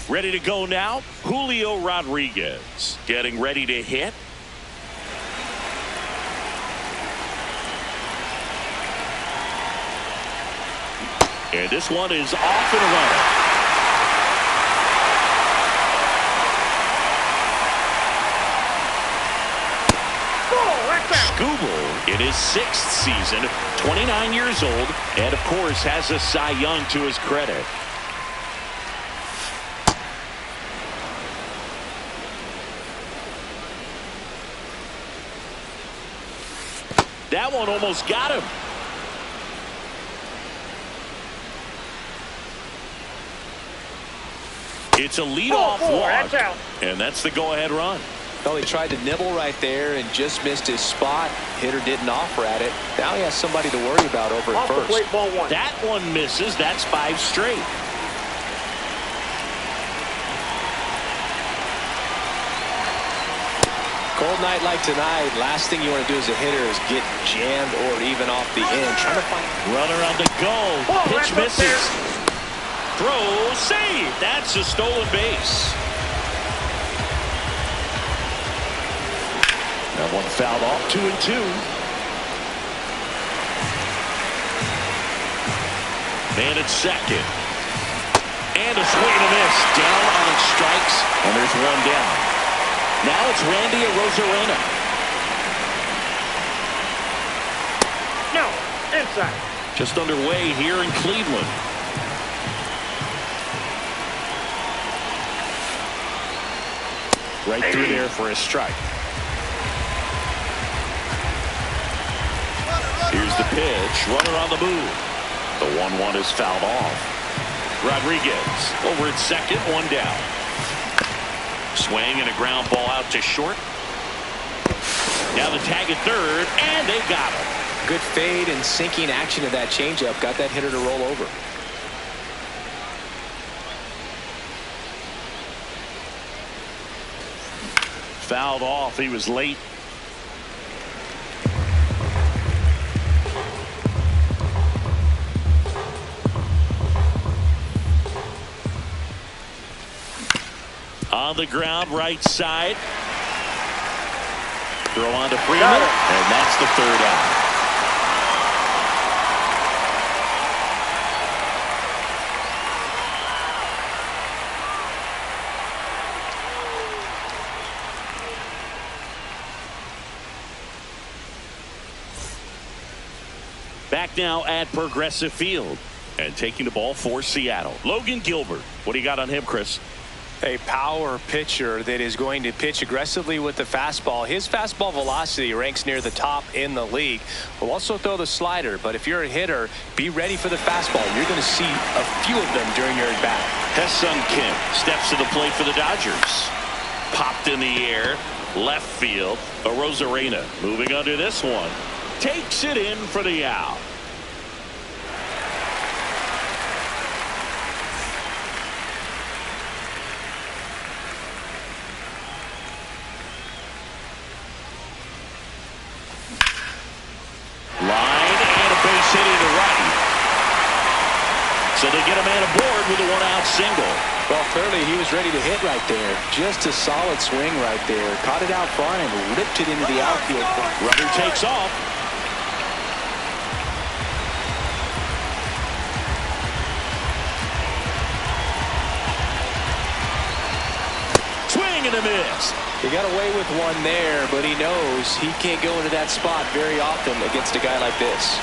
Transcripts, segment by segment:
Ready to go now, Julio Rodriguez getting ready to hit. And this one is off and running. Skubal in his 6th season, 29 years old, and of course has a Cy Young to his credit. That one almost got him. It's a leadoff walk, and that's the go-ahead run. Well, he tried to nibble right there and just missed his spot. Hitter didn't offer at it. Now he has somebody to worry about over at first. That one misses. That's 5 straight. Cold night like tonight, last thing you want to do as a hitter is get jammed or even off the end. Trying to find runner on the go. Pitch misses. Throw, save. That's a stolen base. That one fouled off, 2-2. Man at second. And a swing and a miss. Down on strikes, and there's one down. Now it's Randy Arozarena. No, inside. Just underway here in Cleveland. Right through there for a strike. Here's the pitch. Runner on the move. The 1-1 is fouled off. Rodriguez over at second, one down. Swing and a ground ball out to short. Now the tag at third, and they got him. Good fade and sinking action of that changeup. Got that hitter to roll over. Fouled off. He was late. On the ground, right side. Throw on to Freeman, and that's the third out. Back now at Progressive Field, and taking the ball for Seattle, Logan Gilbert. What do you got on him, Chris? A power pitcher that is going to pitch aggressively with the fastball. His fastball velocity ranks near the top in the league. Will also throw the slider, but if you're a hitter, be ready for the fastball. You're going to see a few of them during your at-bat. Hesung Kim steps to the plate for the Dodgers. Popped in the air, left field. Arozarena moving under this one. Takes it in for the out. So they get a man aboard with a one-out single. Well, clearly he was ready to hit right there. Just a solid swing right there. Caught it out front and ripped it into the outfield. Runner takes off. Swing and a miss. He got away with one there, but he knows he can't go into that spot very often against a guy like this.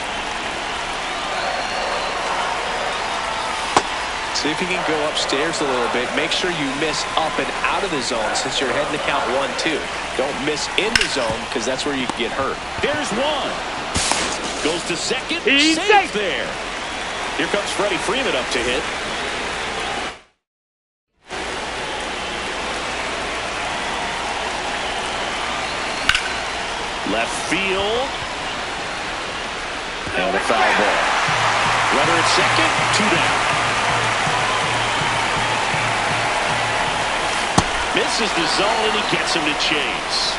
See if you can go upstairs a little bit. Make sure you miss up and out of the zone since you're heading to count 1-2. Don't miss in the zone because that's where you can get hurt. There's one. Goes to second. He's safe there. Here comes Freddie Freeman up to hit. Left field. And a foul ball. Runner at second. 2 down. Misses the zone, and he gets him to chase.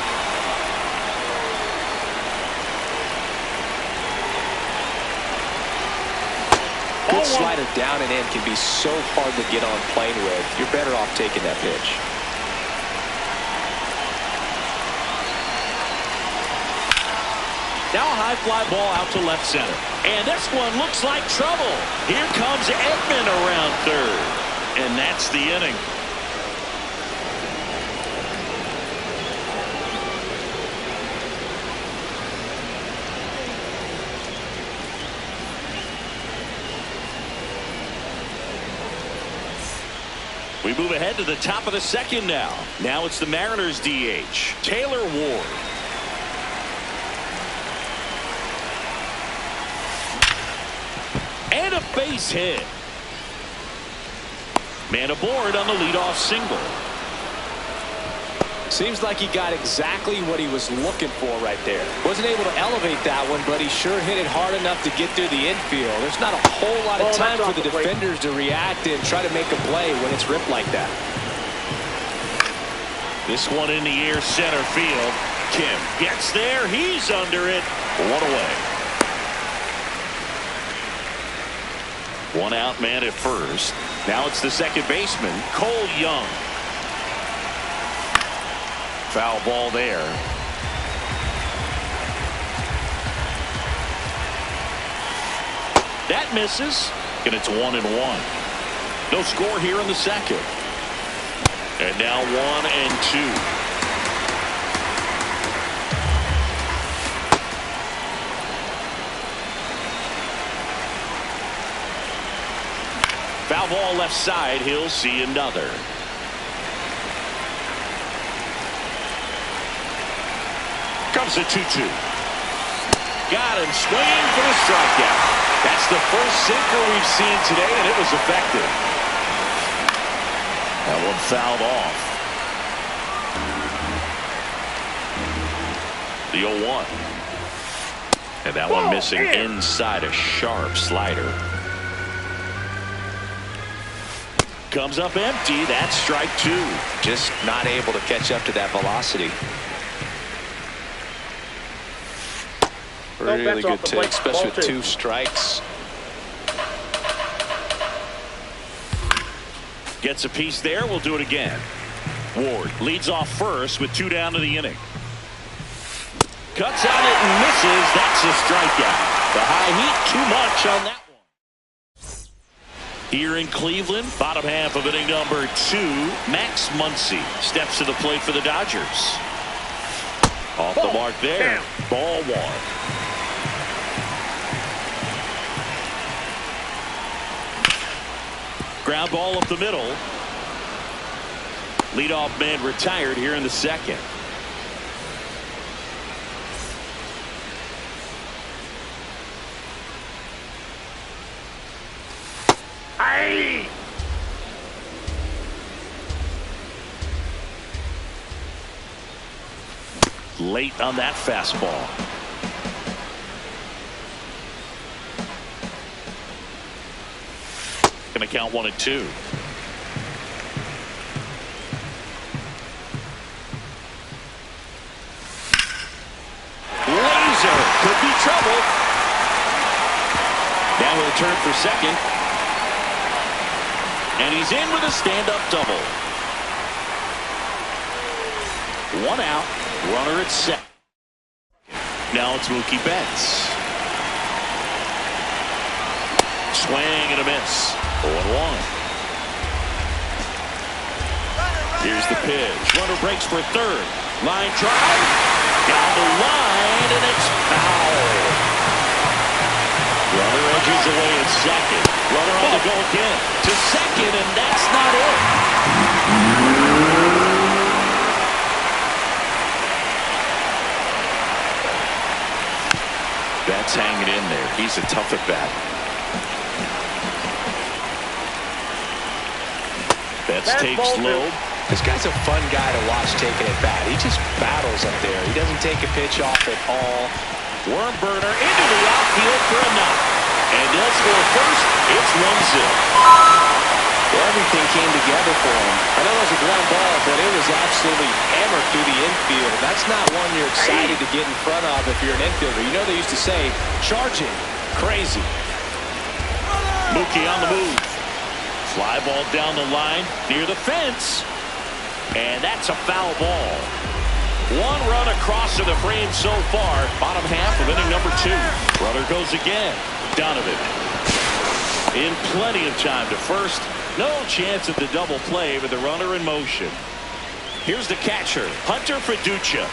Good 0-1. slider down and in can be so hard to get on plane with. You're better off taking that pitch. Now a high fly ball out to left center. And this one looks like trouble. Here comes Edman around third. And that's the inning. We move ahead to the top of the second now. Now it's the Mariners DH, Taylor Ward. And a base hit. Man aboard on the leadoff single. Seems like he got exactly what he was looking for right there. Wasn't able to elevate that one, but he sure hit it hard enough to get through the infield. There's not a whole lot of time for the defenders to react and try to make a play when it's ripped like that. This one in the air, center field. Kim gets there. He's under it. One away. One out man at first. Now it's the second baseman, Cole Young. Foul ball there. That misses, and it's 1-1. No score here in the second. And now 1-2. Foul ball left side. He'll see another. Comes a 2-2. Got him swinging for the strikeout. That's the first sinker we've seen today, and it was effective. That one fouled off. The 0-1. And that one missing inside a sharp slider. Comes up empty. That's strike two. Just not able to catch up to that velocity. Really good take, especially with 2 strikes. Gets a piece there. We'll do it again. Ward leads off first with 2 down to the inning. Cuts on it and misses. That's a strikeout. The high heat, too much on that one. Here in Cleveland, bottom half of inning number 2, Max Muncy steps to the plate for the Dodgers. Off the mark there. Ball 1. Ground ball up the middle. Leadoff man retired here in the second. Aye. Late on that fastball. Going to count 1-2. Laser could be trouble. Now with a turn for second. And he's in with a stand-up double. 1 out. Runner at second. Now it's Mookie Betts. Swing and a miss. 0-1. Here's the pitch. Runner breaks for third. Line drive. Down the line, and it's foul. Runner edges away at second. Runner on the go again. To second, and that's not it. Betts hanging in there. He's a tough at bat. Betts takes low. This guy's a fun guy to watch taking at bat. He just battles up there. He doesn't take a pitch off at all. Worm burner into the outfield for a knock. And does score first. It's 1-0. Well, everything came together for him. I know it was a ground ball, but it was absolutely hammered through the infield. That's not one you're excited to get in front of if you're an infielder. You know they used to say, charging, crazy. Mookie on the move. Fly ball down the line near the fence. And that's a foul ball. One run across to the frame so far. Bottom half of inning number 2. Runner goes again. Donovan in plenty of time to first. No chance at the double play with the runner in motion. Here's the catcher, Hunter Fiducia.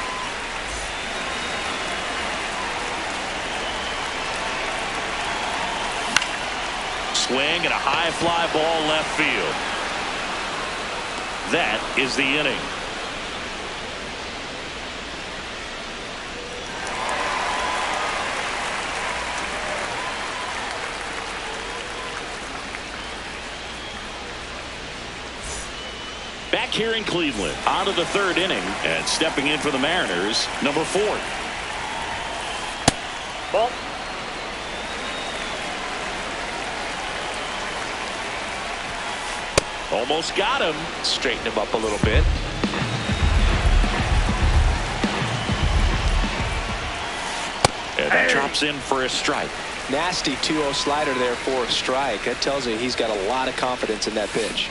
Swing and a high fly ball left field. That is the inning. Back here in Cleveland, on to the 3rd inning, and stepping in for the Mariners, number 4. Ball. Almost got him. Straighten him up a little bit. And that drops in for a strike. Nasty 2-0 slider there for a strike. That tells you he's got a lot of confidence in that pitch.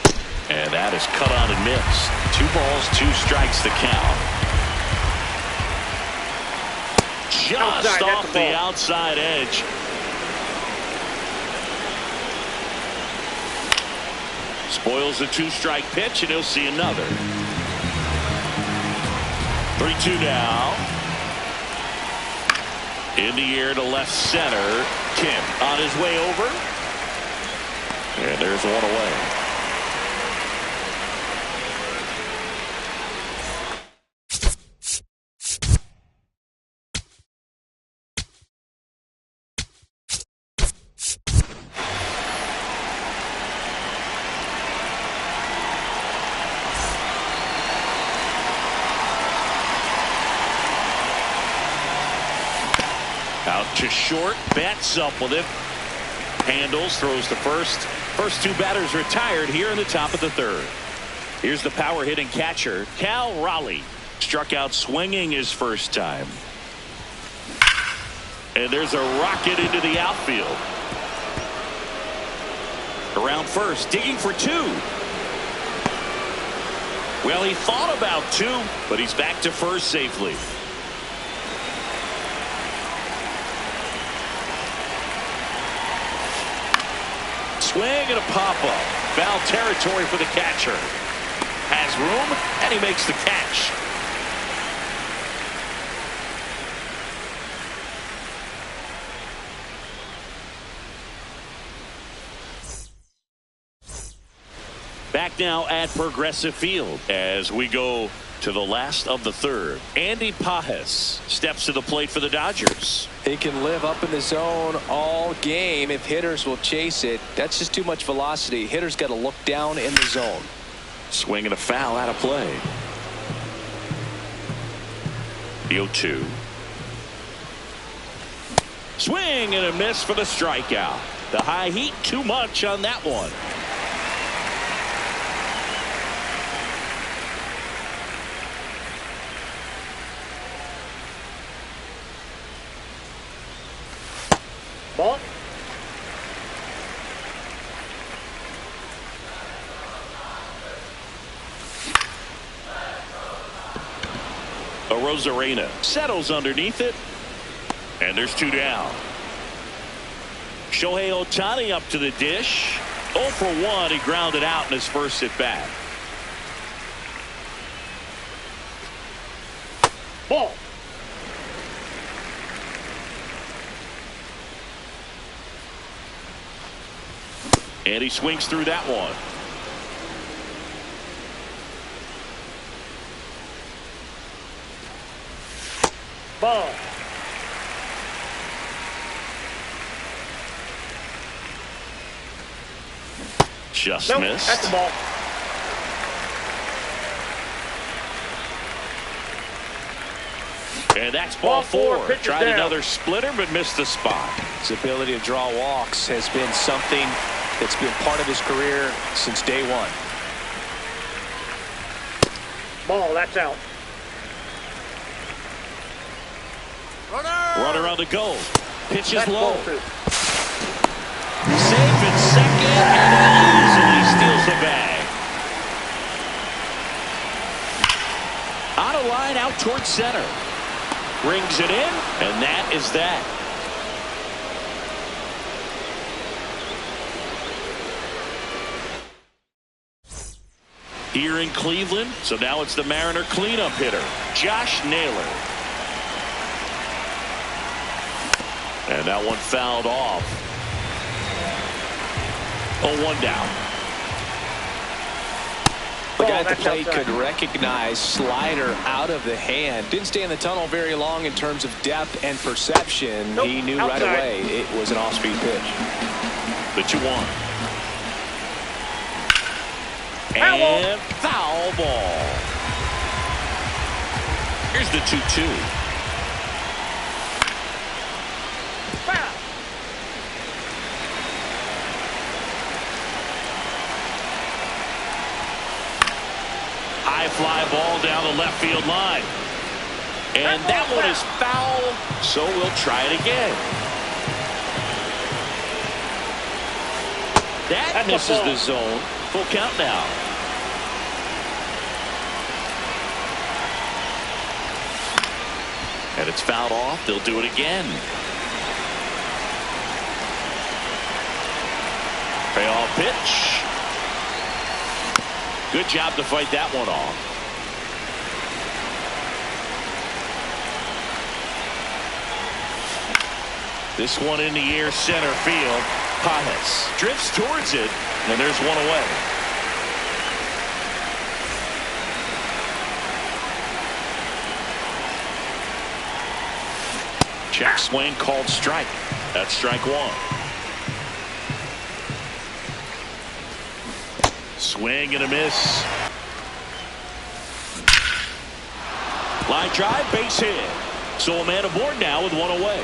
And that is cut on and missed. 2 balls, 2 strikes the count. Just off the outside edge. Spoils the 2-strike pitch, and he'll see another. 3-2 now. In the air to left center. Kim on his way over. And there's one away. Out to short, bats up with it. Handles, throws to first. First 2 batters retired here in the top of the 3rd. Here's the power hitting catcher, Cal Raleigh. Struck out swinging his first time. And there's a rocket into the outfield. Around first, digging for 2. Well, he thought about 2, but he's back to first safely. Swing and a pop-up. Foul territory for the catcher. Has room, and he makes the catch. Back now at Progressive Field as we go to the last of the 3rd. Andy Pages steps to the plate for the Dodgers. He can live up in the zone all game if hitters will chase it. That's just too much velocity. Hitters got to look down in the zone. Swing and a foul out of play. The 0-2. Swing and a miss for the strikeout. The high heat too much on that one. Ball. Rosarena settles underneath it, and there's 2 down. Shohei Ohtani up to the dish. 0 for 1. He grounded out in his first at bat. Ball. And he swings through that one. Ball. Just Nope, missed. that's the ball. And that's ball 4. Pitches Tried down. another splitter, but missed the spot. His ability to draw walks has been something that's been part of his career since day 1. Ball, that's out. Runner on the go. Pitch is That's low. ball 2. Safe and and he easily steals the bag. On a line out towards center. Brings it in, and that is that. Here in Cleveland, so now it's the Mariner cleanup hitter, Josh Naylor. And that one fouled off. 0-1 down. The guy at the plate could recognize slider out of the hand. Didn't stay in the tunnel very long in terms of depth and perception. He knew right away it was an off-speed pitch. The 2-1. And foul ball. Here's the 2-2. Foul. High fly ball down the left field line. And that one is foul, so we'll try it again. That misses the zone. Full count now. And it's fouled off. They'll do it again. Payoff pitch. Good job to fight that one off. This one in the air center field. Pajes drifts towards it, and there's one away. Check swing called strike. That's strike one. Swing and a miss. Line drive, base hit. So a man aboard now with one away.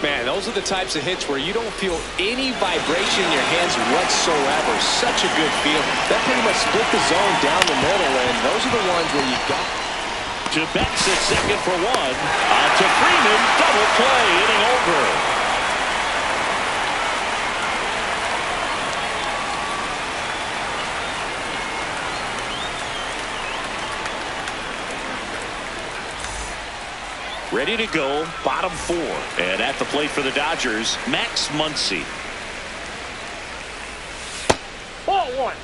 Man, those are the types of hits where you don't feel any vibration in your hands whatsoever. Such a good feeling. That pretty much split the zone down the middle, and those are the ones where you got. To Betts at second for one. On to Freeman. Double play. Inning over. Ready to go, bottom four. And at the plate for the Dodgers, Max Muncy. Ball one.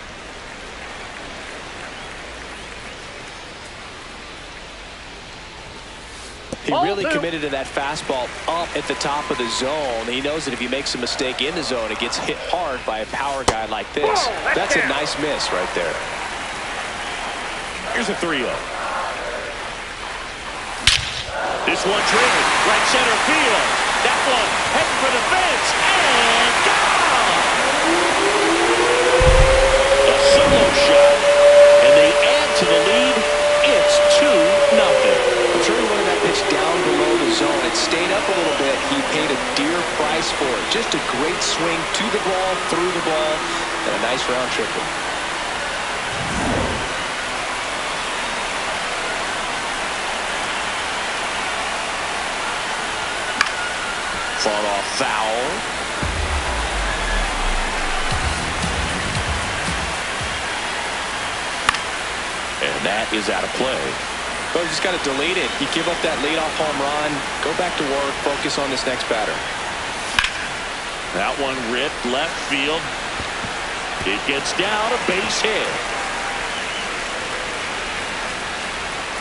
He really committed to that fastball up at the top of the zone. He knows that if he makes a mistake in the zone, it gets hit hard by a power guy like this. That's a nice miss right there. Here's a 3-0. This one driven, right center field. That one heading for the fence, and gone! A solo shot, and they add to the lead. It's 2-0. I'm sure he wanted that pitch down below the zone. It stayed up a little bit. He paid a dear price for it. Just a great swing to the ball, through the ball, and a nice round triple. Fought off foul. And that is out of play. But you just got to delete it. You give up that leadoff home run. Go back to work. Focus on this next batter. That one ripped left field. It gets down, a base hit.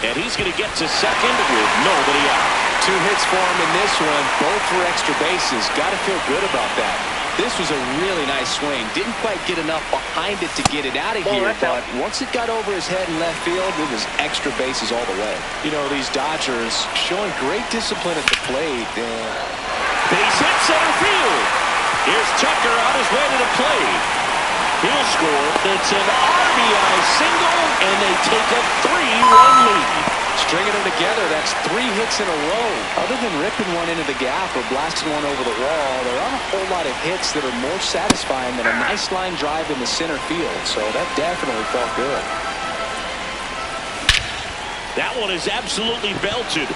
And he's going to get to second with nobody out. 2 hits for him in this one, both for extra bases. Got to feel good about that. This was a really nice swing. Didn't quite get enough behind it to get it out of here, but once it got over his head in left field, it was extra bases all the way. You know, these Dodgers showing great discipline at the plate. Base hit center field. Here's Tucker on his way to the plate. He'll score. It's an RBI single, and they take a 3-run lead. Stringing them together, that's 3 hits in a row. Other than ripping one into the gap or blasting one over the wall, there aren't a whole lot of hits that are more satisfying than a nice line drive in the center field. So that definitely felt good. That one is absolutely belted.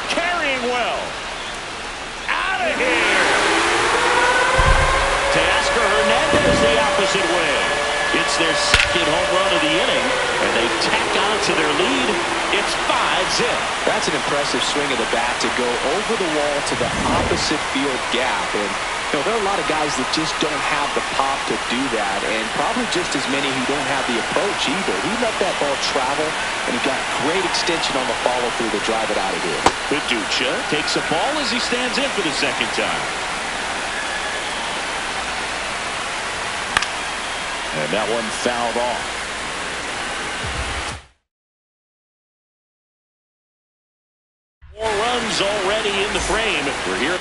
Carrying well. Out of here. There's the opposite way. It's their second home run of the inning, and they tack on to their lead. It's 5-zip. That's an impressive swing of the bat to go over the wall to the opposite field gap. And you know, there are a lot of guys that just don't have the pop to do that, and probably just as many who don't have the approach either. He let that ball travel, and he got great extension on the follow-through to drive it out of here. Paducah takes a ball as he stands in for the second time. And that one fouled off. Four runs already in the frame. We're here.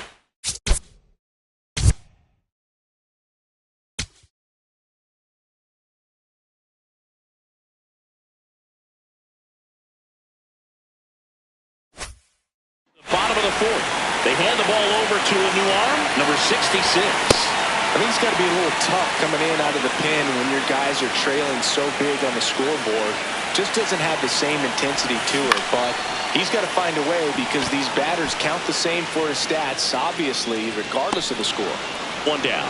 Bottom of the fourth. They hand the ball over to a new arm, number 66. I think it's got to be a little tough coming in out of the pen when your guys are trailing so big on the scoreboard. Just doesn't have the same intensity to it, but he's got to find a way because these batters count the same for his stats, obviously, regardless of the score. One down.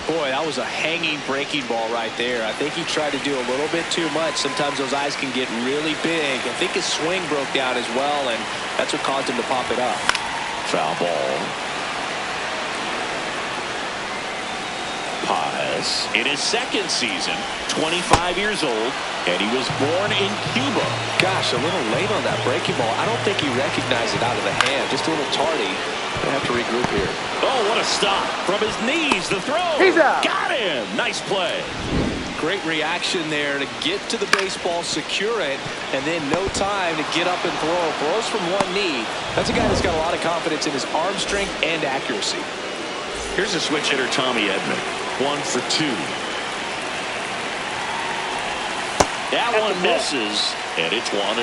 Boy, that was a hanging breaking ball right there. I think he tried to do a little bit too much. Sometimes those eyes can get really big. I think his swing broke down as well, and that's what caused him to pop it up. Foul ball. Paz in his second season, 25 years old, and he was born in Cuba. Gosh, a little late on that breaking ball. I don't think he recognized it out of the hand. Just a little tardy. They have to regroup here. Oh, what a stop. From his knees, the throw. He's out. Got him. Nice play. Great reaction there to get to the baseball, secure it, and then no time to get up and throw. Throws from one knee. That's a guy that's got a lot of confidence in his arm strength and accuracy. Here's a switch hitter, Tommy Edman. 1 for 2. That one misses, and it's 1-0.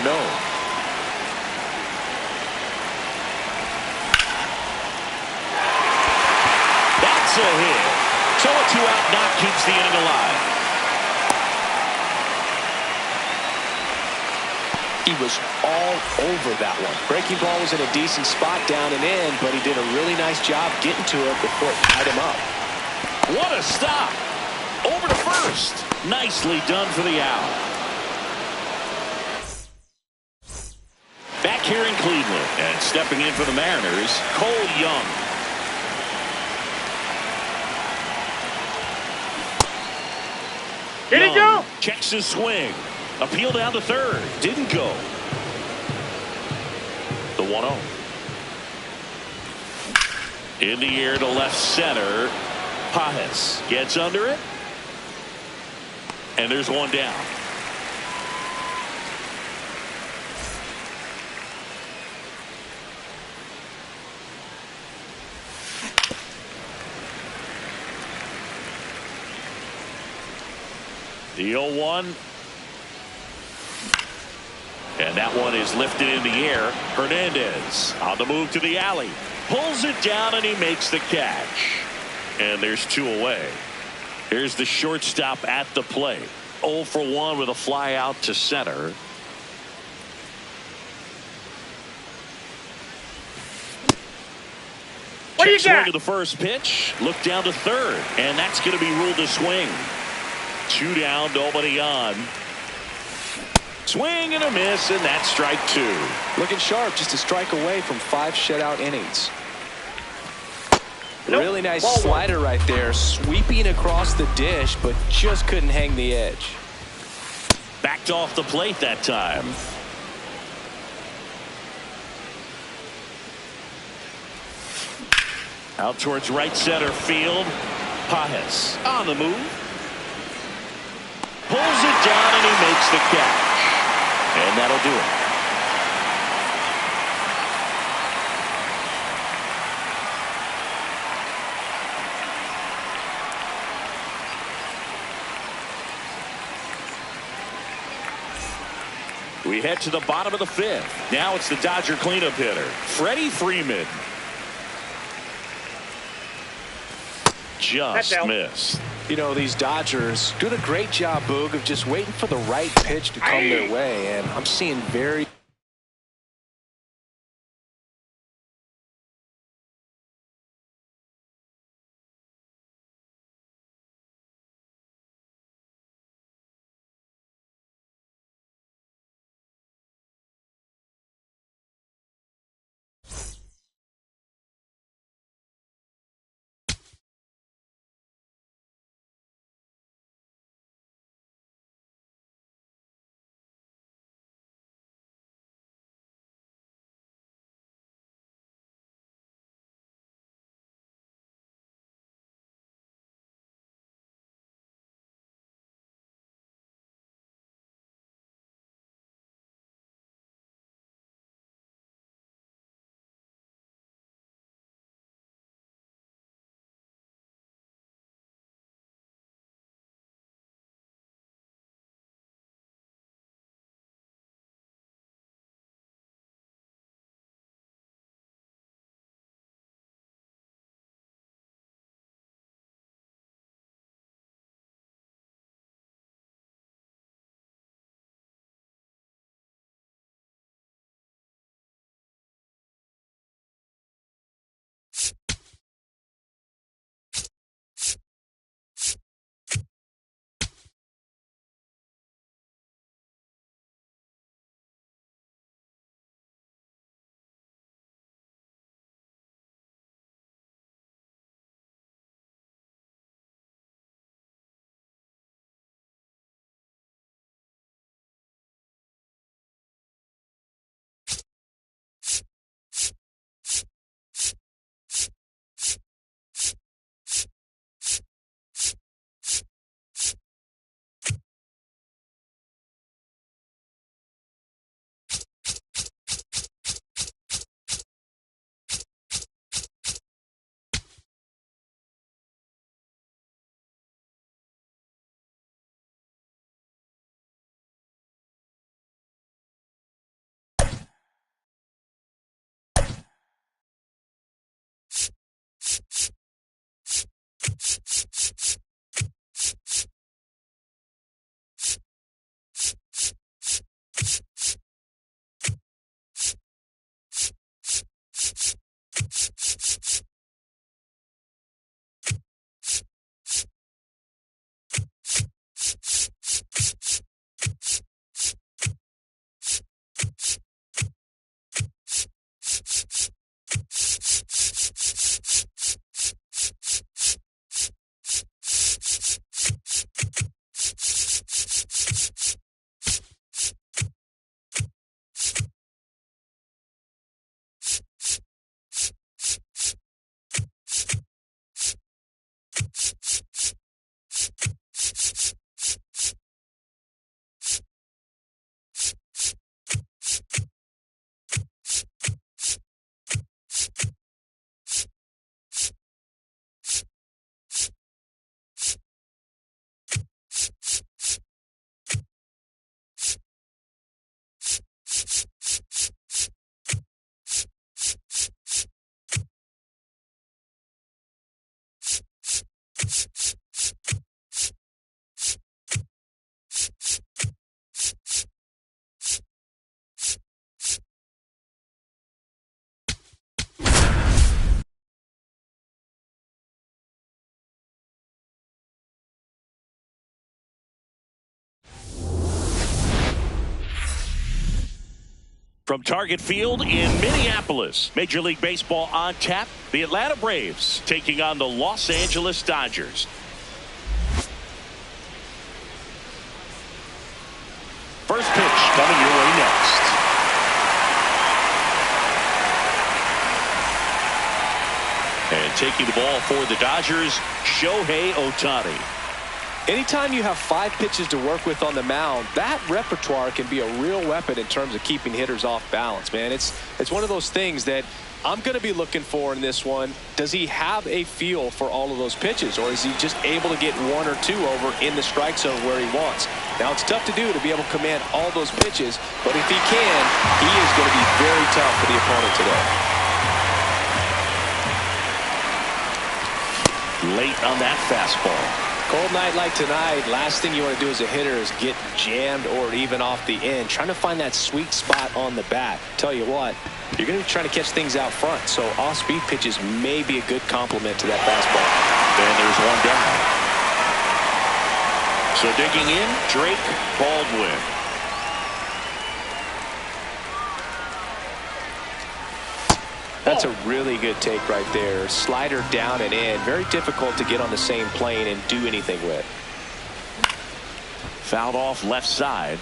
That's a hit. So a 2-out knock keeps the inning alive. He was all over that one. Breaking ball was in a decent spot down and in, but he did a really nice job getting to it before it tied him up. What a stop. Over to first. Nicely done for the out. Back here in Cleveland, and stepping in for the Mariners, Cole Young. Did it go? Checks his swing. Appeal down to third. Didn't go. The 1-0. In the air to left center. Pajes gets under it. And there's one down. The 0-1. And that one is lifted in the air. Hernandez on the move to the alley. Pulls it down and he makes the catch. And there's 2 away. Here's the shortstop at the plate. 0 for 1 with a fly out to center. What do you Swing got? to the first pitch. Look down to third. And that's going to be ruled a swing. 2 down, nobody on. Swing and a miss, and that's strike 2. Looking sharp, just a strike away from 5 shutout innings. Nope. Really nice Ball slider right there, sweeping across the dish, but just couldn't hang the edge. Backed off the plate that time. Out towards right center field. Pajes on the move. Pulls it down and he makes the catch. And that'll do it. We head to the bottom of the 5th. Now it's the Dodger cleanup hitter, Freddie Freeman. Just missed. You know, these Dodgers doing a great job, Boog, of just waiting for the right pitch to come their way. And I'm seeing very From Target Field in Minneapolis, Major League Baseball on tap. The Atlanta Braves taking on the Los Angeles Dodgers. First pitch coming your way next. And taking the ball for the Dodgers, Shohei Ohtani. Anytime you have 5 pitches to work with on the mound, that repertoire can be a real weapon in terms of keeping hitters off balance, man. It's one of those things that I'm going to be looking for in this one. Does he have a feel for all of those pitches, or is he just able to get 1 or 2 over in the strike zone where he wants? Now, it's tough to do to be able to command all those pitches, but if he can, he is going to be very tough for the opponent today. Late on that fastball. Cold night like tonight, last thing you want to do as a hitter is get jammed or even off the end. Trying to find that sweet spot on the bat. Tell you what, you're going to be trying to catch things out front, so off-speed pitches may be a good complement to that fastball. And there's one down. So digging in, Drake Baldwin. That's a really good take right there. Slider down and in. Very difficult to get on the same plane and do anything with. Fouled off left side.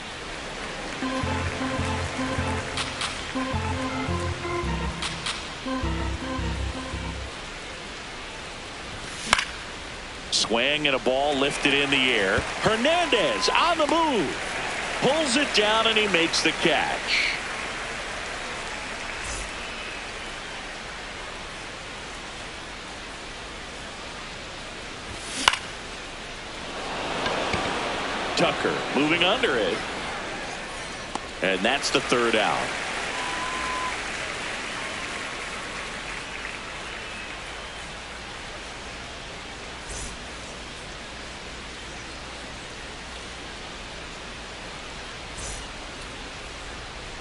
Swing and a ball lifted in the air. Hernandez on the move. Pulls it down and he makes the catch. Tucker moving under it. And that's the third out.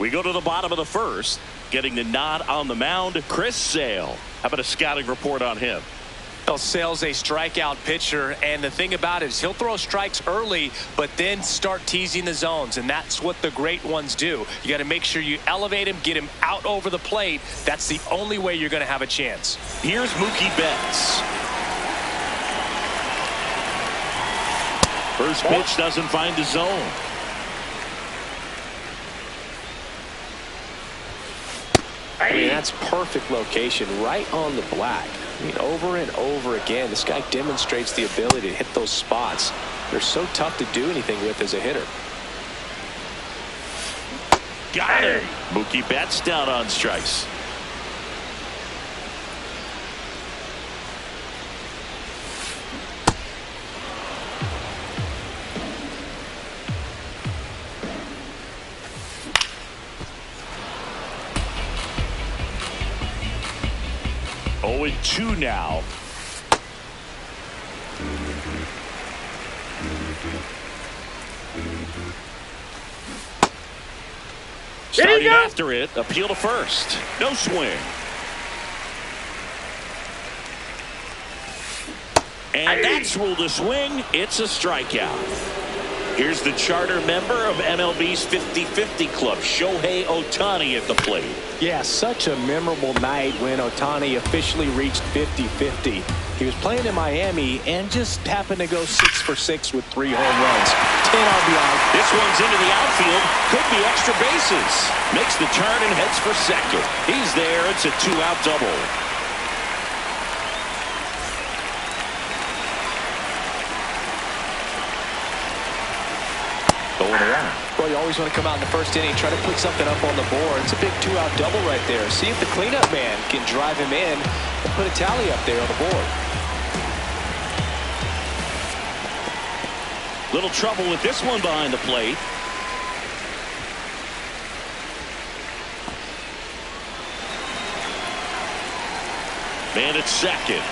We go to the bottom of the first. Getting the nod on the mound, Chris Sale. How about a scouting report on him? Well, Sale's a strikeout pitcher, and the thing about it is he'll throw strikes early, but then start teasing the zones, and that's what the great ones do. You got to make sure you elevate him, get him out over the plate. That's the only way you're going to have a chance. Here's Mookie Betts. First pitch doesn't find the zone. I mean, that's perfect location, right on the black. I mean, over and over again, this guy demonstrates the ability to hit those spots. They're so tough to do anything with as a hitter. Got it. Mookie Betts down on strikes. Oh, and 2 now. Starting after it, appeal to first. No swing. And that's ruled a swing. It's a strikeout. Here's the charter member of MLB's 50-50 club, Shohei Ohtani at the plate. Yeah, such a memorable night when Ohtani officially reached 50-50. He was playing in Miami and just happened to go 6 for 6 with 3 home runs. 10 RBI. This one's into the outfield. Could be extra bases. Makes the turn and heads for second. He's there. It's a 2-out double. Going around. Well, you always want to come out in the first inning, try to put something up on the board. It's a big 2-out double right there. See if the cleanup man can drive him in and put a tally up there on the board. Little trouble with this one behind the plate. Man at second.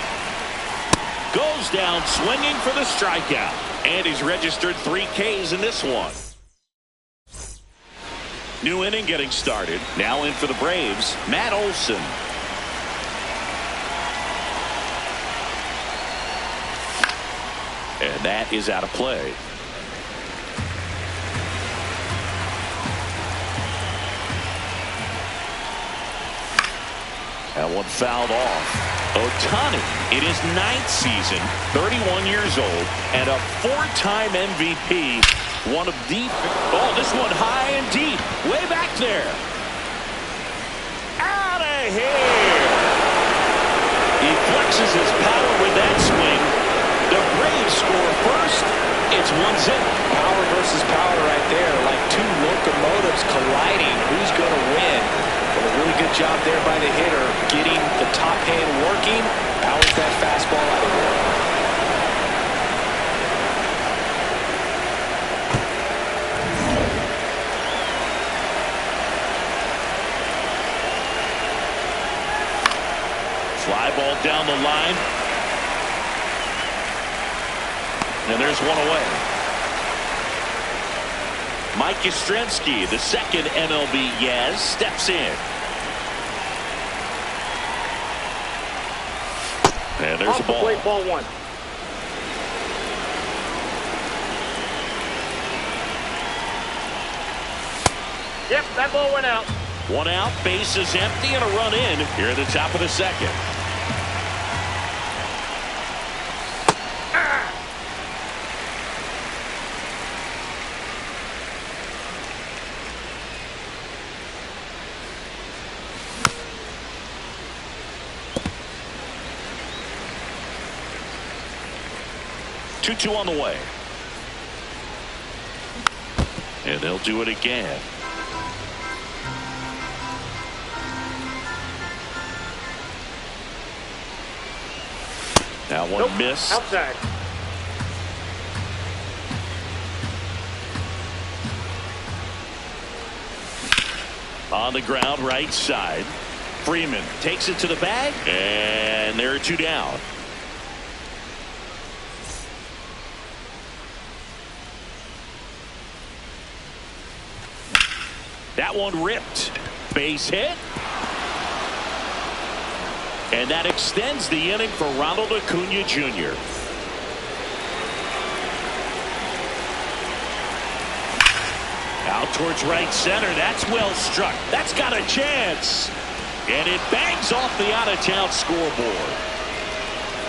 Goes down swinging for the strikeout. And he's registered 3 Ks in this one. New inning getting started. Now in for the Braves, Matt Olson. And that is out of play. That one fouled off. Ohtani in his 9th season, 31 years old, and a 4-time MVP. One of deep. Oh, this one high and deep. Way back there. Out of here. He flexes his power with that swing. The Braves score first. It's 1-0. Power versus power right there. Like two locomotives colliding. Who's going to win? Well, a really good job there by the hitter, getting the top hand working, powers that fastball out of there. Fly ball down the line. And there's one away. Mike Yastrzemski, the second MLB Yaz, steps in. And there's a ball. Plate, ball 1. Yep, that ball went out. One out, base is empty, and a run in here at the top of the second. Two on the way. And they'll do it again. That one missed. Outside. On the ground, right side. Freeman takes it to the bag, and there are 2 down. That one ripped. Base hit. And that extends the inning for Ronald Acuna Jr. Out towards right center. That's well struck. That's got a chance. And it bangs off the out-of-town scoreboard.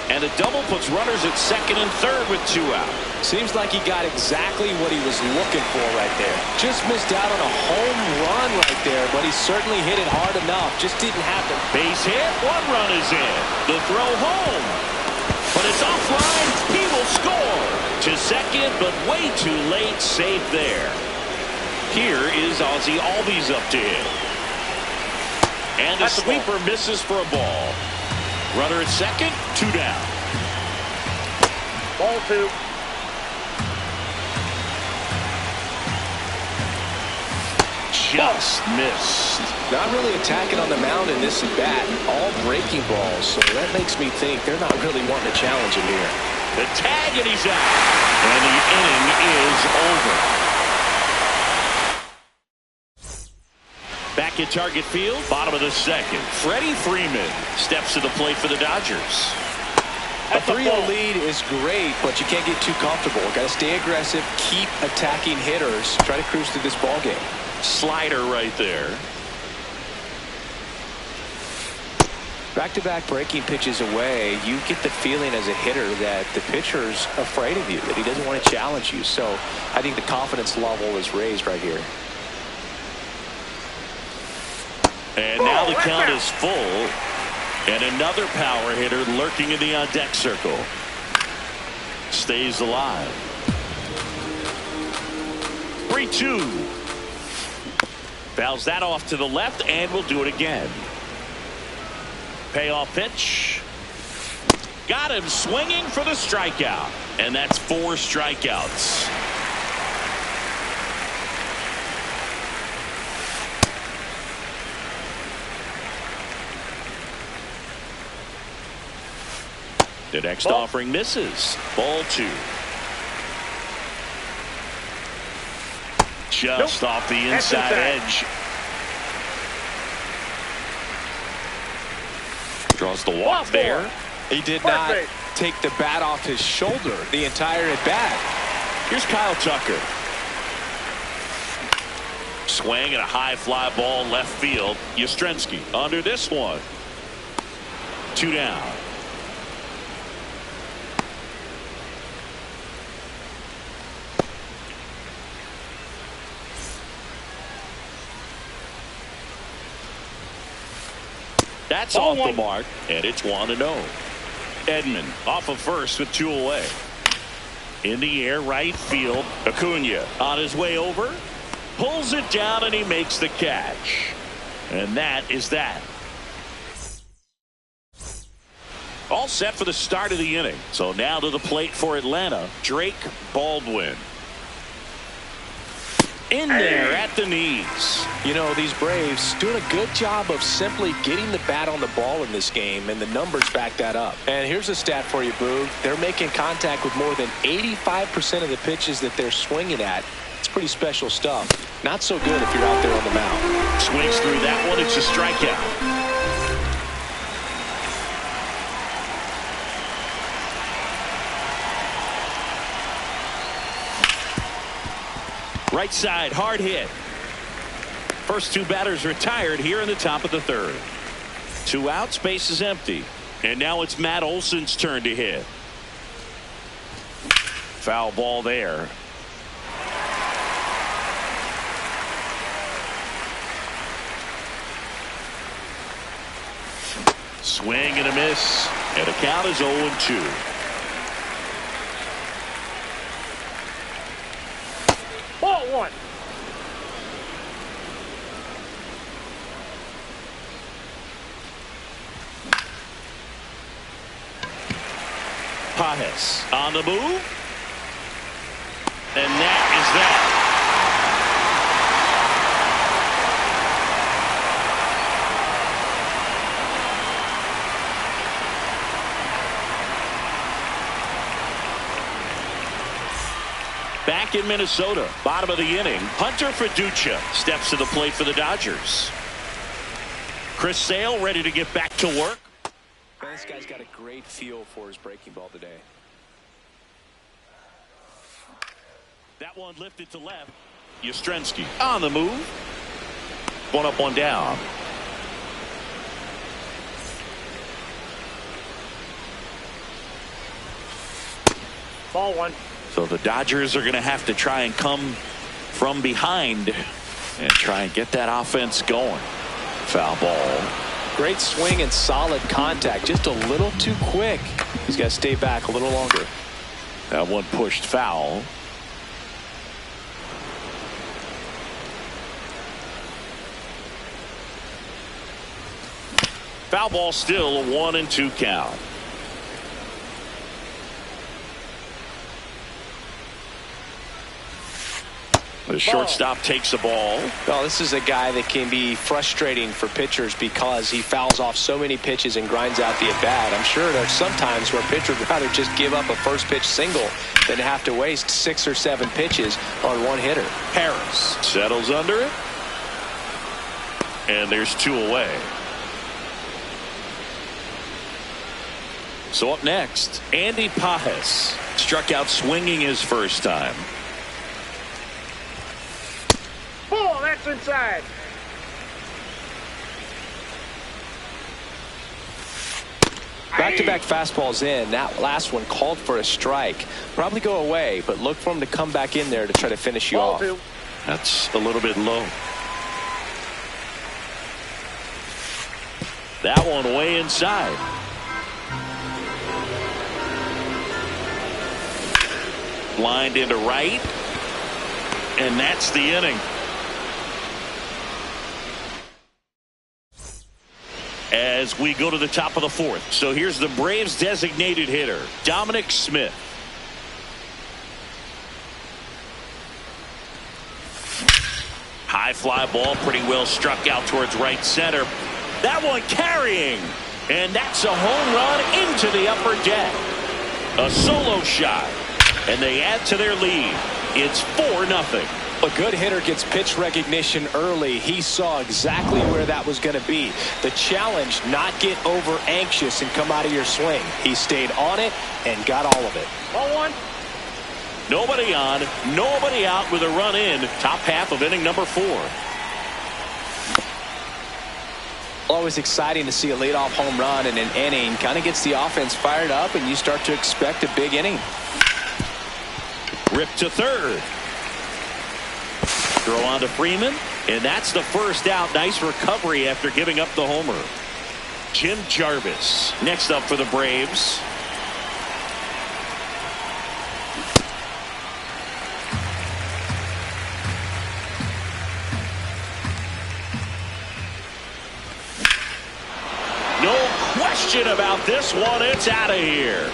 And the double puts runners at second and third with 2 out. Seems like he got exactly what he was looking for right there. Just missed out on a home run right there, but he certainly hit it hard enough. Just didn't happen. Base hit. 1 run is in. The throw home. But it's offline. He will score. To second, but way too late. Safe there. Here is Ozzie Albies up to him. And the sweeper misses for a ball. Runner at second. 2 down. Ball 2. Just missed. Not really attacking on the mound in this at bat. All breaking balls. So that makes me think they're not really wanting to challenge him here. The tag, and he's out. And the inning is over. Back at Target Field, bottom of the second. Freddie Freeman steps to the plate for the Dodgers. A 3-0 lead is great, but you can't get too comfortable. Got to stay aggressive, keep attacking hitters, try to cruise through this ball game. Slider right there. Back-to-back breaking pitches away, you get the feeling as a hitter that the pitcher's afraid of you, that he doesn't want to challenge you. So I think the confidence level is raised right here. And now the count is full. And another power hitter lurking in the on-deck circle. Stays alive. 3-2. Fouls that off to the left, and we'll do it again. Payoff pitch. Got him swinging for the strikeout. And that's 4 strikeouts. The next offering misses. Ball 2. Just off the inside edge. Draws the walk there. He did not take the bat off his shoulder the entire at bat. Here's Kyle Tucker. Swing and a high fly ball left field. Yastrzemski under this one. 2 down. That's off the mark, and it's 1-0. Edman off of first with 2 away. In the air, right field. Acuna on his way over. Pulls it down, and he makes the catch. And that is that. All set for the start of the inning. So now to the plate for Atlanta, Drake Baldwin. In there at the knees. You know, these Braves doing a good job of simply getting the bat on the ball in this game, and the numbers back that up. And here's a stat for you, Boog. They're making contact with more than 85% of the pitches that they're swinging at. It's pretty special stuff. Not so good if you're out there on the mound. Swings through that one. It's a strikeout. Right side, hard hit. First 2 batters retired here in the top of the 3rd. 2 outs, base is empty. And now it's Matt Olson's turn to hit. Foul ball there. Swing and a miss. And the count is 0-2. Ball 1. Pajes on the move. And that is that. Back in Minnesota, bottom of the inning, Hunter Fiducia steps to the plate for the Dodgers. Chris Sale ready to get back to work. Man, this guy's got a great feel for his breaking ball today. That one lifted to left. Yastrzemski on the move. 1 up, 1 down. Ball 1. So the Dodgers are going to have to try and come from behind and try and get that offense going. Foul ball. Great swing and solid contact. Just a little too quick. He's got to stay back a little longer. That one pushed foul. Foul ball still, a 1-2 count. The shortstop takes the ball. Well, this is a guy that can be frustrating for pitchers because he fouls off so many pitches and grinds out the at-bat. I'm sure there's some times where pitchers would rather just give up a first pitch single than have to waste 6 or 7 pitches on one hitter. Harris settles under it. And there's 2 away. So up next, Andy Pajes struck out swinging his first time. Ball, that's inside. Back-to-back fastballs in. That last one called for a strike. Probably go away, but look for him to come back in there to try to finish you Ball off. 2. That's a little bit low. That one way inside. Lined into right. And that's the inning. As we go to the top of the 4th. So here's the Braves designated hitter, Dominic Smith. High fly ball, pretty well struck out towards right center. That one carrying. And that's a home run into the upper deck. A solo shot. And they add to their lead. It's 4-0. A good hitter gets pitch recognition early. He saw exactly where that was going to be. The challenge, not get over anxious and come out of your swing. He stayed on it and got all of it. Ball 1. Nobody on, nobody out with a run in. Top half of inning number 4. Always exciting to see a leadoff home run in an inning. Kind of gets the offense fired up, and you start to expect a big inning. Rip to third. Throw on to Freeman, and that's the first out. Nice recovery after giving up the homer. Jim Jarvis next up for the Braves. No question about this one. It's out of here.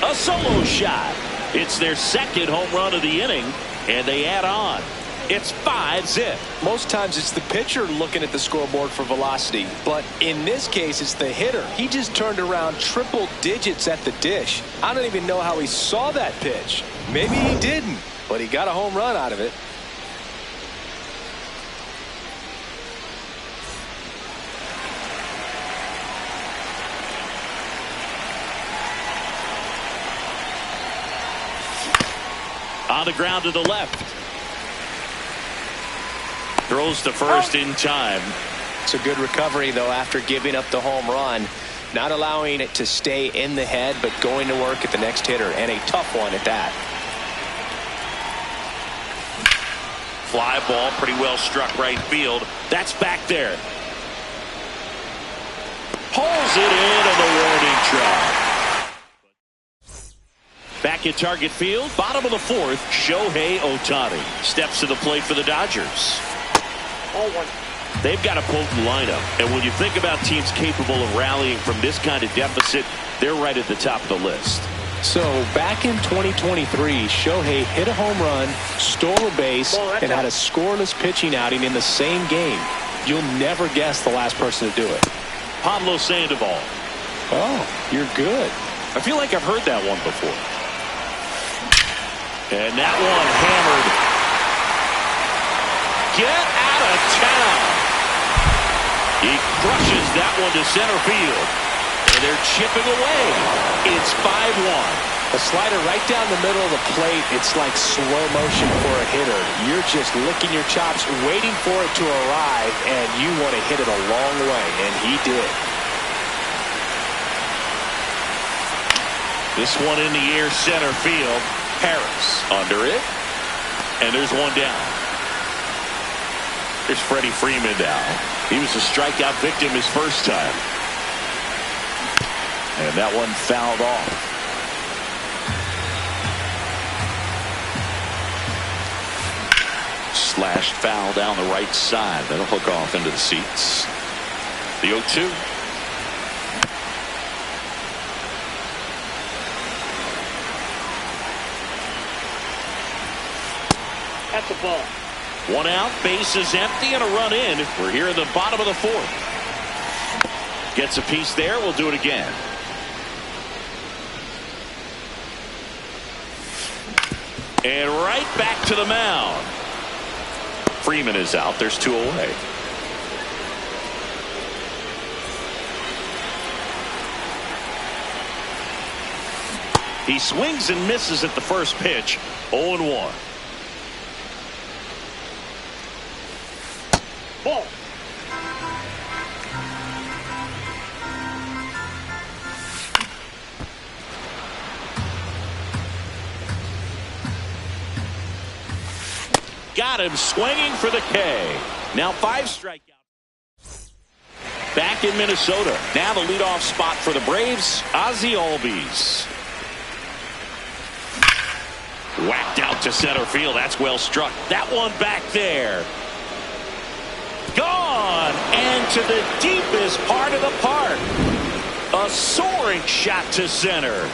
A solo shot. It's their second home run of the inning, and they add on. It's 5-zip. Most times it's the pitcher looking at the scoreboard for velocity, but in this case it's the hitter. He just turned around triple digits at the dish. I don't even know how he saw that pitch. Maybe he didn't, but he got a home run out of it. On the ground to the left. Throws to first in time. It's a good recovery, though, after giving up the home run. Not allowing it to stay in the head, but going to work at the next hitter, and a tough one at that. Fly ball, pretty well struck right field. That's back there. Pulls it in on the warning track. Back at target field, bottom of the fourth, Shohei Ohtani steps to the plate for the Dodgers. Ball one. They've got a potent lineup, and when you think about teams capable of rallying from this kind of deficit, they're right at the top of the list. So back in 2023, Shohei hit a home run, stole a base, and had a scoreless pitching outing in the same game. You'll never guess the last person to do it. Pablo Sandoval. Oh, you're good. I feel like I've heard that one before. And that one hammered. Get out of town. He crushes that one to center field. And they're chipping away. It's 5-1. A slider right down the middle of the plate. It's like slow motion for a hitter. You're just licking your chops, waiting for it to arrive, and you want to hit it a long way, and he did. This one in the air, center field. Harris under it, and there's one down. There's Freddie Freeman now. He was a strikeout victim his first time. And that one fouled off. Slashed foul down the right side. That'll hook off into the seats. The 0-2. That's a ball. One out, base is empty, and a run in. We're here in the bottom of the fourth. Gets a piece there. We'll do it again. And right back to the mound. Freeman is out. There's two away. He swings and misses at the first pitch. 0-1. Ball. Got him swinging for the K. Now 5 strikeouts. Back in Minnesota. Now the leadoff spot for the Braves, Ozzie Albies. Whacked out to center field. That's well struck. That one back there. Gone, and to the deepest part of the park. A soaring shot to center,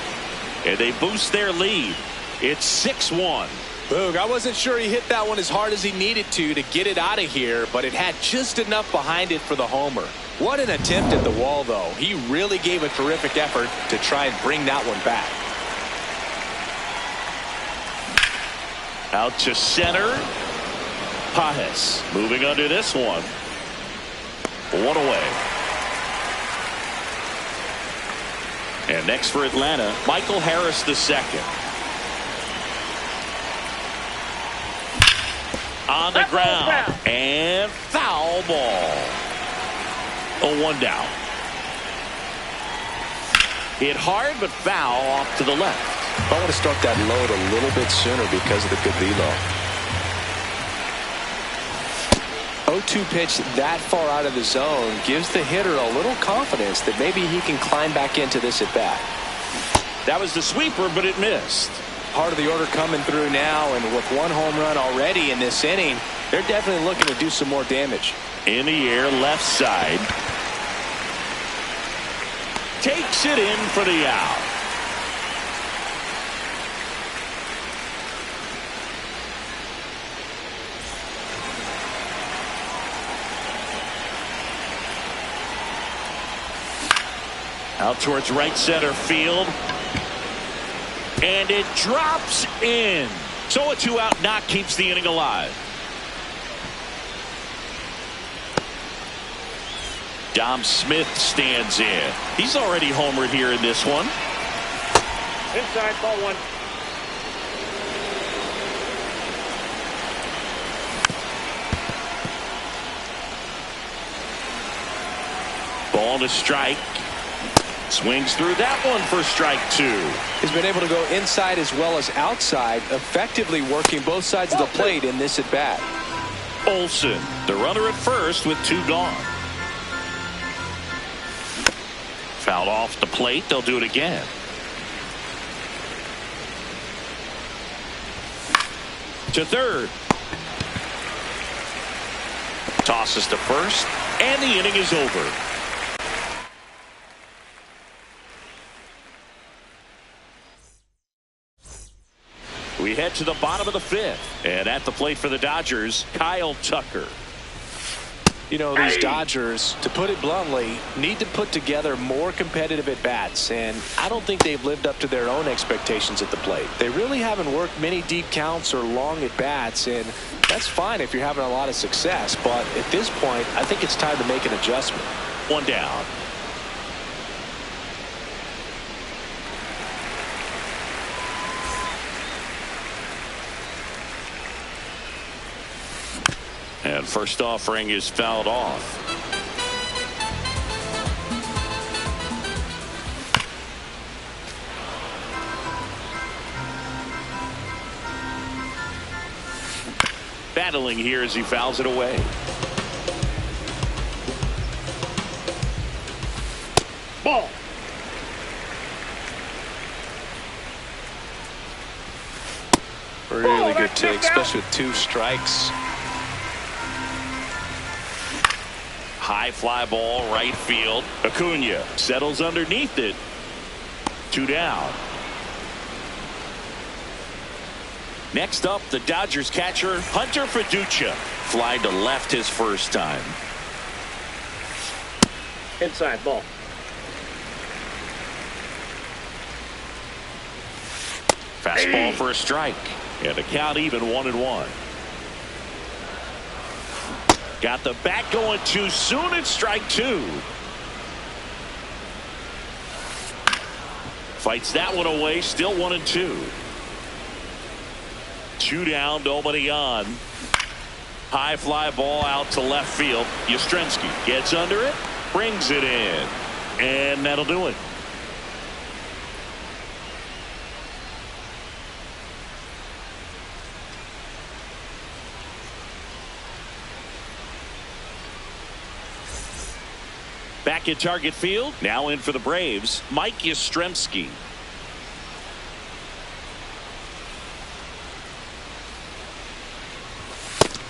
and they boost their lead. It's 6-1. Boog, I wasn't sure he hit that one as hard as he needed to get it out of here, but it had just enough behind it for the homer. What an attempt at the wall, though. He really gave a terrific effort to try and bring that one back. Out to center. Pajes moving under this one. One away. And next for Atlanta, Michael Harris II. On the ground. And foul ball. A 1 down. Hit hard, but foul off to the left. I want to start that load a little bit sooner because of the good velo. 0-2 pitch that far out of the zone gives the hitter a little confidence that maybe he can climb back into this at bat. That was the sweeper, but it missed. Part of the order coming through now, and with 1 home run already in this inning, they're definitely looking to do some more damage. In the air, left side. Takes it in for the out. Out towards right center field. And it drops in. So a 2-out knock keeps the inning alive. Dom Smith stands in. He's already homered here in this one. Inside, ball 1. Ball to strike. Swings through that one for strike 2. He's been able to go inside as well as outside, effectively working both sides of the plate in this at bat. Olsen, the runner at first with 2 gone. Fouled off the plate. They'll do it again. To third. Tosses to first. And the inning is over. We head to the bottom of the 5th. And at the plate for the Dodgers, Kyle Tucker. You know, these Dodgers, to put it bluntly, need to put together more competitive at-bats, and I don't think they've lived up to their own expectations at the plate. They really haven't worked many deep counts or long at-bats, and that's fine if you're having a lot of success, but at this point, I think it's time to make an adjustment. 1 down. And first offering is fouled off. Battling here as he fouls it away. Ball. Really good take, especially with 2 strikes. High fly ball, right field. Acuna settles underneath it. 2 down. Next up, the Dodgers catcher, Hunter Fiducia. Fly to left his first time. Inside, ball. Fastball for a strike. And the count even 1-1. Got the bat going too soon. It's strike 2. Fights that one away. Still 1-2. 2 down. Nobody on. High fly ball out to left field. Yastrzemski gets under it. Brings it in. And that'll do it. Back in target field. Now in for the Braves, Mike Yastrzemski.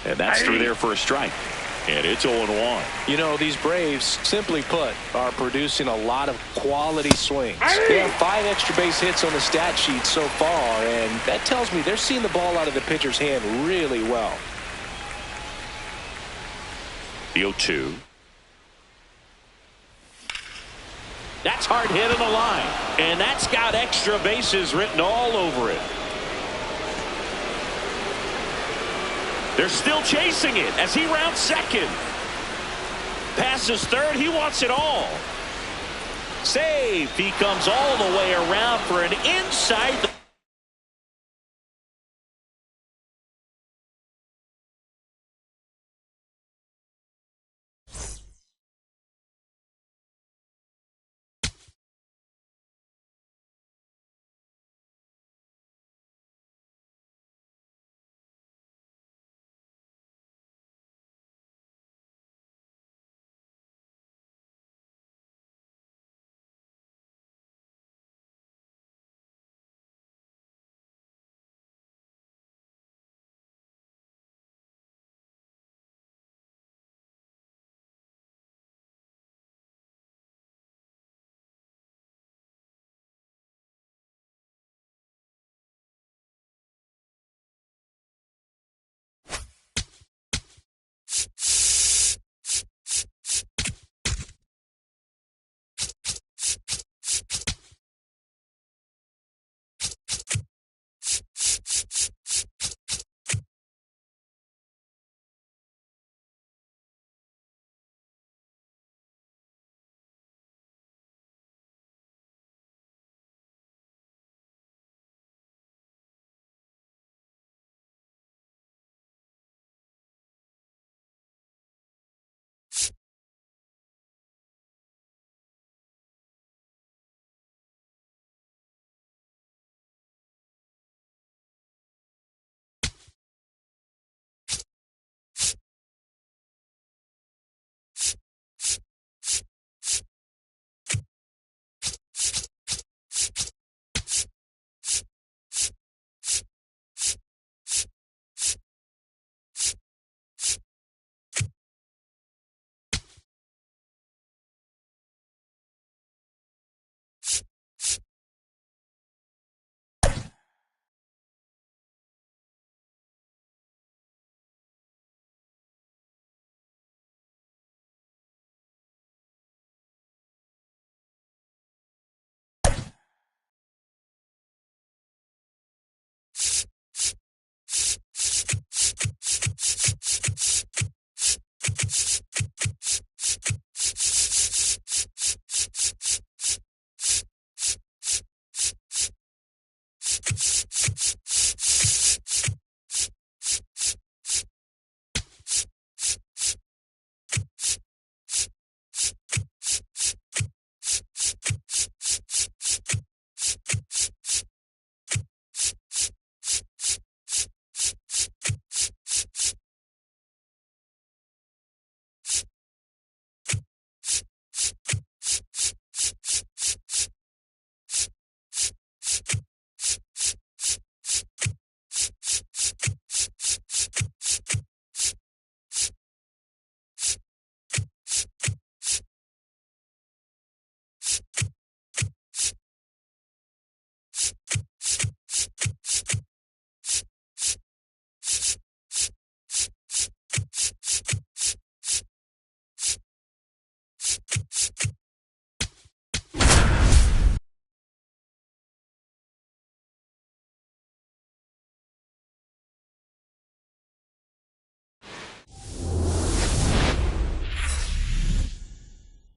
And that's through there for a strike. And it's 0-1. You know, these Braves, simply put, are producing a lot of quality swings. They have 5 extra base hits on the stat sheet so far, and that tells me they're seeing the ball out of the pitcher's hand really well. The 0-2. That's hard hit on the line. And that's got extra bases written all over it. They're still chasing it as he rounds second. Passes third. He wants it all. Save. He comes all the way around for an inside the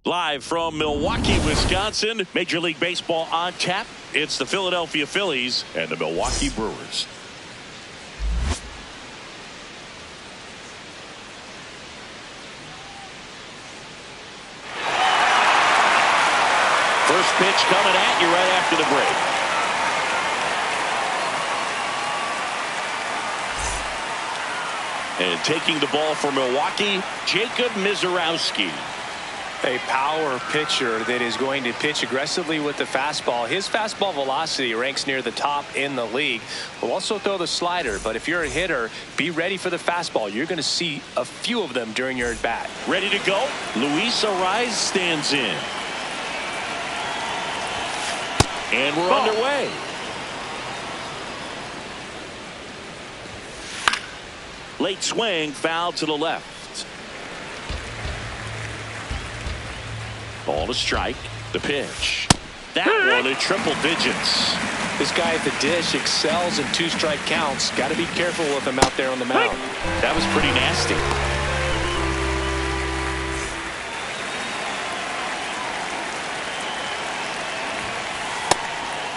Live from Milwaukee, Wisconsin, Major League Baseball on tap. It's the Philadelphia Phillies and the Milwaukee Brewers. First pitch coming at you right after the break. And taking the ball for Milwaukee, Jacob Misiorowski. A power pitcher that is going to pitch aggressively with the fastball. His fastball velocity ranks near the top in the league. Will also throw the slider, but if you're a hitter, be ready for the fastball. You're going to see a few of them during your at bat. Ready to go? Luis Arraez stands in. And we're underway. Late swing, foul to the left. Ball to strike. The pitch. That one at triple digits. This guy at the dish excels in two-strike counts. Got to be careful with him out there on the mound. That was pretty nasty.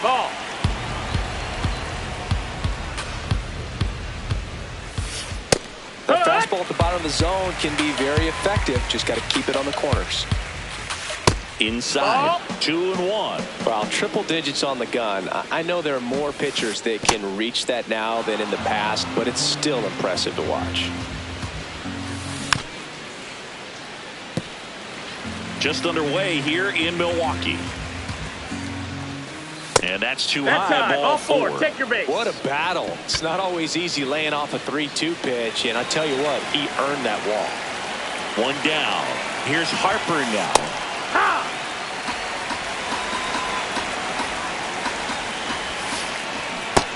Ball. The fastball at the bottom of the zone can be very effective. Just got to keep it on the corners. Inside. 2-1. Well, triple digits on the gun. I know there are more pitchers that can reach that now than in the past, but it's still impressive to watch. Just underway here in Milwaukee. And that's too high. Ball four. Take your base. What a battle. It's not always easy laying off a 3-2 pitch, and I tell you what, he earned that walk. One down. Here's Harper now.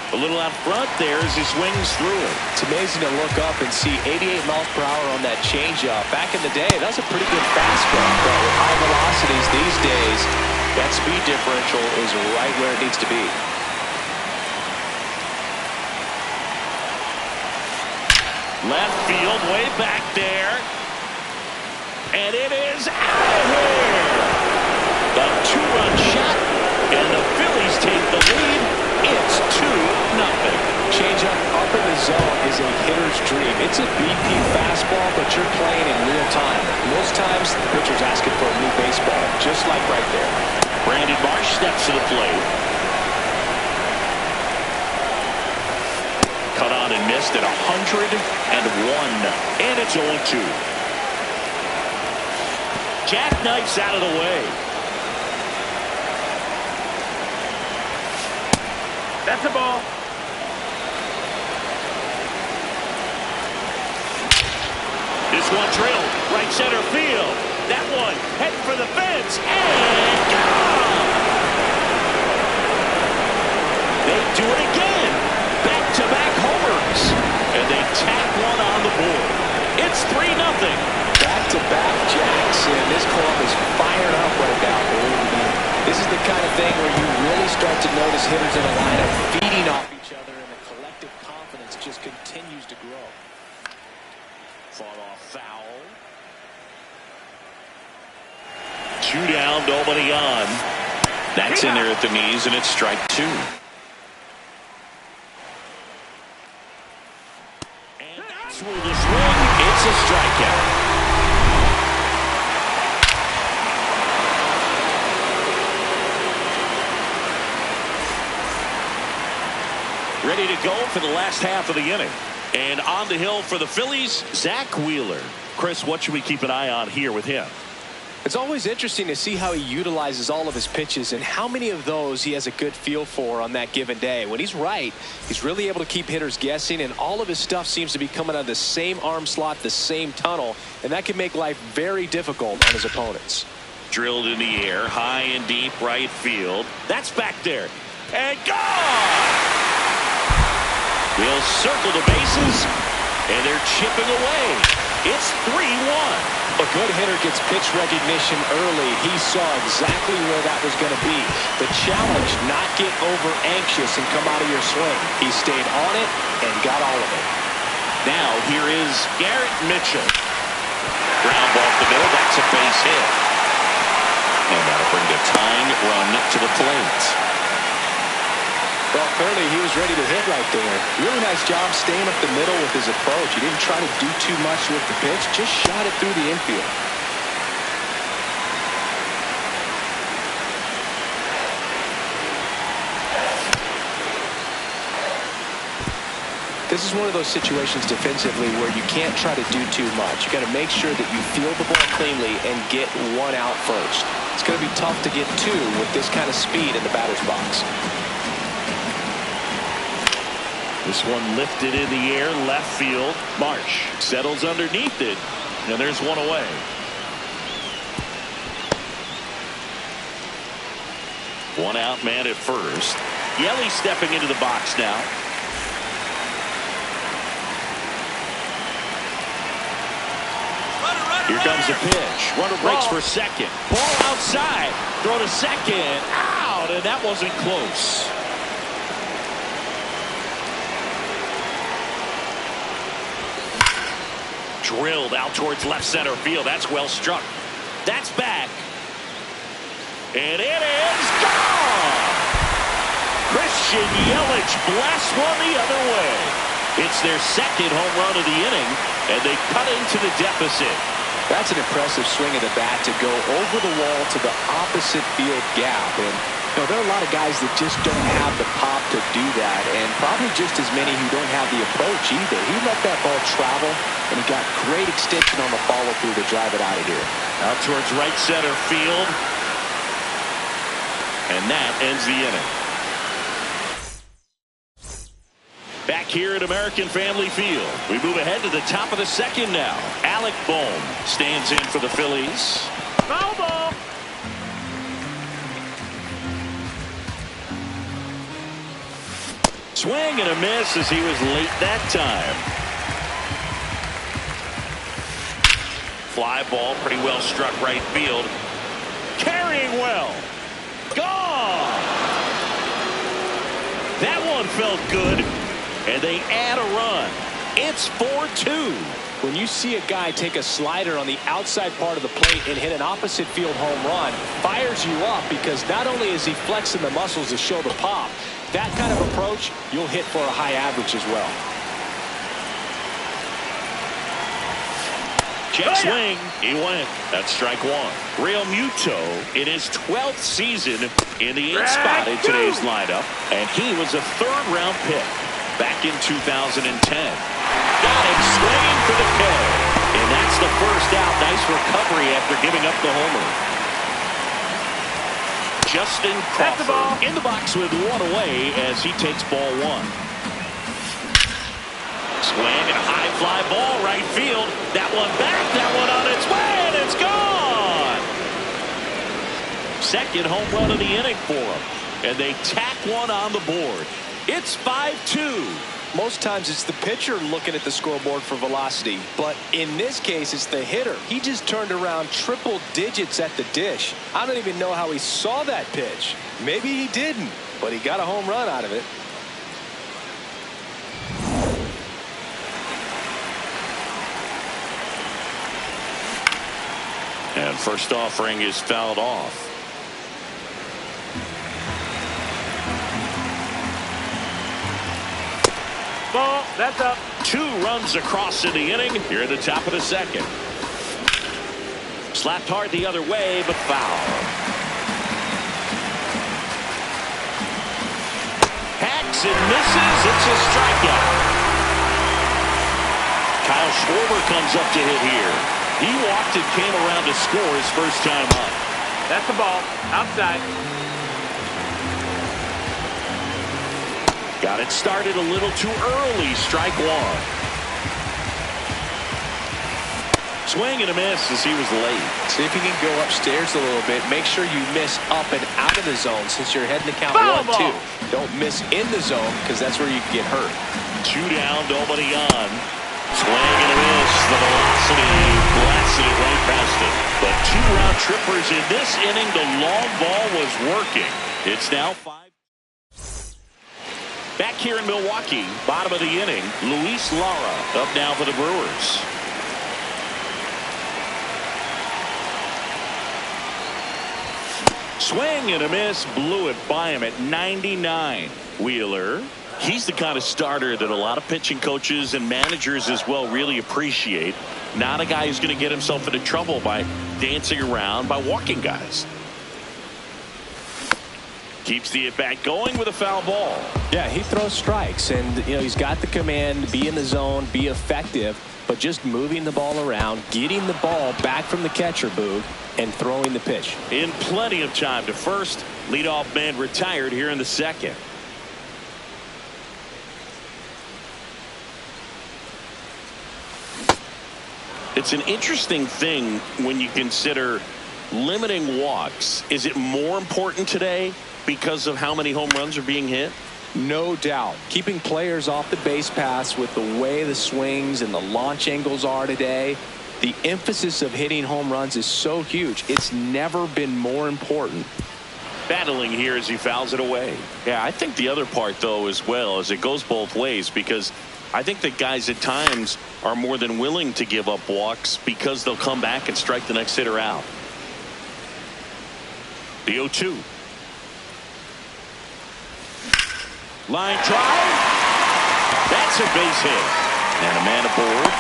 A little out front there as he swings through it. It's amazing to look up and see 88 miles per hour on that changeup. Back in the day, that was a pretty good fastball, but with high velocities these days, that speed differential is right where it needs to be. Left field, way back there. And it is out of here. The two-run shot, and the Phillies take the lead. It's 2-0. Changeup up in the zone is a hitter's dream. It's a BP fastball, but you're playing in real time. Most times, the pitcher's asking for a new baseball, just like right there. Brandon Marsh steps to the plate. Cut on and missed at 101. And it's 0-2. Jackknifes out of the way. That's a ball. This one drilled right center field. That one heading for the fence and gone. They do it again. Back-to-back homers. And they tack one on the board. It's 3-0. Back-to-back jacks, and this club is fired up right now. This is the kind of thing where you really start to notice hitters in a lineup feeding off each other, and the collective confidence just continues to grow. Fought off foul. 2 down, nobody on. That's in there at the knees, and it's strike 2. And that's where the swing. It's a strikeout. Ready to go for the last half of the inning. And on the hill for the Phillies, Zach Wheeler. Chris, what should we keep an eye on here with him? It's always interesting to see how he utilizes all of his pitches and how many of those he has a good feel for on that given day. When he's right, he's really able to keep hitters guessing, and all of his stuff seems to be coming out of the same arm slot, the same tunnel, and that can make life very difficult on his opponents. Drilled in the air, high and deep right field. That's back there. And gone! They'll circle the bases, and they're chipping away. It's 3-1. A good hitter gets pitch recognition early. He saw exactly where that was going to be. The challenge, not get over anxious and come out of your swing. He stayed on it and got all of it. Now here is Garrett Mitchell. Ground ball up the middle. That's a base hit. And that'll bring the tying run to the plate. Well, clearly he was ready to hit right there. Really nice job staying up the middle with his approach. He didn't try to do too much with the pitch, just shot it through the infield. This is one of those situations defensively where you can't try to do too much. You got to make sure that you field the ball cleanly and get one out first. It's going to be tough to get two with this kind of speed in the batter's box. This one lifted in the air, left field. Marsh settles underneath it, and there's one away. One out man at first. Yelly stepping into the box now. Here comes the pitch. Runner breaks for second. Ball outside. Throw to second. Out, and that wasn't close. Drilled out towards left center field. That's well struck. That's back. And it is gone. Christian Yelich blasts one the other way. It's their second home run of the inning, and they cut into the deficit. That's an impressive swing of the bat to go over the wall to the opposite field gap. And there are a lot of guys that just don't have the pop to do that, and probably just as many who don't have the approach either. He let that ball travel, and he got great extension on the follow-through to drive it out of here. Out towards right center field. And that ends the inning. Back here at American Family Field, we move ahead to the top of the second now. Alec Bohm stands in for the Phillies. Foul ball. Swing and a miss as he was late that time. Fly ball pretty well struck right field. Carrying well. Gone. That one felt good. And they add a run. It's 4-2. When you see a guy take a slider on the outside part of the plate and hit an opposite field home run, fires you up because not only is he flexing the muscles to show the pop, that kind of approach, you'll hit for a high average as well. Check swing. He went. That's strike one. Real Muto in his 12th season in the 8th spot in today's lineup. And he was a third-round pick back in 2010. Got him swinging for the kill. And that's the first out. Nice recovery after giving up the homer. Justin Crawford in the box with one away as he takes ball one. Swing and a high fly ball right field. That one back. That one on its way. And it's gone. Second home run of the inning for him. And they tack one on the board. It's 5-2. Most times it's the pitcher looking at the scoreboard for velocity, but in this case it's the hitter. He just turned around triple digits at the dish. I don't even know how he saw that pitch. Maybe he didn't, but he got a home run out of it. And first offering is fouled off. Ball. That's up. 2 runs across in the inning. Here in the top of the second. Slapped hard the other way, but foul. Hacks and misses. It's a strikeout. Kyle Schwarber comes up to hit here. He walked and came around to score his first time up. That's the ball. Outside. Got it started a little too early. Strike one. Swing and a miss as he was late. See if you can go upstairs a little bit. Make sure you miss up and out of the zone since you're heading to count Foul 1-2. ball. Don't miss in the zone because that's where you can get hurt. 2 down, nobody on. Swing and a miss. The velocity blasted it right past it. But 2 round trippers in this inning. The long ball was working. It's now 5. Back here in Milwaukee, bottom of the inning, Luis Lara up now for the Brewers. Swing and a miss, blew it by him at 99. Wheeler, he's the kind of starter that a lot of pitching coaches and managers as well really appreciate. Not a guy who's going to get himself into trouble by dancing around, by walking guys. Keeps the at-bat going with a foul ball. Yeah, he throws strikes, and he's got the command to be in the zone, be effective, but just moving the ball around, getting the ball back from the catcher booth, and throwing the pitch. In plenty of time to first. Leadoff man retired here in the second. It's an interesting thing when you consider limiting walks. Is it more important today because of how many home runs are being hit? No doubt. Keeping players off the base paths with the way the swings and the launch angles are today, the emphasis of hitting home runs is so huge. It's never been more important. Battling here as he fouls it away. Yeah, I think the other part, though, as well, is it goes both ways, because I think that guys at times are more than willing to give up walks because they'll come back and strike the next hitter out. The 0-2. Line drive. That's a base hit. And a man aboard.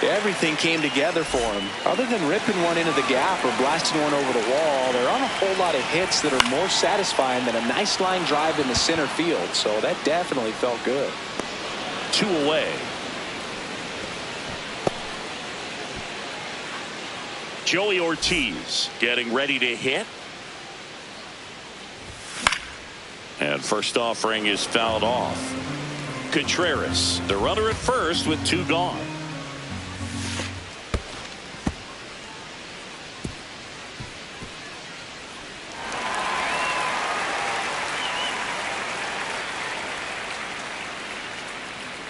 Everything came together for him. Other than ripping one into the gap or blasting one over the wall, there aren't a whole lot of hits that are more satisfying than a nice line drive in the center field. So that definitely felt good. 2 away. Joey Ortiz getting ready to hit. And first offering is fouled off. Contreras, the runner at first with 2 gone.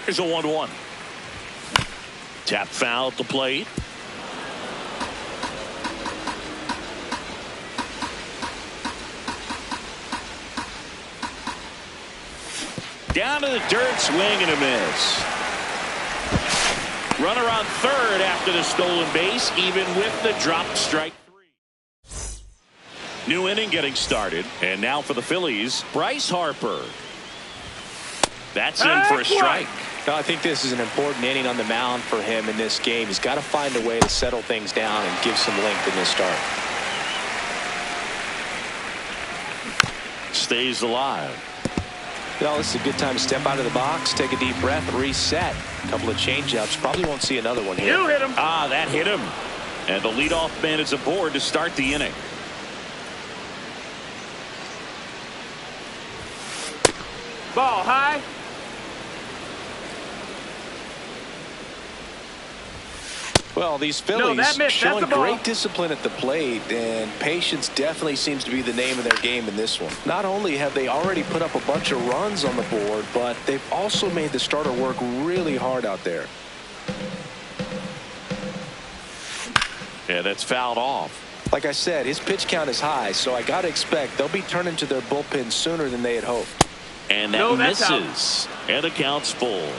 Here's a 1-1. Tap foul at the plate. Down to the dirt, swing and a miss. Runner on third after the stolen base, even with the dropped strike 3. New inning getting started, and now for the Phillies, Bryce Harper. That's in for a strike. I think this is an important inning on the mound for him in this game. He's got to find a way to settle things down and give some length in this start. Stays alive. Well, this is a good time to step out of the box, take a deep breath, reset. A couple of changeups. Probably won't see another one here. You hit him. Ah, that hit him. And the leadoff man is aboard to start the inning. Ball high. Well, these Phillies showing the ball. great discipline at the plate, and patience definitely seems to be the name of their game in this one. Not only have they already put up a bunch of runs on the board, but they've also made the starter work really hard out there. Yeah, that's fouled off. Like I said, his pitch count is high, so I got to expect they'll be turning to their bullpen sooner than they had hoped. And that misses. And the count's full.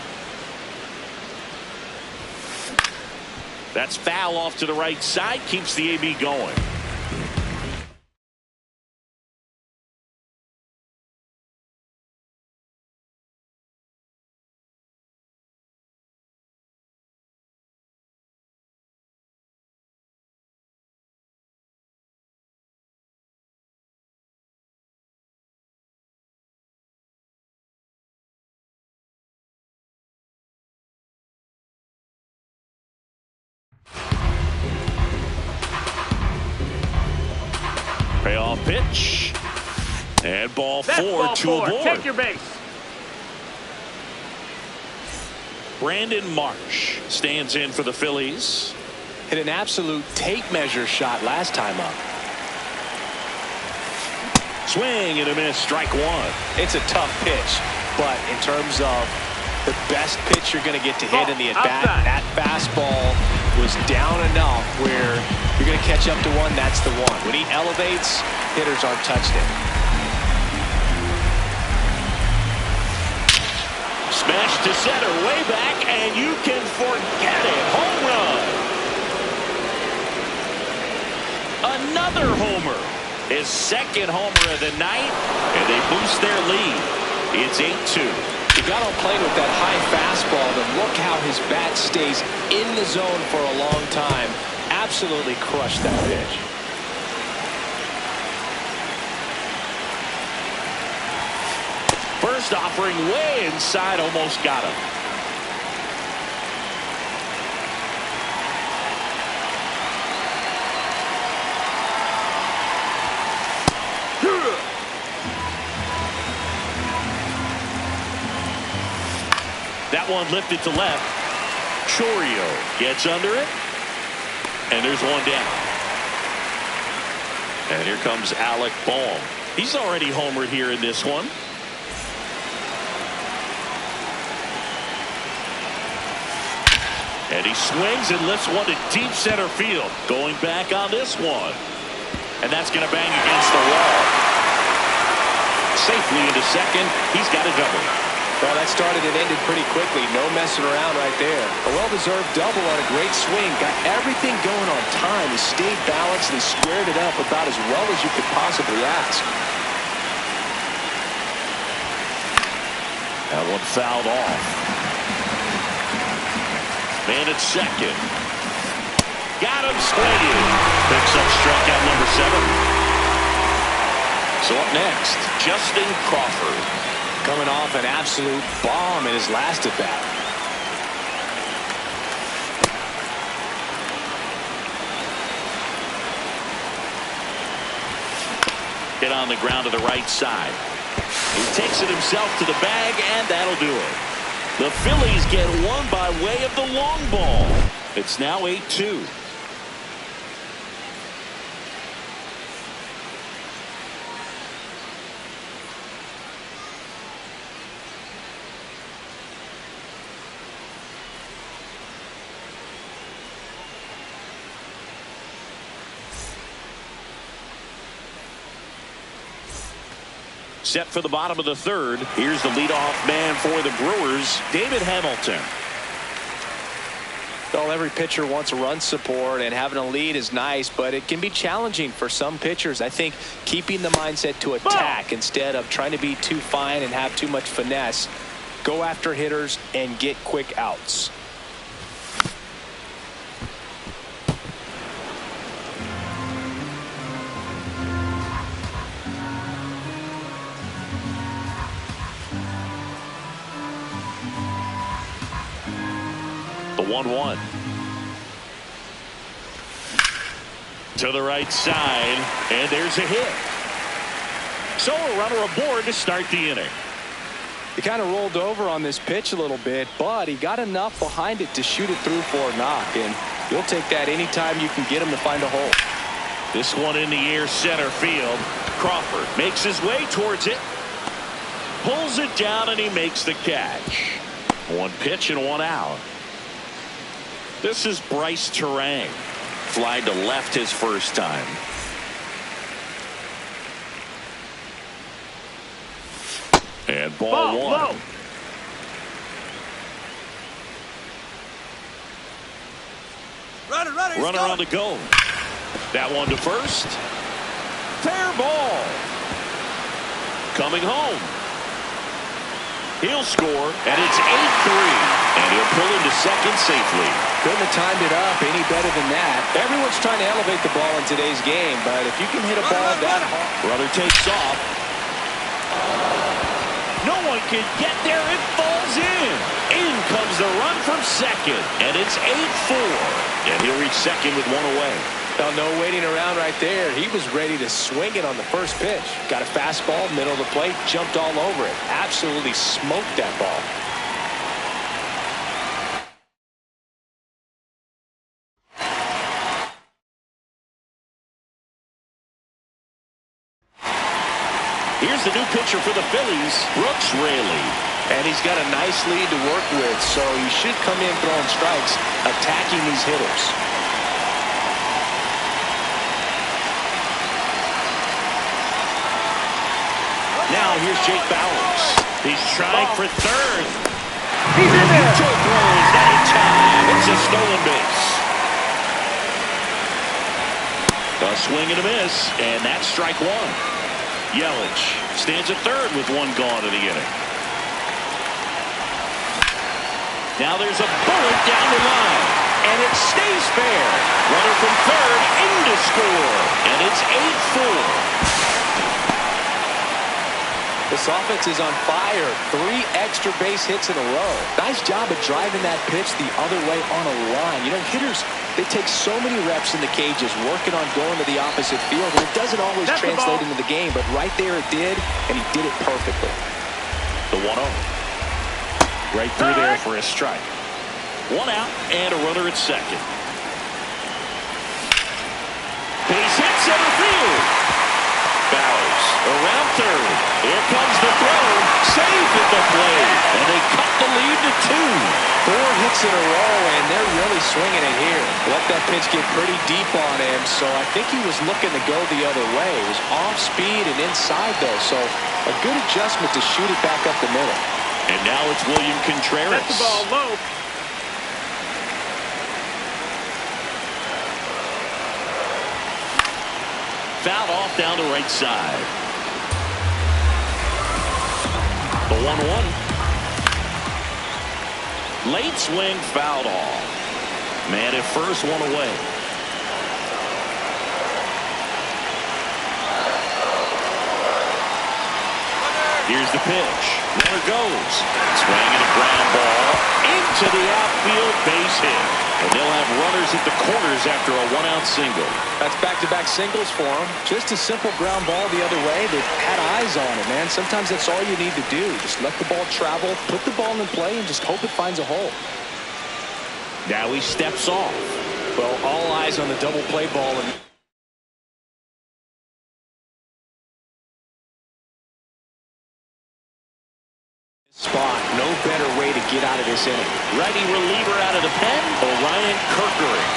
That's foul off to the right side. Keeps the AB going. Payoff pitch. And ball 4, 2 aboard. Take your base. Brandon Marsh stands in for the Phillies. Hit an absolute tape measure shot last time up. Swing and a miss, strike 1. It's a tough pitch, but in terms of the best pitch you're going to get to hit in the at-bat, that fastball was down enough where you're going to catch up to one. That's the one. When he elevates, hitters aren't touched it. Smash to center, way back, and you can forget it. Home run. Another homer. His second homer of the night, and they boost their lead. It's 8-2. He got on plane with that high fastball, and look how his bat stays in the zone for a long time. Absolutely crushed that pitch. First offering way inside, almost got him. That one lifted to left. Chorio gets under it. And there's one down. And here comes Alec Bohm. He's already homered here in this one. And he swings and lifts one to deep center field. Going back on this one. And that's going to bang against the wall. Safely into second. He's got a double. Well, that started and ended pretty quickly. No messing around right there. A well-deserved double on a great swing. Got everything going on time. He stayed balanced and squared it up about as well as you could possibly ask. That one fouled off. Man at second. Got him swinging. Picks up strikeout number 7. So up next, Justin Crawford. Coming off an absolute bomb in his last at bat. Hit on the ground to the right side. He takes it himself to the bag, and that'll do it. The Phillies get one by way of the long ball. It's now 8-2. Set for the bottom of the third. Here's the leadoff man for the Brewers, David Hamilton. Well, every pitcher wants a run support, and having a lead is nice, but it can be challenging for some pitchers. I think keeping the mindset to attack instead of trying to be too fine and have too much finesse. Go after hitters and get quick outs. The 1-1. To the right side, and there's a hit. So a runner aboard to start the inning. He kind of rolled over on this pitch a little bit, but he got enough behind it to shoot it through for a knock, and you'll take that anytime you can get him to find a hole. This one in the air, center field. Crawford makes his way towards it. Pulls it down, and he makes the catch. One pitch and one out. This is Bryce Terang. Fly to left his first time. And ball one. Low. Runner on the go. That one to first. Fair ball. Coming home. He'll score, and it's 8-3. And he'll pull into second safely. Couldn't have timed it up any better than that. Everyone's trying to elevate the ball in today's game, but if you can hit a ball that hard. Brother takes off. No one can get there. It falls in. In comes the run from second, and it's 8-4. And he'll reach second with one away. Well, no waiting around right there. He was ready to swing it on the first pitch. Got a fastball, middle of the plate, jumped all over it. Absolutely smoked that ball. Here's the new pitcher for the Phillies, Brooks Raley. And he's got a nice lead to work with, so he should come in throwing strikes, attacking these hitters. Now here's Jake Bowers. He's trying for third. He's in there. Joe throws that in time. It's a stolen base. A swing and a miss, and that's strike one. Yelich stands at third with one gone in the inning. Now there's a bullet down the line, and it stays fair. Runner from third in to score, and it's 8-4. This offense is on fire. 3 extra base hits in a row. Nice job of driving that pitch the other way on a line. You know, hitters, they take so many reps in the cages working on going to the opposite field, and it doesn't always translate into the game, but right there it did, and he did it perfectly. The 1-0. Right through there for a strike. 1 out and a runner at second. Base hit center field. Bowers around third. Here comes the throw. Saved at the plate. And they cut the lead to 2. 4 hits in a row, and they're really swinging it here. Let that pitch get pretty deep on him, so I think he was looking to go the other way. It was off speed and inside, though, so a good adjustment to shoot it back up the middle. And now it's William Contreras. That's the ball low. Fouled off down the right side. The 1-1. Late swing, fouled off. Man at first, one away. Here's the pitch. Runner goes. Swing and a ground ball into the outfield, base hit. And they'll have runners at the corners after a 1-out single. That's back-to-back singles for him. Just a simple ground ball the other way that had eyes on it, man. Sometimes that's all you need to do. Just let the ball travel, put the ball in play, and just hope it finds a hole. Now he steps off. Well, all eyes on the double play ball. And spot. No better way to get out of this inning. Righty reliever out of the pen, Orion Kerkering.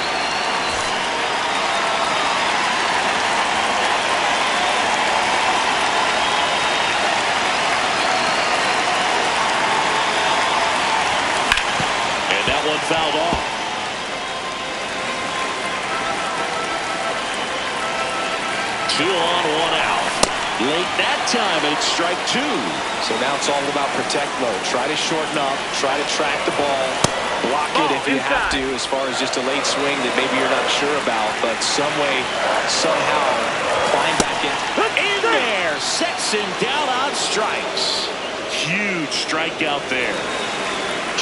And that one fouled off. Two on, one out. Late that time, and it's strike 2. So now it's all about protect mode. Try to shorten up, try to track the ball, block it if you have to, as far as just a late swing that maybe you're not sure about, but some way, somehow, climb back in. In there, sets him down on strikes. Huge strikeout there.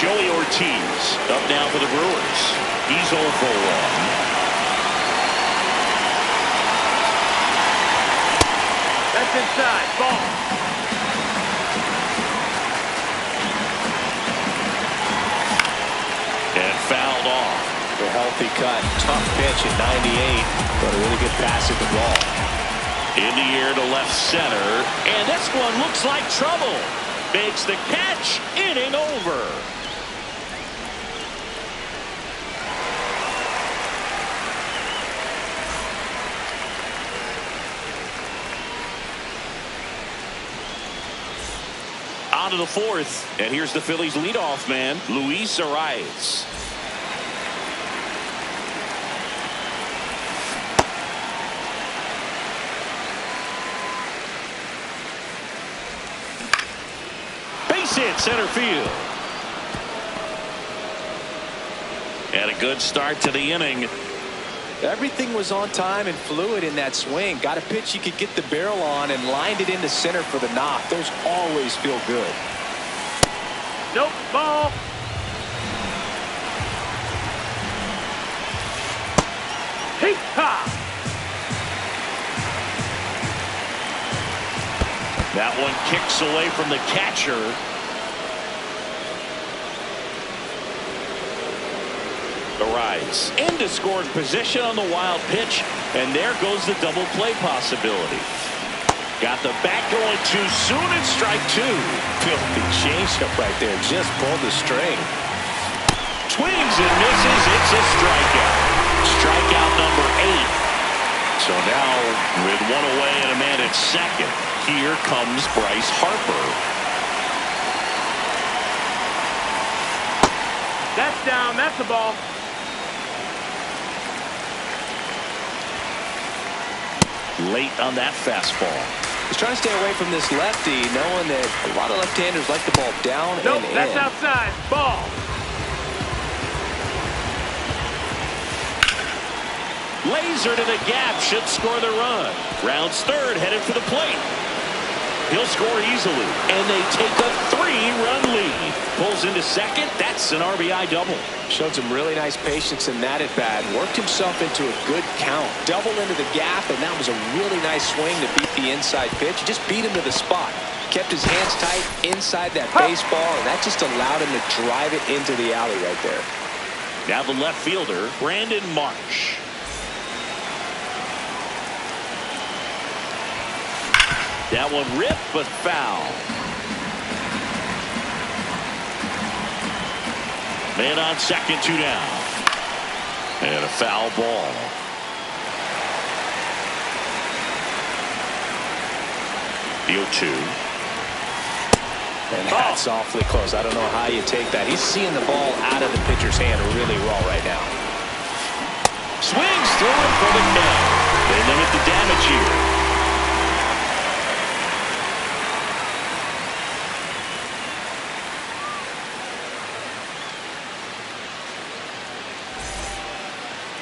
Joey Ortiz up now for the Brewers. He's 0 for 1. That's inside. Ball. And fouled off. A healthy cut. Tough pitch at 98, but a really good pass at the ball. In the air to left center. And this one looks like trouble. Makes the catch. Inning over. On to the 4th, and here's the Phillies leadoff man, Luis Arias. Base hit center field. And a good start to the inning. Everything was on time and fluid in that swing. Got a pitch you could get the barrel on and lined it into center for the knock. Those always feel good. Nope. Ball. Hee-ha! That one kicks away from the catcher. Arias into scoring position on the wild pitch, and there goes the double play possibility. Got the bat going too soon, and strike 2. Filthy changeup right there. Just pulled the string. Swings and misses. It's a strikeout. Strikeout number 8. So now with one away and a man at second, here comes Bryce Harper. That's down. That's the ball. late on that fastball. He's trying to stay away from this lefty, knowing that a lot of left-handers like the ball down Nope, and that's in. outside. Ball. Laser to the gap, should score the run. Rounds third, headed for the plate. He'll score easily, and they take a 3-run lead. Pulls into second. That's an RBI double. Showed some really nice patience in that at-bat. Worked himself into a good count. Double into the gap, and that was a really nice swing to beat the inside pitch. He just beat him to the spot. Kept his hands tight inside that baseball, and that just allowed him to drive it into the alley right there. Now the left fielder, Brandon Marsh. That one ripped, but foul. Man on second, 2 down. And a foul ball. The 0-2. And that's awfully close. I don't know how you take that. He's seeing the ball out of the pitcher's hand really well right now. Swings through it for the count. They limit the damage here.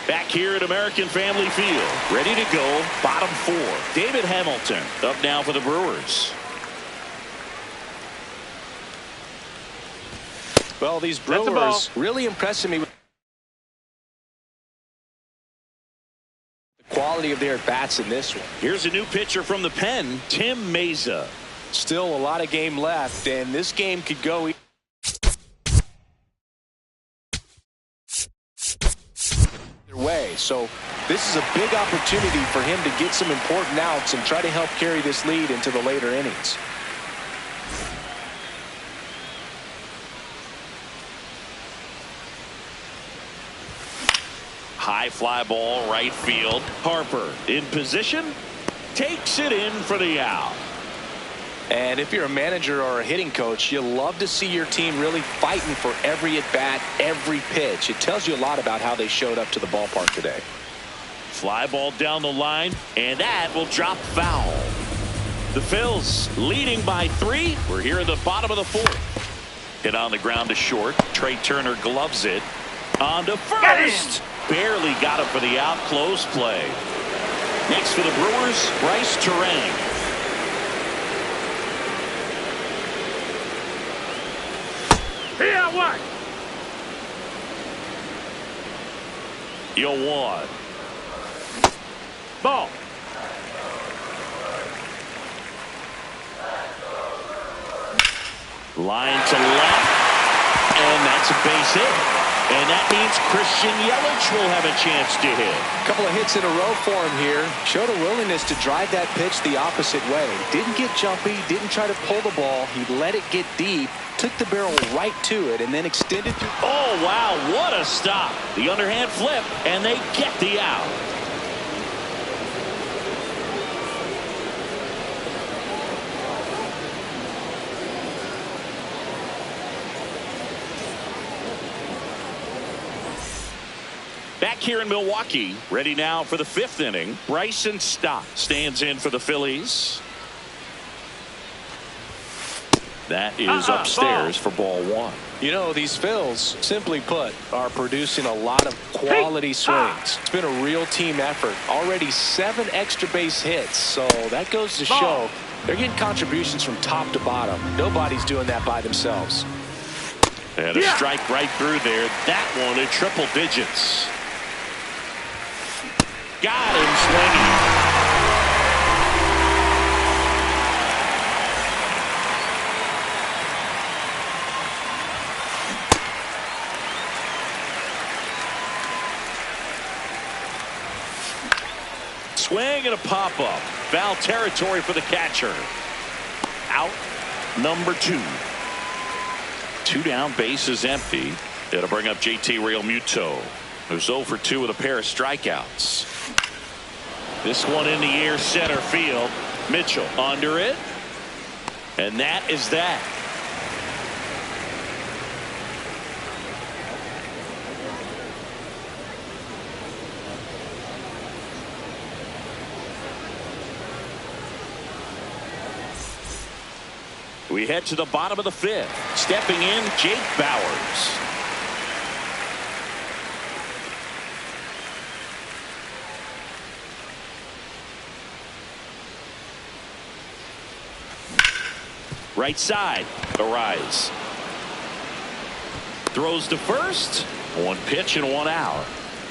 Back here at American Family Field, ready to go, bottom 4. David Hamilton up now for the Brewers. Well, these Brewers really impressing me with the quality of their bats in this one. Here's a new pitcher from the pen, Tim Meza. Still a lot of game left, and this game could go way. So this is a big opportunity for him to get some important outs and try to help carry this lead into the later innings. High fly ball, right field. Harper in position, takes it in for the out. And if you're a manager or a hitting coach, you love to see your team really fighting for every at-bat, every pitch. It tells you a lot about how they showed up to the ballpark today. Fly ball down the line, and that will drop foul. The Phils leading by 3. We're here in the bottom of the 4th. Hit on the ground to short. Trey Turner gloves it. On to first. Barely got it for the out. Close play. Next for the Brewers, Bryce Turang. Here, what? 0-1. Ball. Line to left, and that's a base hit. And that means Christian Yelich will have a chance to hit. A couple of hits in a row for him here. Showed a willingness to drive that pitch the opposite way. Didn't get jumpy, didn't try to pull the ball. He let it get deep, took the barrel right to it, and then extended through. Oh, wow, what a stop. The underhand flip, and they get the out. Back here in Milwaukee, ready now for the 5th inning. Bryson Stott stands in for the Phillies. That is upstairs for ball 1. You know, these Phils, simply put, are producing a lot of quality swings. It's been a real team effort. Already 7 extra base hits, so that goes to show they're getting contributions from top to bottom. Nobody's doing that by themselves. And a strike right through there. That one in triple digits. Got him swinging. Swing and a pop-up. Foul territory for the catcher. Out number 2. 2 down, base is empty. It'll bring up JT Realmuto, who's 0 for 2 with a pair of strikeouts. This one in the air, center field. Mitchell under it. And that is that. We head to the bottom of the fifth. Stepping in, Jake Bowers. Right side, Arise. Throws to first. One pitch and one out.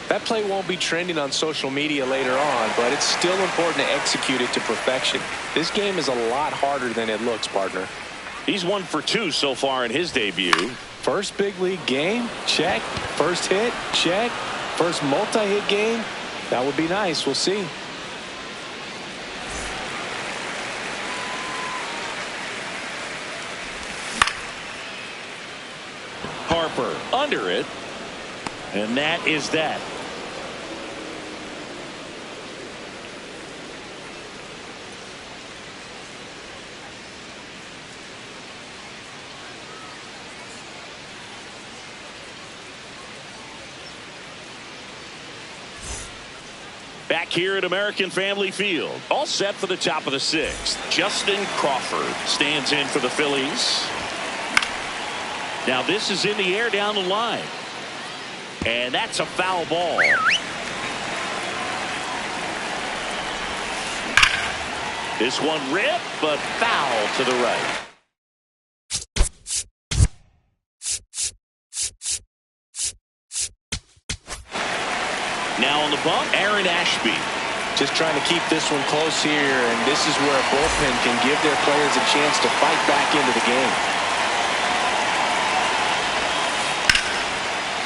That play won't be trending on social media later on, but it's still important to execute it to perfection. This game is a lot harder than it looks, partner. He's 1 for 2 so far in his debut. First big league game, check. First hit, check. First multi-hit game, that would be nice. We'll see. Harper under it. And that is that. Back here at American Family Field. All set for the top of the sixth. Justin Crawford stands in for the Phillies. Now this is in the air down the line. And that's a foul ball. This one ripped, but foul to the right. Now on the bump, Aaron Ashby. Just trying to keep this one close here, and this is where a bullpen can give their players a chance to fight back into the game.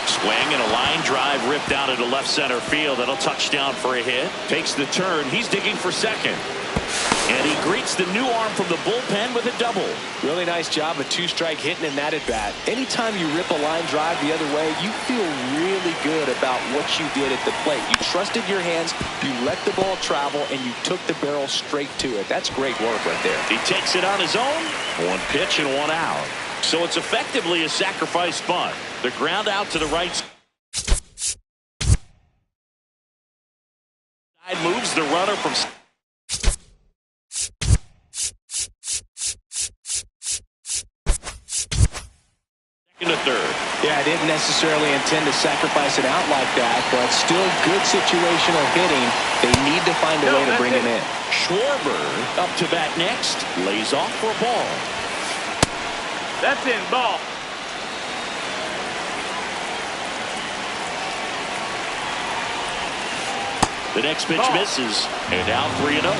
Swing and a line drive ripped out into left center field. That'll touch down for a hit. Takes the turn. He's digging for second. And he greets the new arm from the bullpen with a double. Really nice job of two-strike hitting in that at-bat. Anytime you rip a line drive the other way, you feel really good about what you did at the plate. You trusted your hands, you let the ball travel, and you took the barrel straight to it. That's great work right there. He takes it on his own. One pitch and one out. So it's effectively a sacrifice bunt. The ground out to the right side moves the runner from second to third. Yeah, I didn't necessarily intend to sacrifice it out like that, but still good situational hitting. They need to find a way to bring him in. Schwarber up to bat next. Lays off for a ball. That's in, ball. The next pitch misses, and out 3-0.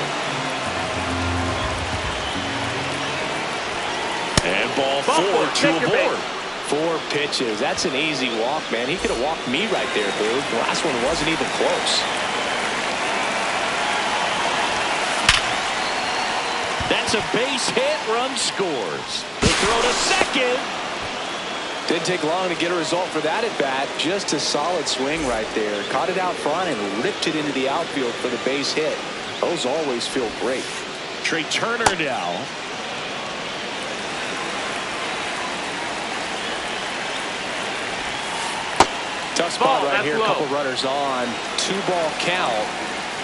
And ball 4 to a board. 4 pitches. That's an easy walk, man. He could have walked me right there, Boo. The last one wasn't even close. That's a base hit. Run scores. The throw to second. Didn't take long to get a result for that at bat. Just a solid swing right there. Caught it out front and ripped it into the outfield for the base hit. Those always feel great. Trey Turner now. Tough spot right here. A couple runners on. 2-ball count.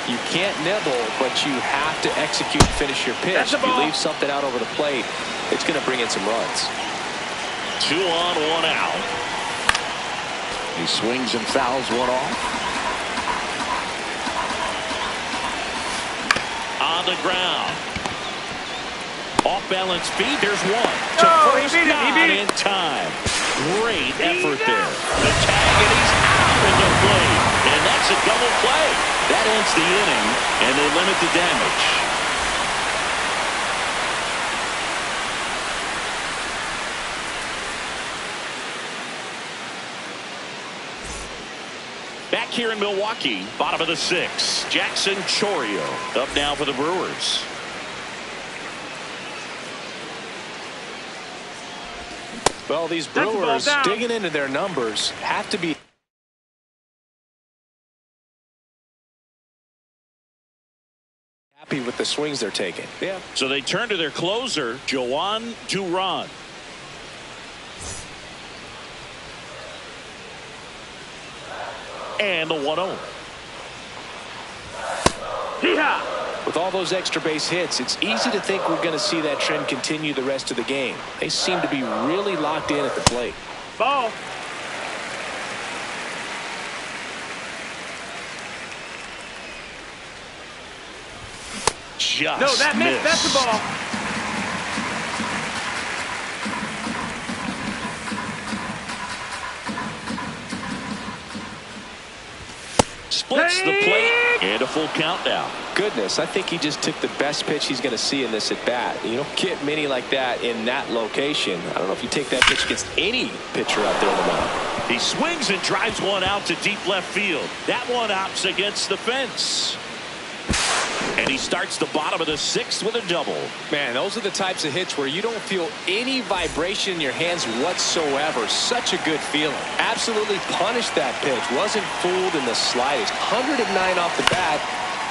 You can't nibble, but you have to execute and finish your pitch. If you leave something out over the plate, it's going to bring in some runs. 2 on, 1 out. He swings and fouls one off. On the ground. Off balance feet. There's one. To first, not in time. Great effort there. The tag, and he's out in the plate. And that's a double play. That ends the inning, and they limit the damage. Back here in Milwaukee, bottom of the 6th, Jackson Chourio up now for the Brewers. Well, these Brewers digging into their numbers have to be happy with the swings they're taking. Yeah. So they turn to their closer, Joan Duran. And the 1-0. Looks with all those extra base hits, it's easy to think we're going to see that trend continue the rest of the game. They seem to be really locked in at the plate. Ball. Just No, that missed. That's the ball. Splits the plate and a full count now. Goodness, I think he just took the best pitch he's going to see in this at bat. You don't get many like that in that location. I don't know if you take that pitch against any pitcher out there on the mound. He swings and drives one out to deep left field. That one opts against the fence. And he starts the bottom of the sixth with a double. Man, those are the types of hits where you don't feel any vibration in your hands whatsoever. Such a good feeling. Absolutely punished that pitch. Wasn't fooled in the slightest. 109 off the bat.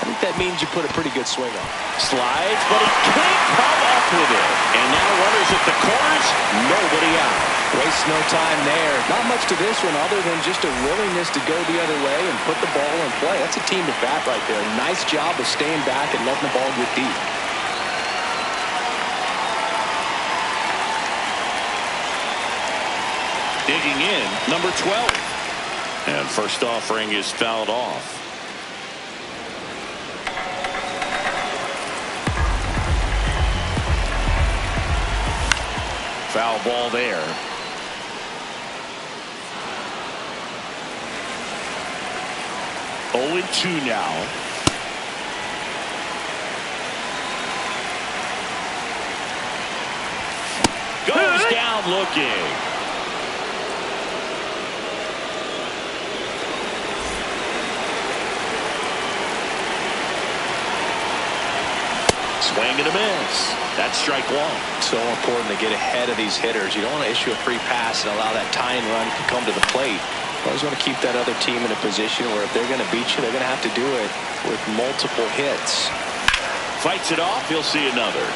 I think that means you put a pretty good swing on. Slides, but he can't come up with it. And now runners at the corners, nobody out. Waste no time there. Not much to this one other than just a willingness to go the other way and put the ball in play. That's a team at bat right there. Nice job of staying back and letting the ball get deep. Digging in, number 12. And first offering is fouled off. Foul ball there. Oh, and 2 now. Goes down looking. Swing and a miss. That's strike one. So important to get ahead of these hitters. You don't want to issue a free pass and allow that tying run to come to the plate. You always want to keep that other team in a position where if they're going to beat you, they're going to have to do it with multiple hits. Fights it off. He'll see another.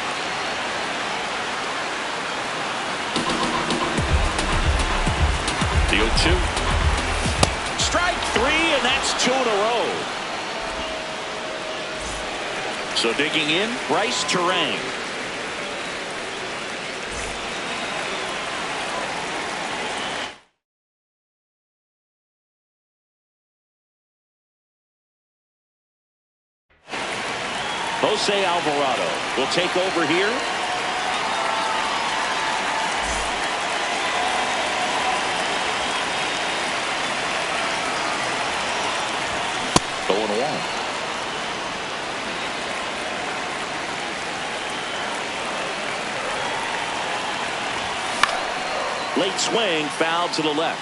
The 0-2. Strike 3, and that's 2 in a row. So digging in, Bryce Terang. Jose Alvarado will take over here. Late swing, foul to the left.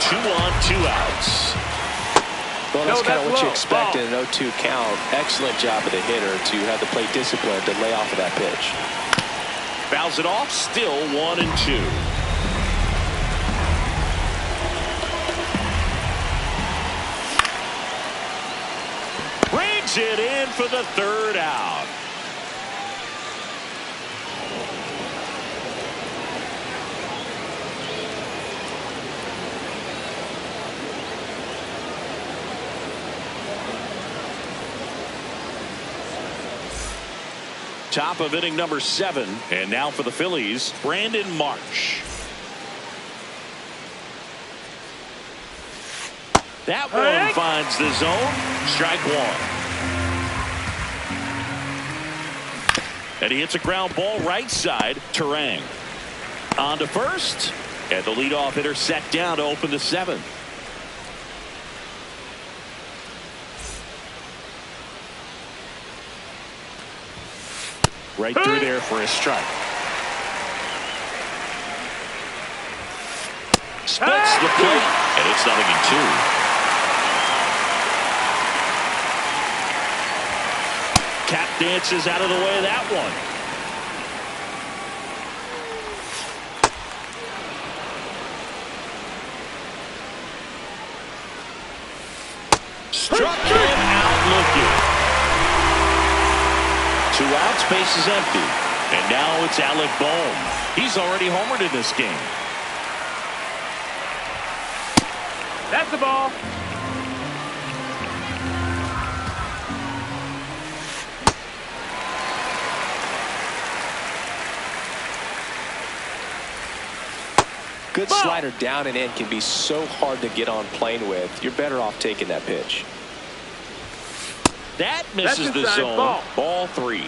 2 on, 2 outs. Well, that's kind of what you expect in an 0-2 count. Excellent job of the hitter to have the plate discipline to lay off of that pitch. Fouls it off, still 1 and 2. Brings it in for the 3rd out. Top of inning number 7, and now for the Phillies, Brandon Marsh. That one finds the zone. Strike 1. And he hits a ground ball right side. Terang on to first, and the leadoff hitter set down to open the 7th. Right through there for a strike. Splits the plate, and it's 0-2. Cap dances out of the way of that one. Struck him out looking. 2 outs, base is empty. And now it's Alec Bohm. He's already homered in this game. That's the ball. Good slider down and in can be so hard to get on plane with. You're better off taking that pitch. That misses the zone. Ball 3.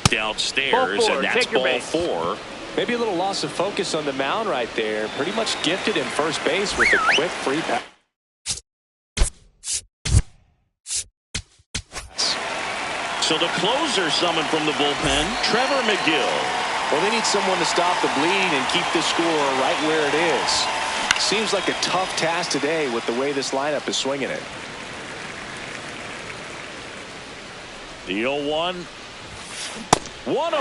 Downstairs, and that's ball 4. Maybe a little loss of focus on the mound right there. Pretty much gifted in first base with a quick free pass. So the closer summoned from the bullpen, Trevor McGill. Well, they need someone to stop the bleeding and keep the score right where it is. Seems like a tough task today with the way this lineup is swinging it. The 0-1. 1-0-1 on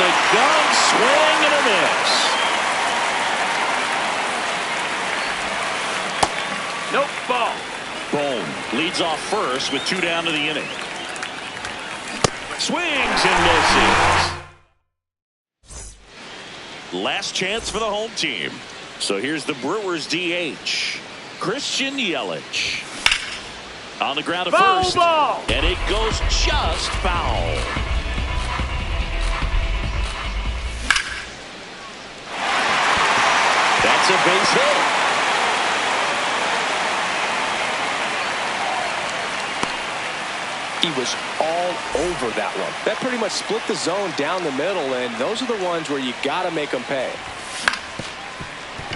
the gun, swing and a miss. Nope, ball. Bohm leads off first with 2 down to the inning. Swings and misses. Last chance for the home team. So here's the Brewers DH, Christian Yelich. On the ground to first. Ball. And it goes just foul. That's a base hit. He was all over that one. That pretty much split the zone down the middle, and those are the ones where you got to make them pay.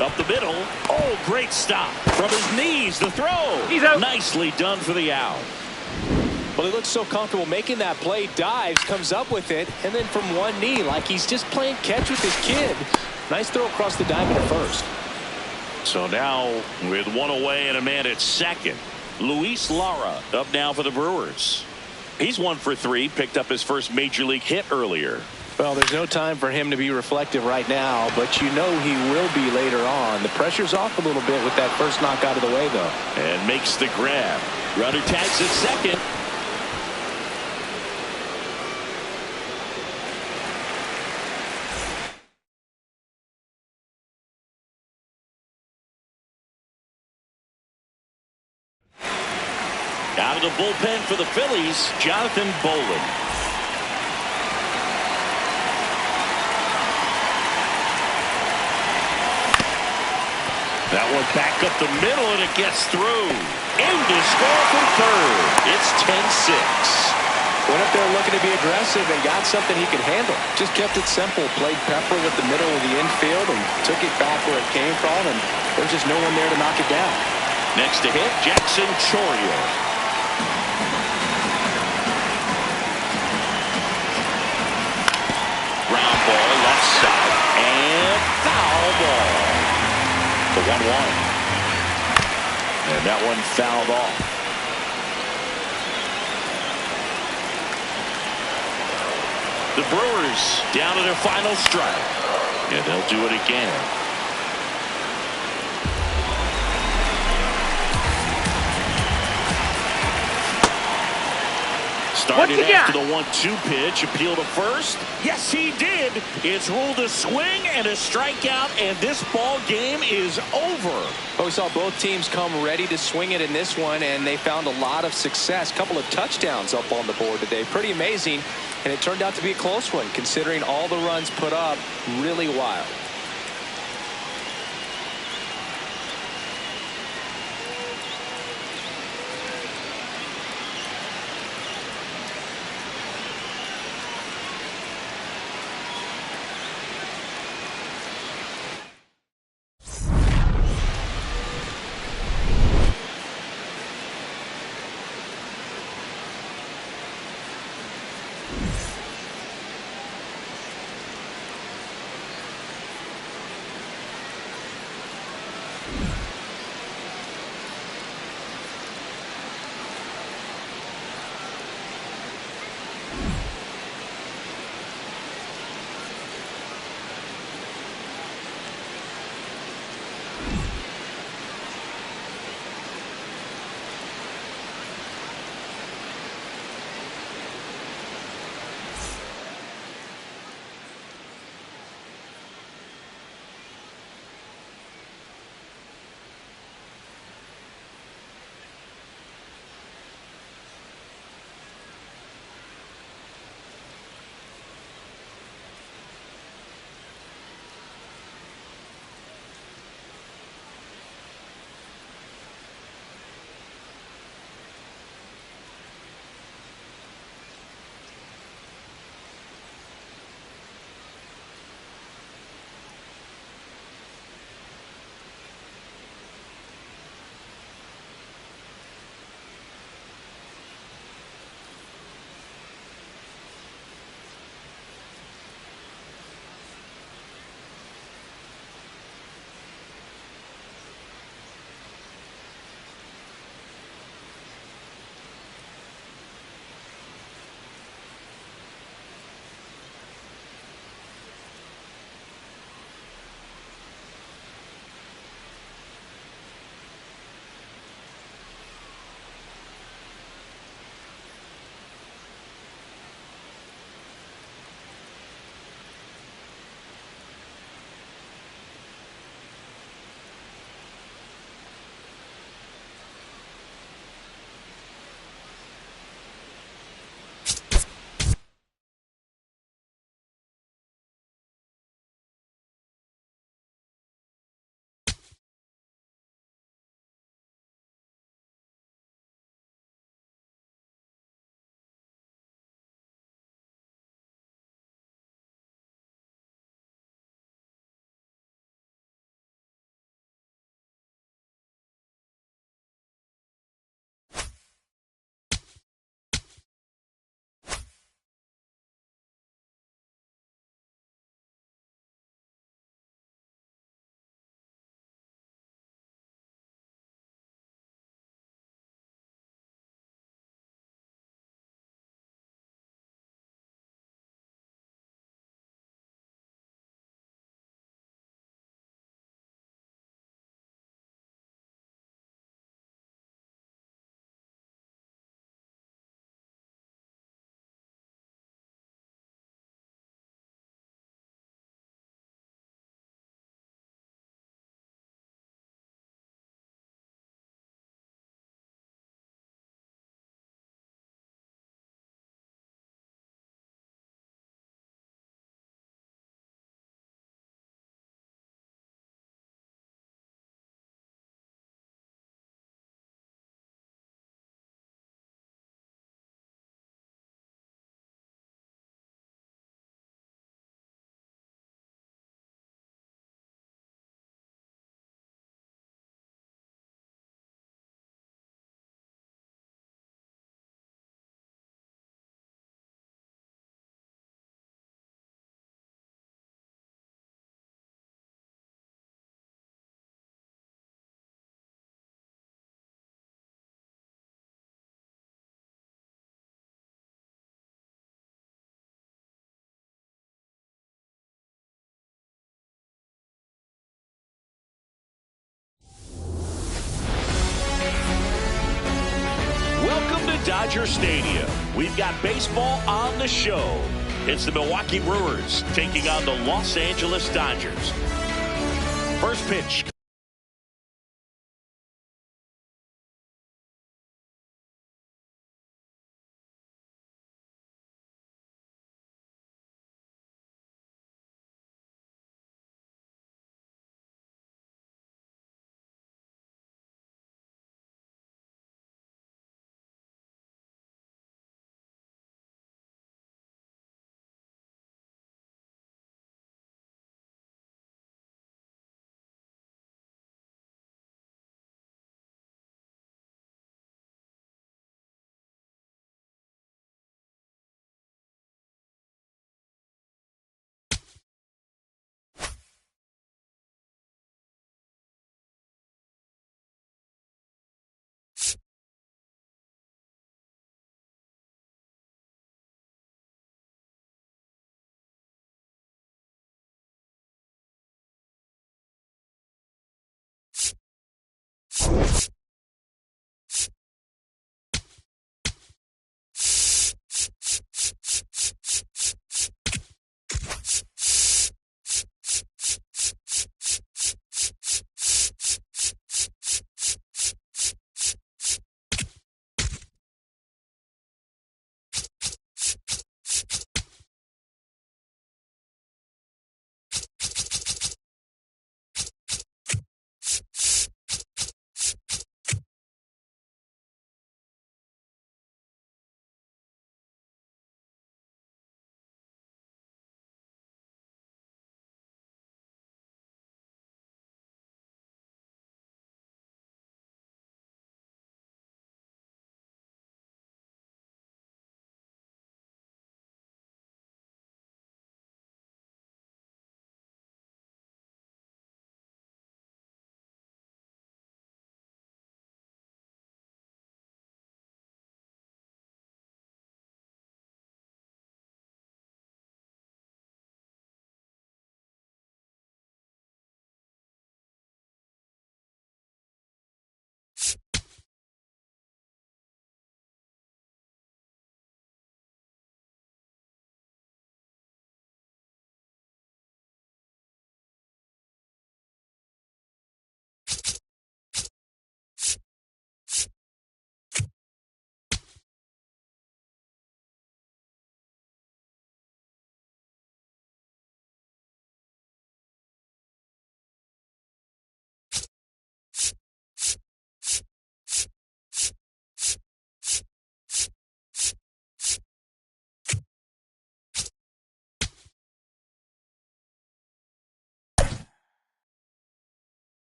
Up the middle. Oh, great stop. From his knees, the throw. He's out. Nicely done for the out. Well, he looks so comfortable making that play, dives, comes up with it, and then from one knee, like he's just playing catch with his kid. Nice throw across the diamond at first. So now, with 1 away and a man at second, Luis Lara up now for the Brewers. He's 1 for 3, picked up his first major league hit earlier. Well, there's no time for him to be reflective right now, but you know he will be later on. The pressure's off a little bit with that first knock out of the way, though. And makes the grab. Runner tags at second. Out of the bullpen for the Phillies, Jonathan Bolin. That one back up the middle, and it gets through. In to score from third. It's 10-6. Went up there looking to be aggressive and got something he could handle. Just kept it simple. Played Pepper with the middle of the infield and took it back where it came from, and there's just no one there to knock it down. Next to hit, Jackson Chourio. Ground ball left side, and foul ball. The 1-1. And that one fouled off. The Brewers down to their final strike. And they'll do it again. Started after the 1-2 pitch. Appeal to first. Yes, he did. It's ruled a swing and a strikeout, and this ball game is over. Well, we saw both teams come ready to swing it in this one, and they found a lot of success. Couple of touchdowns up on the board today. Pretty amazing, and it turned out to be a close one, considering all the runs put up. Really wild. Dodger Stadium. We've got baseball on the show. It's the Milwaukee Brewers taking on the Los Angeles Dodgers. First pitch.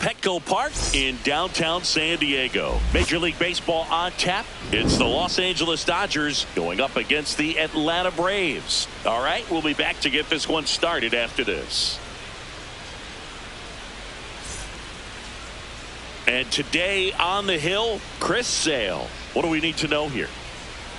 Petco Park in downtown San Diego. Major League Baseball on tap. It's the Los Angeles Dodgers going up against the Atlanta Braves. All right, we'll be back to get this one started after this. And today on the hill, Chris Sale. What do we need to know here?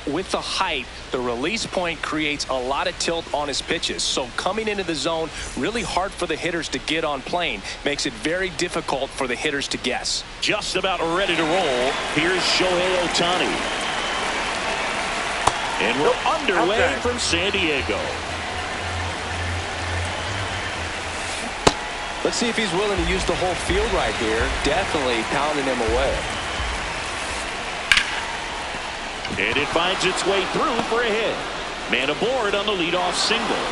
with the height, the release point creates a lot of tilt on his pitches. So coming into the zone, really hard for the hitters to get on plane. Makes it very difficult for the hitters to guess. Just about ready to roll. Here's Shohei Ohtani. And we're underway from San Diego. Let's see if he's willing to use the whole field right here. Definitely pounding him away. And it finds its way through for a hit. Man aboard on the leadoff single.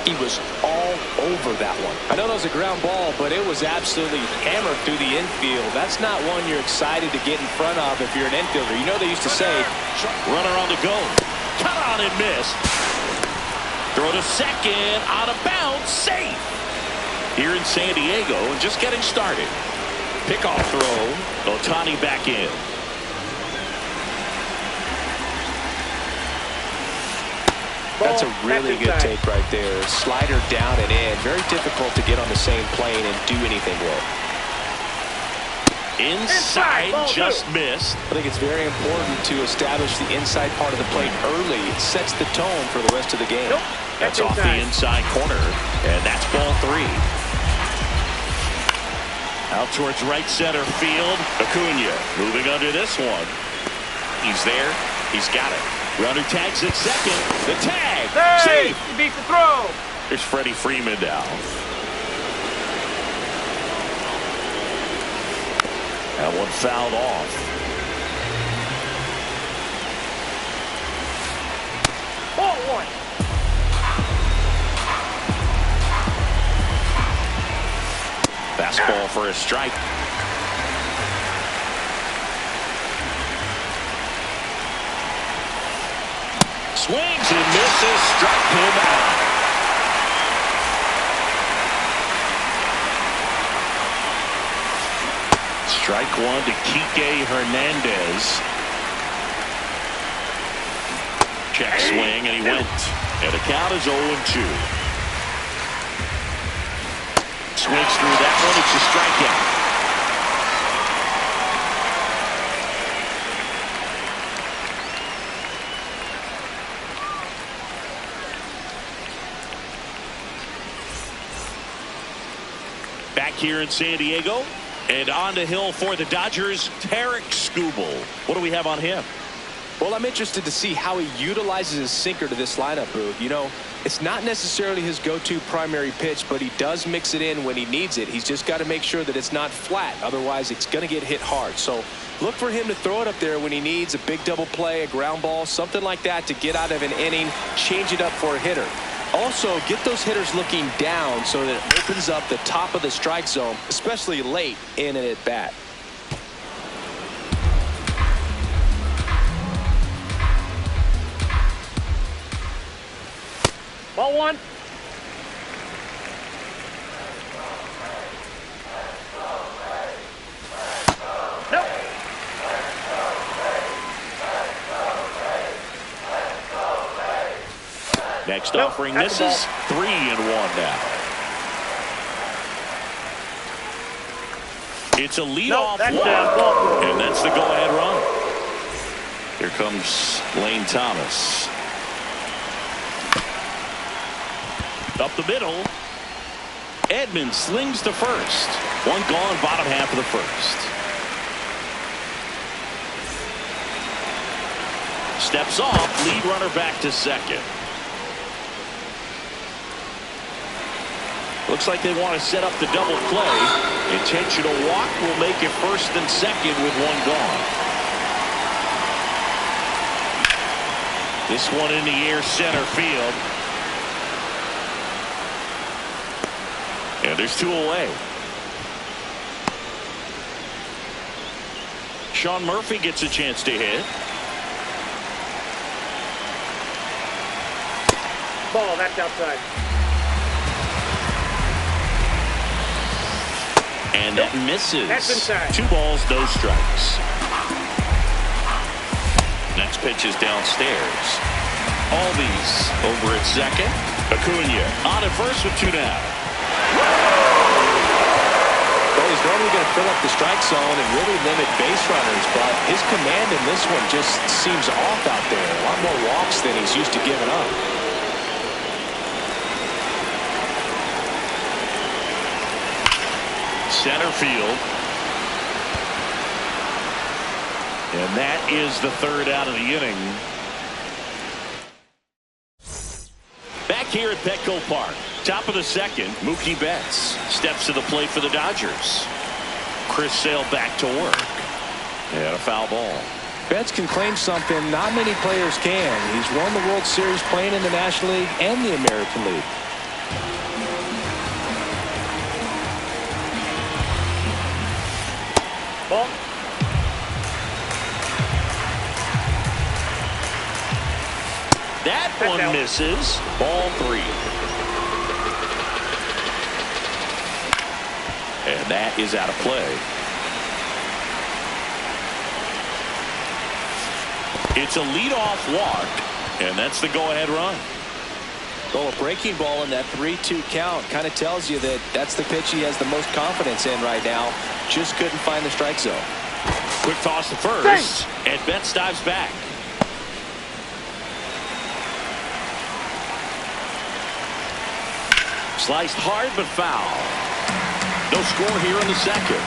He was all over that one. I know that was a ground ball, but it was absolutely hammered through the infield. That's not one you're excited to get in front of if you're an infielder. You know they used to say, runner on the go. Cut on and miss. Throw to second. Out of bounds. Safe. Here in San Diego and just getting started. Pickoff throw. Ohtani back in. That's a really good take right there. Slider down and in. Very difficult to get on the same plane and do anything with. Inside, just missed. I think it's very important to establish the inside part of the plate early. It sets the tone for the rest of the game. Nope. That's off the inside corner, and that's ball 3. Out towards right center field. Acuna moving under this one. He's there. He's got it. Runner tags at second. The tag. Hey, Safe. he beats the throw. Here's Freddie Freeman now. That one fouled off. Ball 1. Fastball for a strike. Swings and misses. Struck him out. Strike one to Kike Hernandez. Check swing and he went. And the count is 0-2. Swings through that one. It's a strikeout. Back here in San Diego. And on the hill for the Dodgers, Tarik Skubal. What do we have on him? Well, I'm interested to see how he utilizes his sinker to this lineup, Boog. You know, it's not necessarily his go-to primary pitch, but he does mix it in when he needs it. He's just got to make sure that it's not flat. Otherwise, it's going to get hit hard. So look for him to throw it up there when he needs a big double play, a ground ball, something like that to get out of an inning, change it up for a hitter. Also, get those hitters looking down so that it opens up the top of the strike zone, especially late in an at-bat. Ball 1. Nope. Next offering misses. 3-1 now. It's a leadoff walk, and that's the go-ahead run. Here comes Lane Thomas. Up the middle. Edman slings to first. One gone, bottom half of the first. Steps off, lead runner back to second. Looks like they want to set up the double play. Intentional walk will make it first and second with one gone. This one in the air, center field. And there's 2 away. Sean Murphy gets a chance to hit. Ball, that's outside. And that misses. That's inside. 2 balls, no strikes. Next pitch is downstairs. Albies over at second. Acuna on at first with 2 down. Well, he's normally going to fill up the strike zone and really limit base runners, but his command in this one just seems off out there. A lot more walks than he's used to giving up. Center field. And that is the third out of the inning. Back here at Petco Park, top of the second, Mookie Betts steps to the plate for the Dodgers. Chris Sale back to work. And a foul ball. Betts can claim something not many players can. He's won the World Series playing in the National League and the American League. Ball. That one misses. Ball 3. And that is out of play. It's a leadoff walk, and that's the go-ahead run. Well, a breaking ball in that 3-2 count kind of tells you that that's the pitch he has the most confidence in right now. Just couldn't find the strike zone. Quick toss to first, and Betts dives back. Sliced hard but foul. No score here in the second.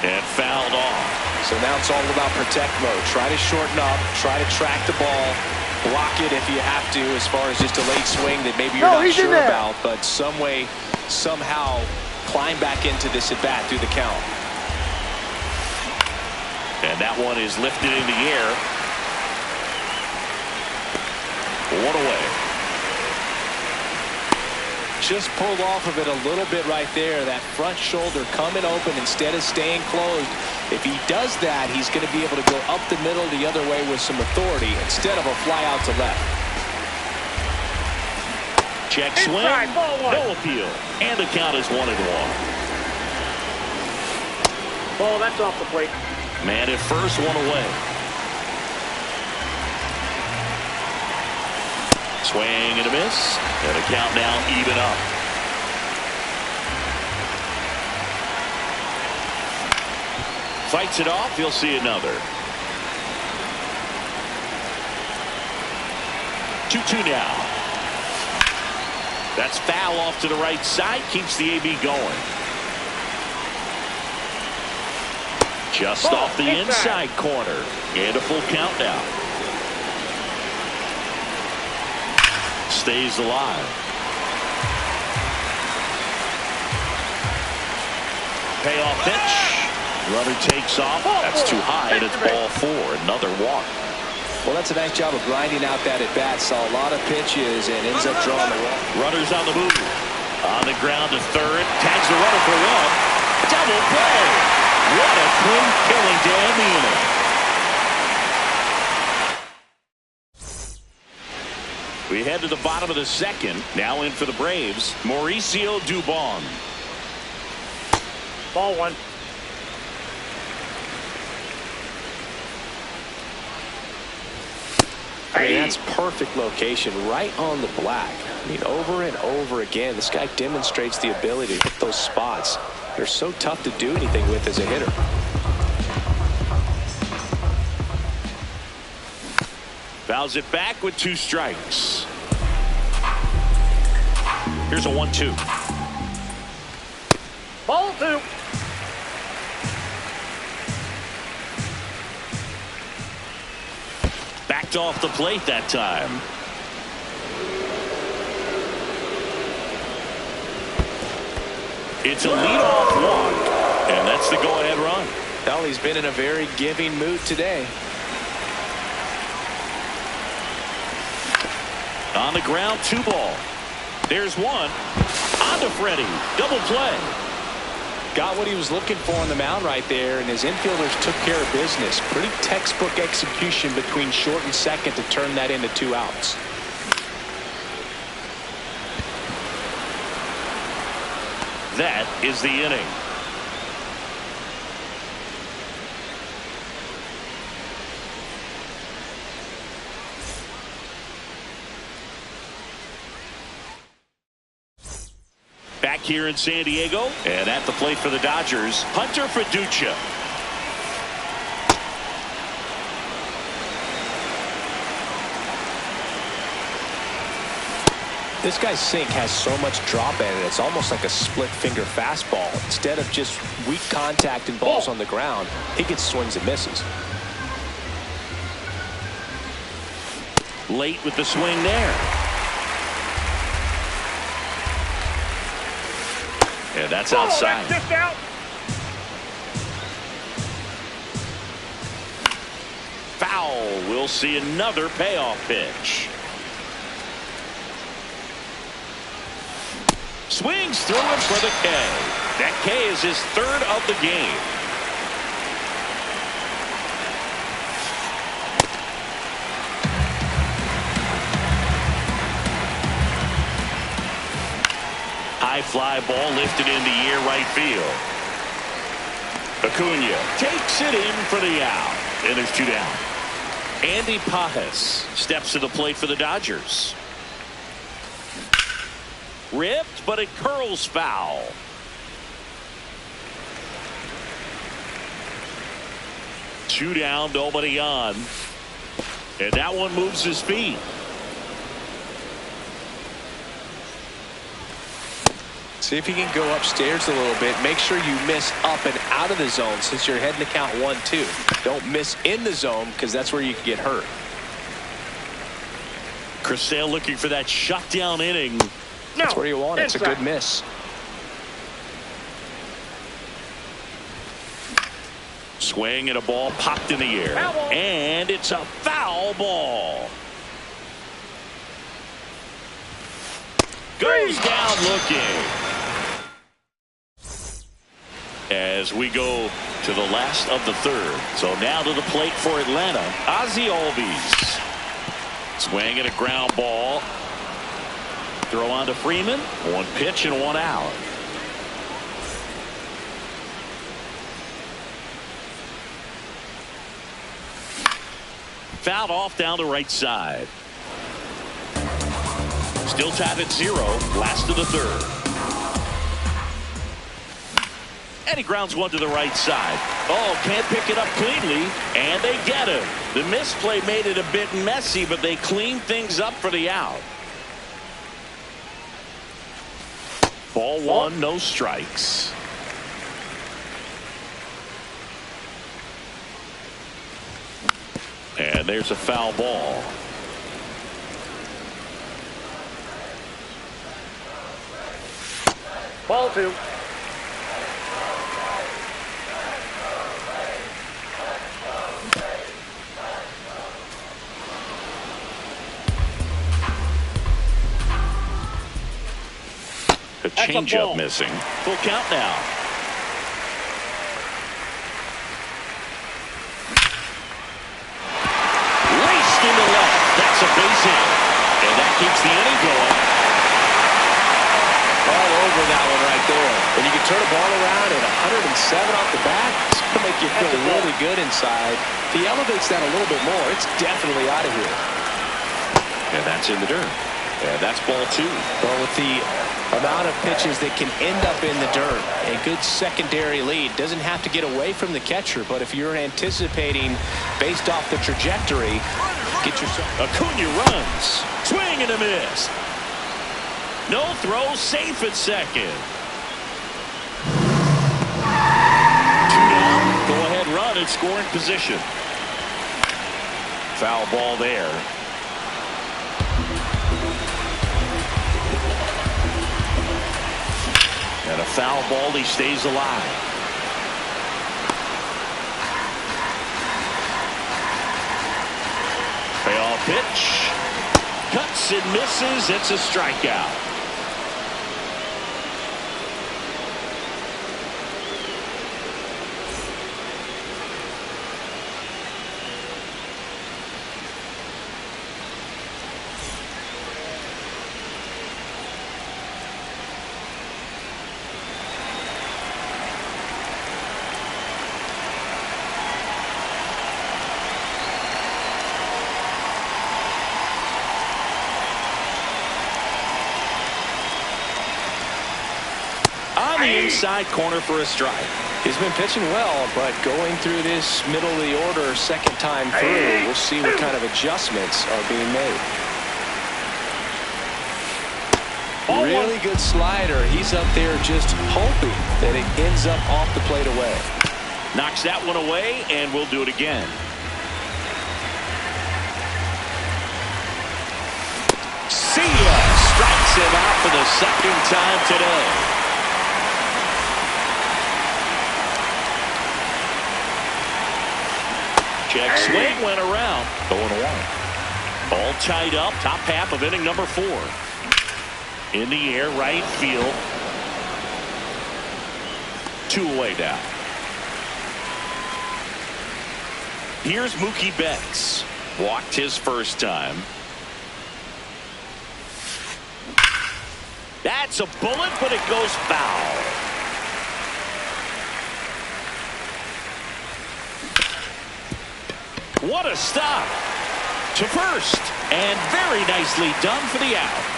And fouled off. So now it's all about protect mode. Try to shorten up, try to track the ball, block it if you have to, as far as just a late swing that maybe you're not sure about, but some way, somehow climb back into this at bat through the count. And that one is lifted in the air. One away. Just pulled off of it a little bit right there. That front shoulder coming open instead of staying closed. If he does that, he's going to be able to go up the middle the other way with some authority instead of a fly out to left. Check swing. No appeal. And the count is 1-1. Ball, that's off the plate. Man at first, one away. Swing and a miss. And a count now even up. Fights it off. He'll see another. 2-2 now. That's foul off to the right side. Keeps the AB going. Just off the inside corner. And a full count now. Stays alive. Payoff pitch. Runner takes off. That's too high, and it's ball 4. Another walk. Well, that's a nice job of grinding out that at bat. Saw a lot of pitches and ends up drawing the walk. Runners on the move. On the ground to third. Tags the runner for 1. Double play. What a clean killing to end the inning. We head to the bottom of the second. Now in for the Braves, Mauricio Dubon. Ball 1. I mean, that's perfect location, right on the black. I mean, over and over again, this guy demonstrates the ability to hit those spots. They're so tough to do anything with as a hitter. Fouls it back with 2 strikes. Here's a 1-2. Ball 2. Backed off the plate that time. It's a leadoff walk, and that's the go-ahead run. Well, he's been in a very giving mood today. On the ground, 2 ball. There's 1. On to Freddie. Double play. Got what he was looking for on the mound right there, and his infielders took care of business. Pretty textbook execution between short and second to turn that into 2 outs. That is the inning. Back here in San Diego. And at the plate for the Dodgers, Hunter Fiducia. This guy's sink has so much drop in it, it's almost like a split finger fastball. Instead of just weak contact and balls on the ground, he gets swings and misses. Late with the swing there. And that's outside. That's just out. Foul. We'll see another payoff pitch. Swings through him for the K. That K is his third of the game. High fly ball lifted into air right field. Acuna takes it in for the out. And there's 2 down. Andy Pajas steps to the plate for the Dodgers. Ripped, but it curls foul. Two down, nobody on. And that one moves his feet. See if you can go upstairs a little bit. Make sure you miss up and out of the zone since you're heading to count 1-2. Don't miss in the zone because that's where you can get hurt. Chris Sale looking for that shutdown inning. That's where you want it. It's a good miss. Swing and a ball popped in the air. And it's a foul ball. Goes down looking. As we go to the last of the third. So now to the plate for Atlanta, Ozzie Albies. Swing and a ground ball. Throw on to Freeman. 1 pitch and 1 out. Fouled off down the right side. Still tied at 0. Last of the third. And he grounds one to the right side. Oh, can't pick it up cleanly. And they get him. The misplay made it a bit messy, but they cleaned things up for the out. Ball 1, no strikes. And there's a foul ball. Ball 2. A changeup missing. Full count now. Raced into left. That's a base hit. And that keeps the inning going. All over that one right there. When you can turn a ball around at 107 off the bat, it's going to make you feel really good inside. If he elevates that a little bit more, it's definitely out of here. And that's in the dirt. And that's ball 2. Well, with the amount of pitches that can end up in the dirt, a good secondary lead doesn't have to get away from the catcher, but if you're anticipating based off the trajectory, get yourself. Acuna runs. Swing and a miss. No throw, safe at second. 2 down. Go ahead run in scoring position. Foul ball there. And a foul ball, he stays alive. Payoff pitch. Cuts and misses. It's a strikeout. the inside corner for a strike. He's been pitching well, but going through this middle of the order second time through, we'll see what kind of adjustments are being made. Really good slider. He's up there just hoping that it ends up off the plate away. Knocks that one away, and we'll do it again. See ya! Strikes him out for the second time today. Check swing went around. 0-1. All tied up. Top half of inning number 4. In the air, right field. 2 away now. Here's Mookie Betts. Walked his first time. That's a bullet, but it goes foul. What a stop. To first. And very nicely done for the out.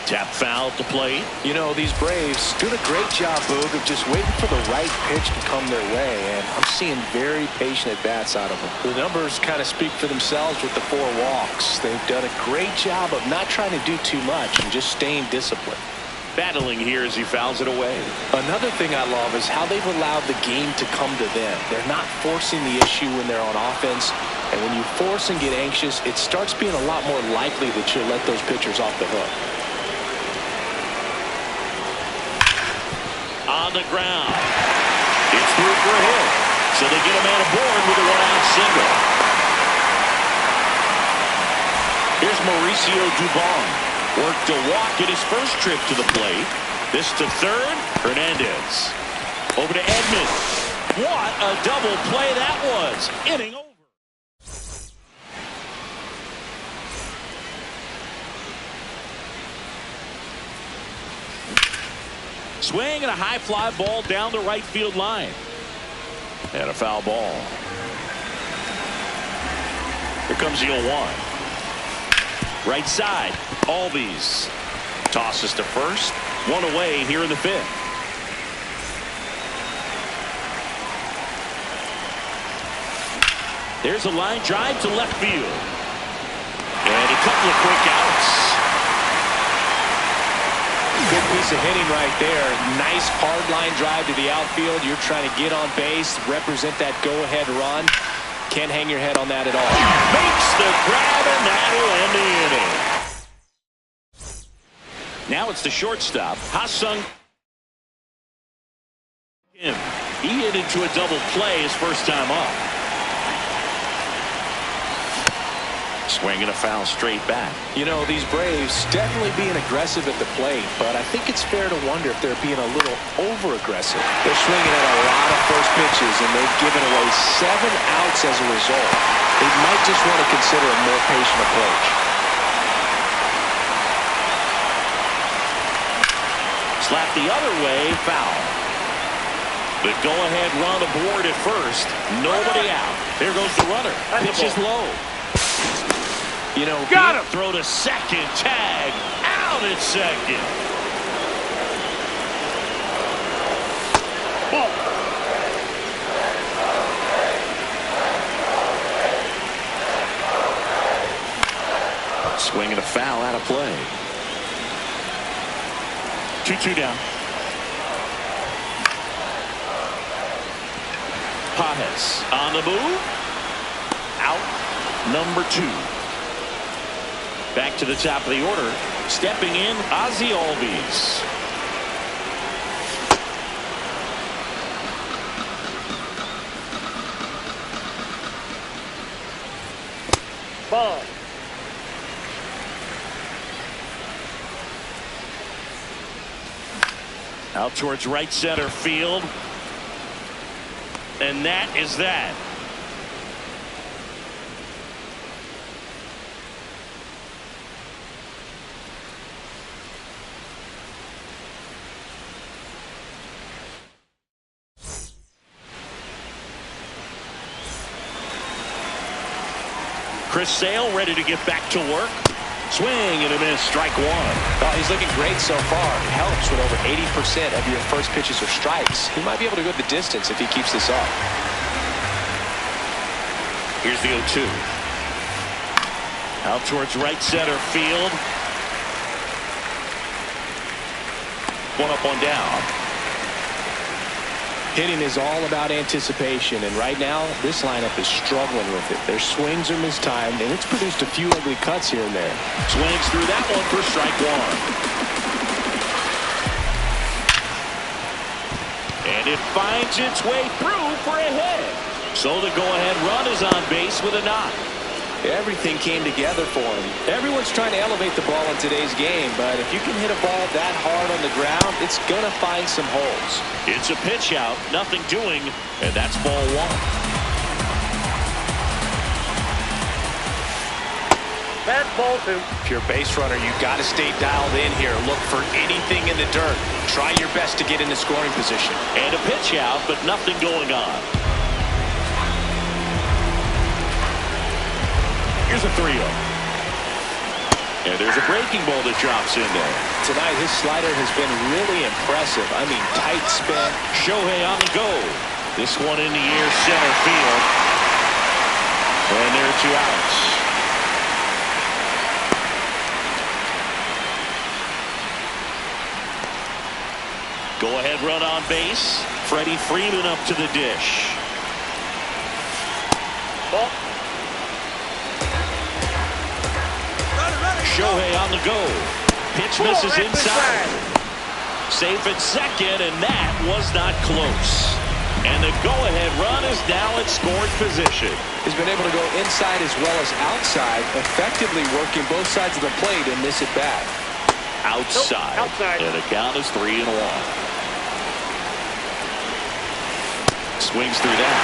Tap foul to plate. You know, these Braves doing a great job, Boog, of just waiting for the right pitch to come their way, and I'm seeing very patient at-bats out of them. The numbers kind of speak for themselves with the 4 walks. They've done a great job of not trying to do too much and just staying disciplined. Battling here as he fouls it away. Another thing I love is how they've allowed the game to come to them. They're not forcing the issue when they're on offense, and when you force and get anxious, it starts being a lot more likely that you'll let those pitchers off the hook. On the ground. It's through for a hit. So they get a man aboard with a 1-out single. Here's Mauricio Dubon. Worked a walk in his first trip to the plate. This to third. Hernandez. Over to Edman. What a double play that was. Inning over. Swing and a high fly ball down the right field line. And a foul ball. Here comes the 0-1. Right side. Albies. Tosses to first. 1 away here in the 5th. There's a line drive to left field. And a couple of quick outs. Good piece of hitting right there. Nice hard line drive to the outfield. You're trying to get on base, represent that go-ahead run. Can't hang your head on that at all. Makes the grab, and that'll end the inning. Now it's the shortstop, Ha-Sung Kim. He hit into a double play his first time up. Swinging a foul straight back. You know, these Braves definitely being aggressive at the plate, but I think it's fair to wonder if they're being a little over-aggressive. They're swinging at a lot of first pitches, and they've given away 7 outs as a result. They might just want to consider a more patient approach. Slap the other way, foul. The go-ahead run aboard at first. Nobody out. There goes the runner. Pitch is low. You know, got him. Throw to second, tag, out at second. Ball. Swinging a foul out of play. 2-2 down. Pajes on the move. Out number 2. Back to the top of the order. Stepping in, Ozzie Albies. Ball. Out towards right center field. And that is that. Chris Sale ready to get back to work. Swing and a miss. Strike one. Well, he's looking great so far. It helps when over 80% of your first pitches are strikes. He might be able to go the distance if he keeps this up. Here's the 0-2. Out towards right center field. One up, one down. Hitting is all about anticipation, and right now this lineup is struggling with it. Their swings are mistimed, and it's produced a few ugly cuts here and there. Swings through that one for strike one. And it finds its way through for a hit. So the go-ahead run is on base with a knock. Everything came together for him. Everyone's trying to elevate the ball in today's game, but if you can hit a ball that hard on the ground, it's going to find some holes. It's a pitch out, nothing doing, and that's ball one. That's ball two. If you're a base runner, you got to stay dialed in here. Look for anything in the dirt. Try your best to get into scoring position. And a pitch out, but nothing going on. Here's a 3-0. And there's a breaking ball that drops in there. Tonight, his slider has been really impressive. I mean, tight spin. Shohei on the go. This one in the air, center field. And there are 2 outs. Go-ahead run on base. Freddie Freeman up to the dish. Ball. Shohei on the go. Pitch misses inside. Safe at second, and that was not close. And the go-ahead run is now in scoring position. He's been able to go inside as well as outside, effectively working both sides of the plate in this at-bat. Outside. Nope, outside. And the count is 3-1. Swings through that.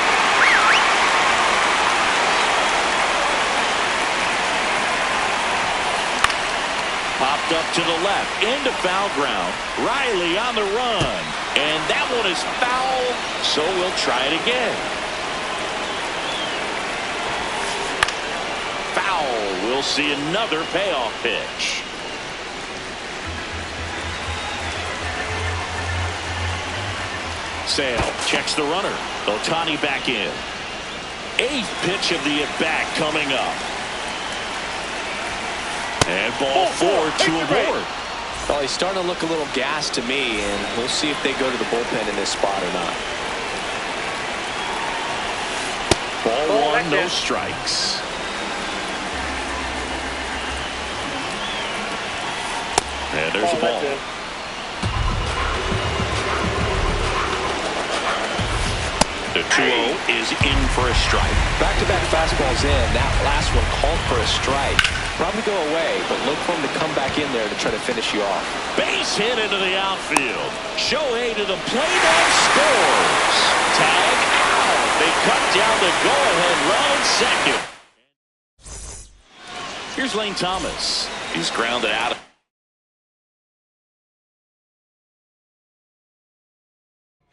Popped up to the left, into foul ground. Riley on the run. And that one is foul, so we'll try it again. Foul. We'll see another payoff pitch. Sale checks the runner. Ohtani back in. 8th pitch of the at-bat coming up. And ball 4 to a board. Well, he's starting to look a little gassed to me, and we'll see if they go to the bullpen in this spot or not. Ball 1, no strikes. And there's a ball. The 2-0 is in for a strike. Back-to-back fastballs in. That last one called for a strike. Probably go away, but look for him to come back in there to try to finish you off. Base hit into the outfield. Shohei to the plate and scores. Tag out. They cut down the go-ahead run second. Here's Lane Thomas. He's grounded out. A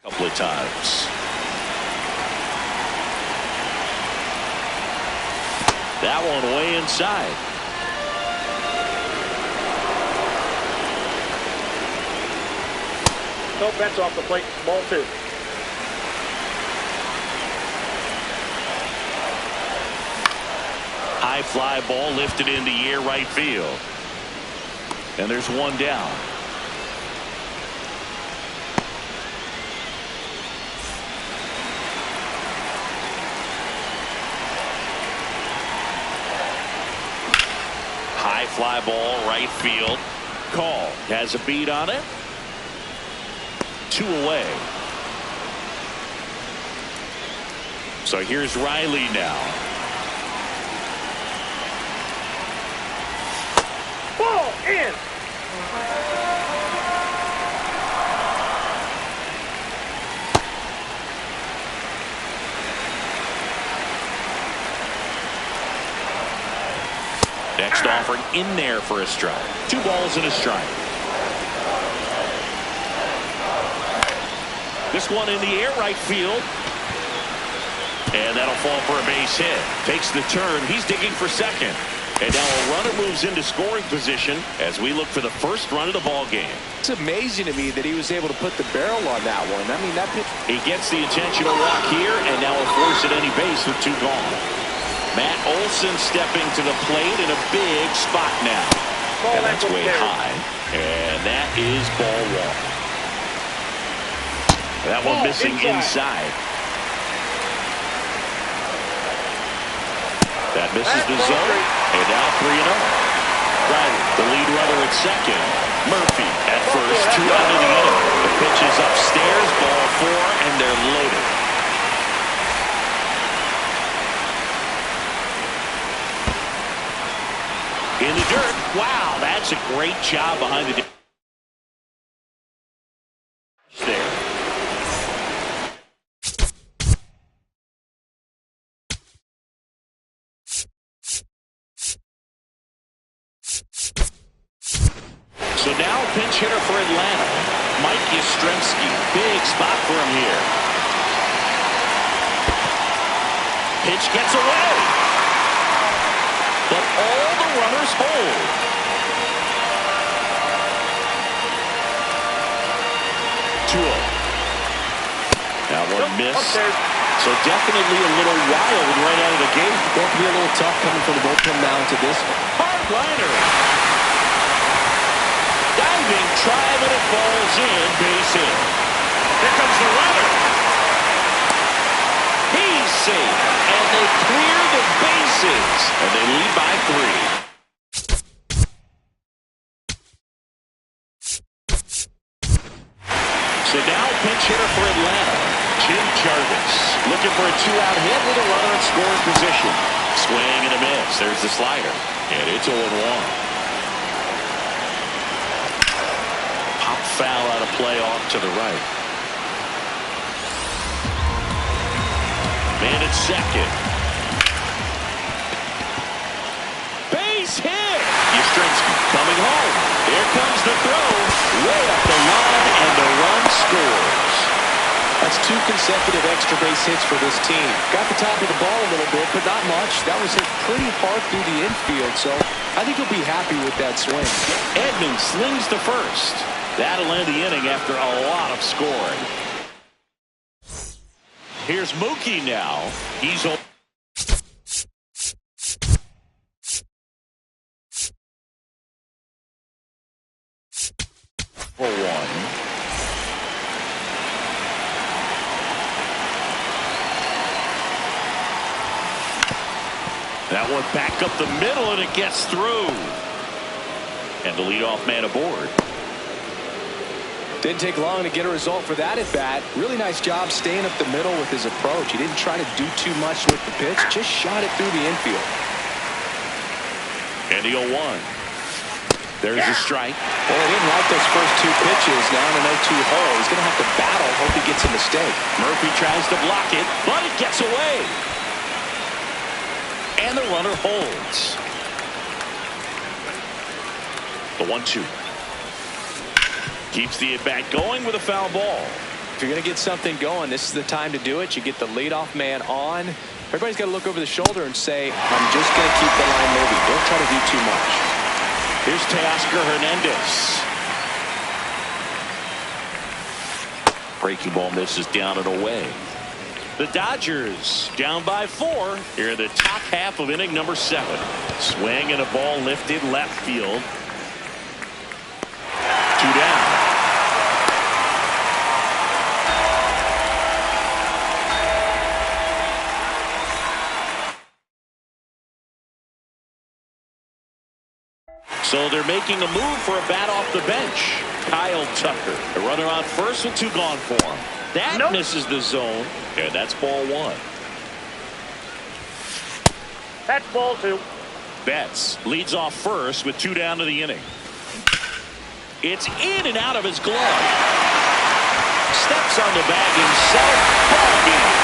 couple of times. That one way inside. Nope, that's off the plate. Ball 2. High fly ball lifted in the air right field. And there's one down. High fly ball right field. Call has a beat on it. 2 away. So here's Riley now. Ball in. Next offering in there for a strike. 2 balls and a strike. This one in the air right field. And that'll fall for a base hit. Takes the turn. He's digging for second. And now a runner moves into scoring position as we look for the first run of the ball game. It's amazing to me that he was able to put the barrel on that one. I mean, that pitch. He gets the intentional walk here, and now will force at any base with 2 gone. Matt Olson stepping to the plate in a big spot now. And that's way high. And that is ball 1. That one missing inside. That misses the zone, and now 3-0. Riley, the lead runner at second. Murphy at first, 2 out of the inning. The pitch is upstairs, ball 4, and they're loaded. In the dirt. Wow, that's a great job behind the there. So now pinch hitter for Atlanta, Mike Yastrzemski. Big spot for him here. Pitch gets away. But all the runners hold. 2-0. Now one missed. So definitely a little wild right out of the gate. Going to be a little tough coming from the bullpen now to this. Hard liner. Diving try, but it falls in. Base hit. Here comes the runner. He's safe. And they clear the bases. And they lead by 3. So now pinch hitter for Atlanta, Jim Jarvis. Looking for a 2-out hit with a runner in scoring position. Swing and a miss. There's the slider. And it's 0-1. Foul out of play off to the right. Man at second. Base hit. Yastrzemski coming home. Here comes the throw. Way up the line, and the run scores. That's 2 consecutive extra base hits for this team. Got the top of the ball a little bit, but not much. That was hit pretty hard through the infield, so I think he'll be happy with that swing. Edman slings to first. That'll end the inning after a lot of scoring. Here's Mookie now. He's over. For 1. That one back up the middle, and it gets through. And the leadoff man aboard. Didn't take long to get a result for that at bat. Really nice job staying up the middle with his approach. He didn't try to do too much with the pitch, just shot it through the infield. And the 0-1. There's a strike. Well, he didn't like those first 2 pitches down an 0-2 hole. He's going to have to battle. Hope he gets a mistake. Murphy tries to block it, but it gets away. And the runner holds. The 1-2. Keeps the at-bat going with a foul ball. If you're going to get something going, this is the time to do it. You get the leadoff man on. Everybody's got to look over the shoulder and say, I'm just going to keep the line moving. Don't try to do too much. Here's Teoscar Hernandez. Breaking ball misses down and away. The Dodgers down by 4 here in the top half of inning number 7. Swing and a ball lifted left field. 2 down. So they're making a move for a bat off the bench. Kyle Tucker, the runner on first with 2 gone for him. That misses the zone, and that's ball 1. That's ball 2. Betts leads off first with 2 down to the inning. It's in and out of his glove. Steps on the bag himself. Ball game.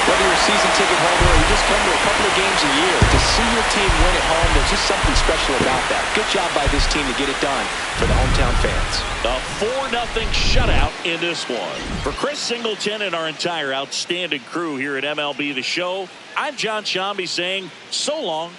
Whether you're season ticket holder or you just come to a couple of games a year, to see your team win at home, there's just something special about that. Good job by this team to get it done for the hometown fans. A 4-0 shutout in this one. For Chris Singleton and our entire outstanding crew here at MLB The Show, I'm John Shambi saying so long.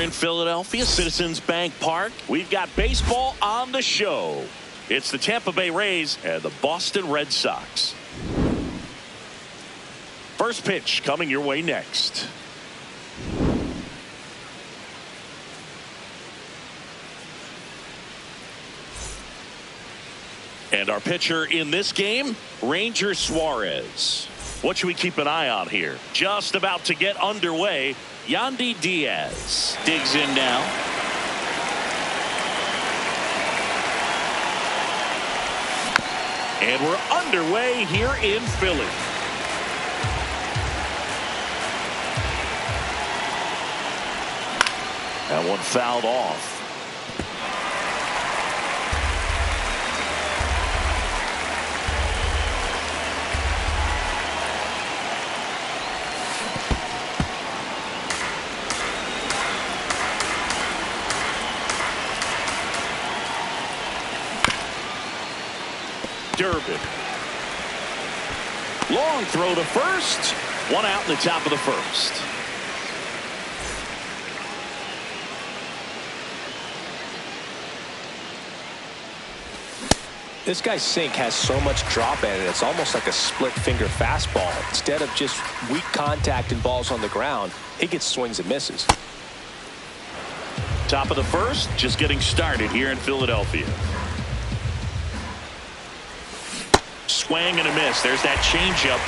In Philadelphia, Citizens Bank Park, we've got baseball on the show. It's the Tampa Bay Rays and the Boston Red Sox. First pitch coming your way next. And our pitcher in this game, Ranger Suarez. What should we keep an eye on here? Just about to get underway. Yandy Diaz digs in now. And we're underway here in Philly. That one fouled off. Durbin. Long throw to first. One out in the top of the first. This guy's sink has so much drop in it, it's almost like a split finger fastball. Instead of just weak contact and balls on the ground, he gets swings and misses. Top of the first, just getting started here in Philadelphia. Swing and a miss. There's that changeup.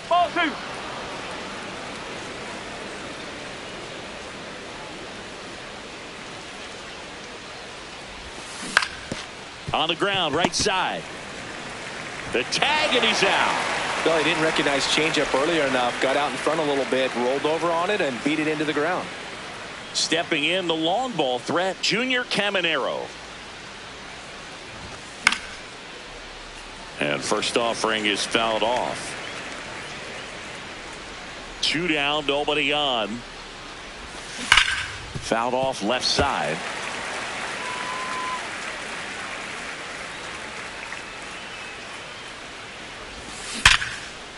Ball 2. On the ground, right side. The tag, and he's out. Well, he didn't recognize changeup earlier enough, got out in front a little bit, rolled over on it, and beat it into the ground. Stepping in, the long ball threat, Junior Caminero. And first offering is fouled off. 2 down, nobody on. Fouled off left side.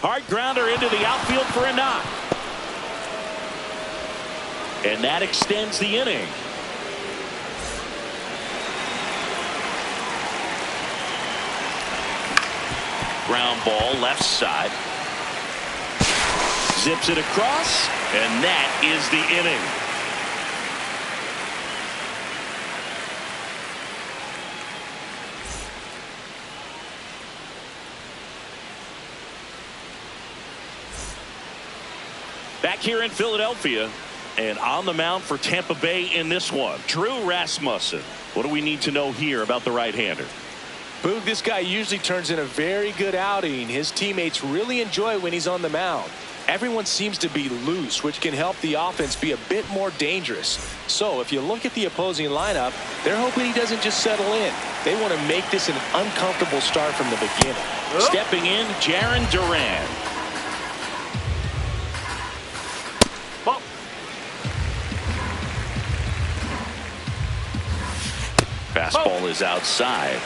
Hard grounder into the outfield for a knock. And that extends the inning. Ground ball left side. Zips it across, and that is the inning. Back here in Philadelphia, and on the mound for Tampa Bay in this one, Drew Rasmussen. What do we need to know here about the right-hander? Boog, this guy usually turns in a very good outing. His teammates really enjoy when he's on the mound. Everyone seems to be loose, which can help the offense be a bit more dangerous. So if you look at the opposing lineup, they're hoping he doesn't just settle in. They want to make this an uncomfortable start from the beginning. Stepping in, Jarren Duran. Ball. Fastball is outside.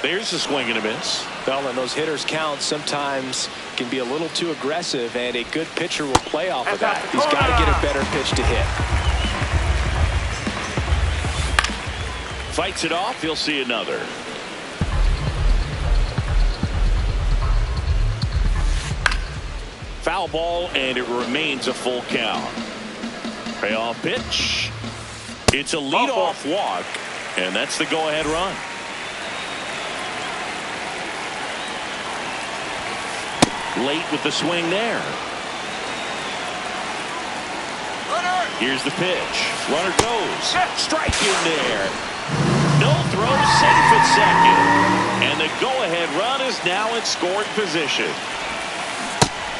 There's a swing and a miss. Well, and those hitters count sometimes can be a little too aggressive, and a good pitcher will play off of that. He's got to get a better pitch to hit. Fights it off. He'll see another. Foul ball, and it remains a full count. Payoff pitch. It's a leadoff walk, and that's the go-ahead run. Late with the swing there. Runner. Here's the pitch. Runner goes. Strike in there. No throw, safe at second. And the go-ahead run is now in scoring position.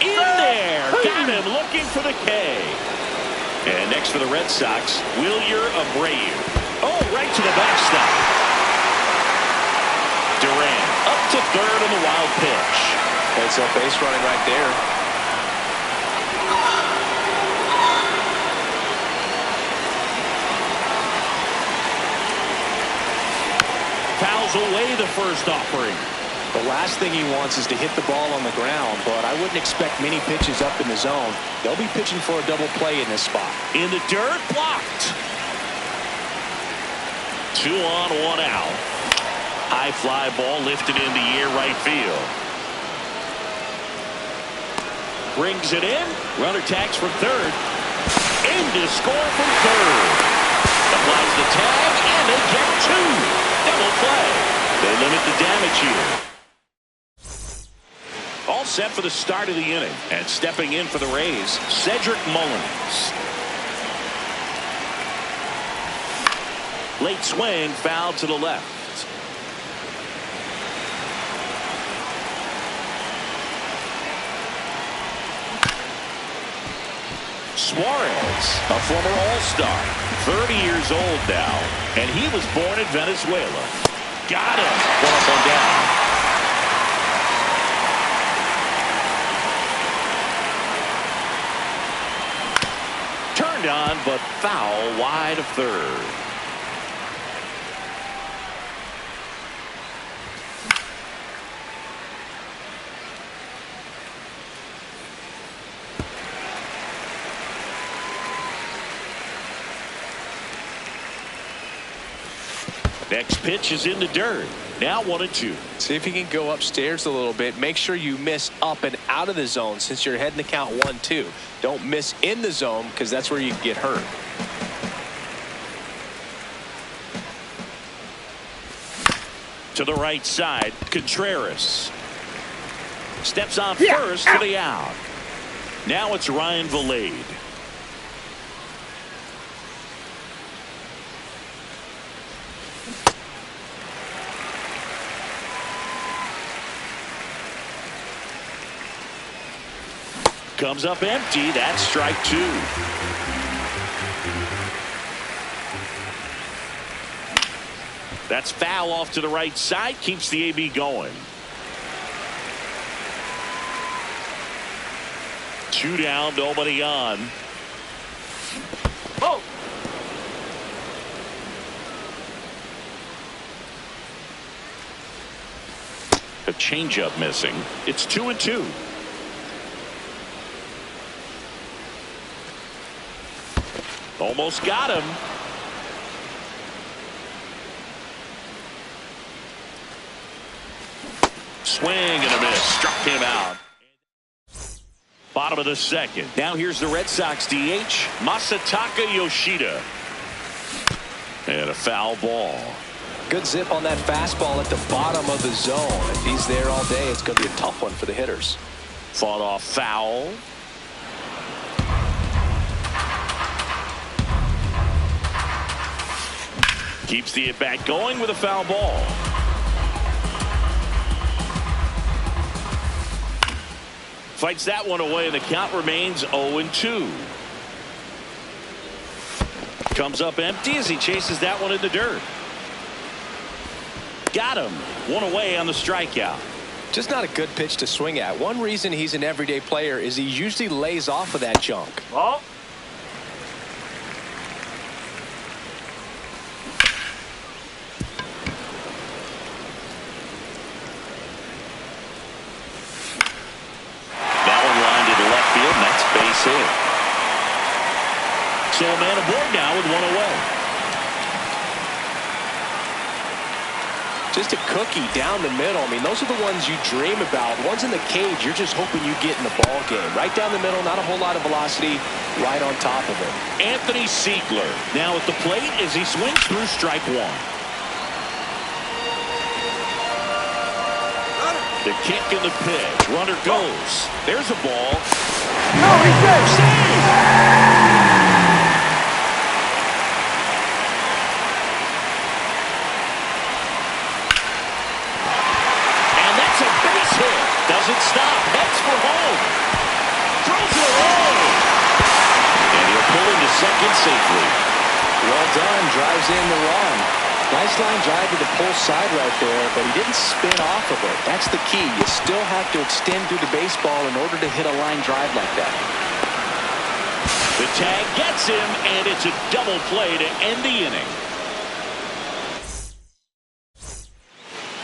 In there. Got him looking for the K. And next for the Red Sox, Wilyer Abreu. Oh, right to the backstop. Duran up to third on the wild pitch. It's a base running right there. Fouls away the first offering. The last thing he wants is to hit the ball on the ground, but I wouldn't expect many pitches up in the zone. They'll be pitching for a double play in this spot. In the dirt, blocked. 2 on, 1 out. High fly ball lifted into air right field. Brings it in. Runner tags from third. In to score from third. Applies the tag, and they get 2. Double play. They limit the damage here. All set for the start of the inning. And stepping in for the Rays, Cedric Mullins. Late swing, foul to the left. Suarez, a former All-Star, 30 years old now, and he was born in Venezuela. Got him. 1 up, 1 down. Turned on, but foul wide of third. Next pitch is in the dirt. Now 1-2. See if you can go upstairs a little bit. Make sure you miss up and out of the zone since you're heading to count 1-2. Don't miss in the zone because that's where you can get hurt. To the right side, Contreras steps on first for the out. Now it's Ryan Vilade. Comes up empty. That's strike 2. That's foul off to the right side. Keeps the AB going. 2 down, nobody on. Oh! A changeup missing. It's 2-2. Almost got him. Swing and a miss. Struck him out. Bottom of the second. Now here's the Red Sox DH, Masataka Yoshida. And a foul ball. Good zip on that fastball at the bottom of the zone. If he's there all day, it's going to be a tough one for the hitters. Fought off foul. Keeps the at-bat going with a foul ball. Fights that one away, and the count remains 0-2. Comes up empty as he chases that one in the dirt. Got him. One away on the strikeout. Just not a good pitch to swing at. One reason he's an everyday player is he usually lays off of that junk. Oh! So a man aboard now with one away. Just a cookie down the middle. I mean, those are the ones you dream about. Ones in the cage, you're just hoping you get in the ball game. Right down the middle, not a whole lot of velocity, right on top of it. Anthony Siegler now at the plate as he swings through strike 1. The kick and the pitch. Runner goes. There's a ball. No, he's dead! Doesn't stop. Heads for home. Throws it away. And he'll pull into second safely. Well done. Drives in the run. Nice line drive to the pull side right there, but he didn't spin off of it. That's the key. You still have to extend through the baseball in order to hit a line drive like that. The tag gets him, and it's a double play to end the inning.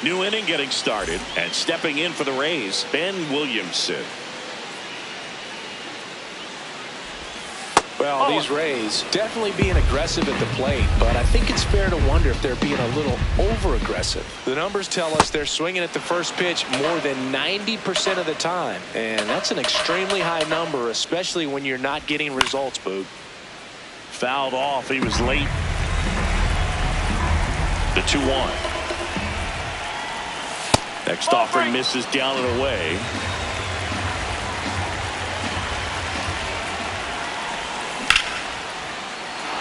New inning getting started, and stepping in for the Rays, Ben Williamson. Well, these Rays definitely being aggressive at the plate, but I think it's fair to wonder if they're being a little over-aggressive. The numbers tell us they're swinging at the first pitch more than 90% of the time, and that's an extremely high number, especially when you're not getting results, Boog. Fouled off. He was late. The 2-1. Next offering misses down and away.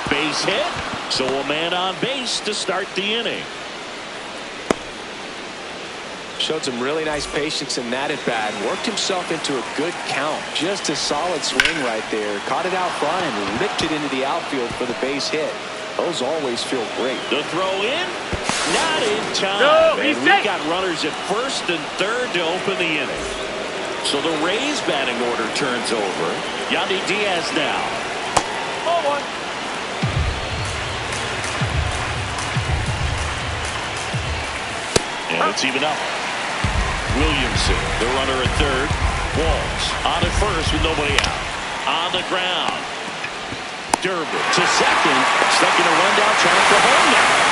Base hit. So a man on base to start the inning. Showed some really nice patience in that at bat. Worked himself into a good count. Just a solid swing right there. Caught it out front and ripped it into the outfield for the base hit. Those always feel great. The throw in. Not in time. No, and we've got runners at first and third to open the inning. So the Rays batting order turns over. Yandy Diaz now. Oh, one. And it's even up. Williamson, the runner at third. Walls on at first with nobody out. On the ground. Durbin to second. Stuck in a rundown, trying for home now.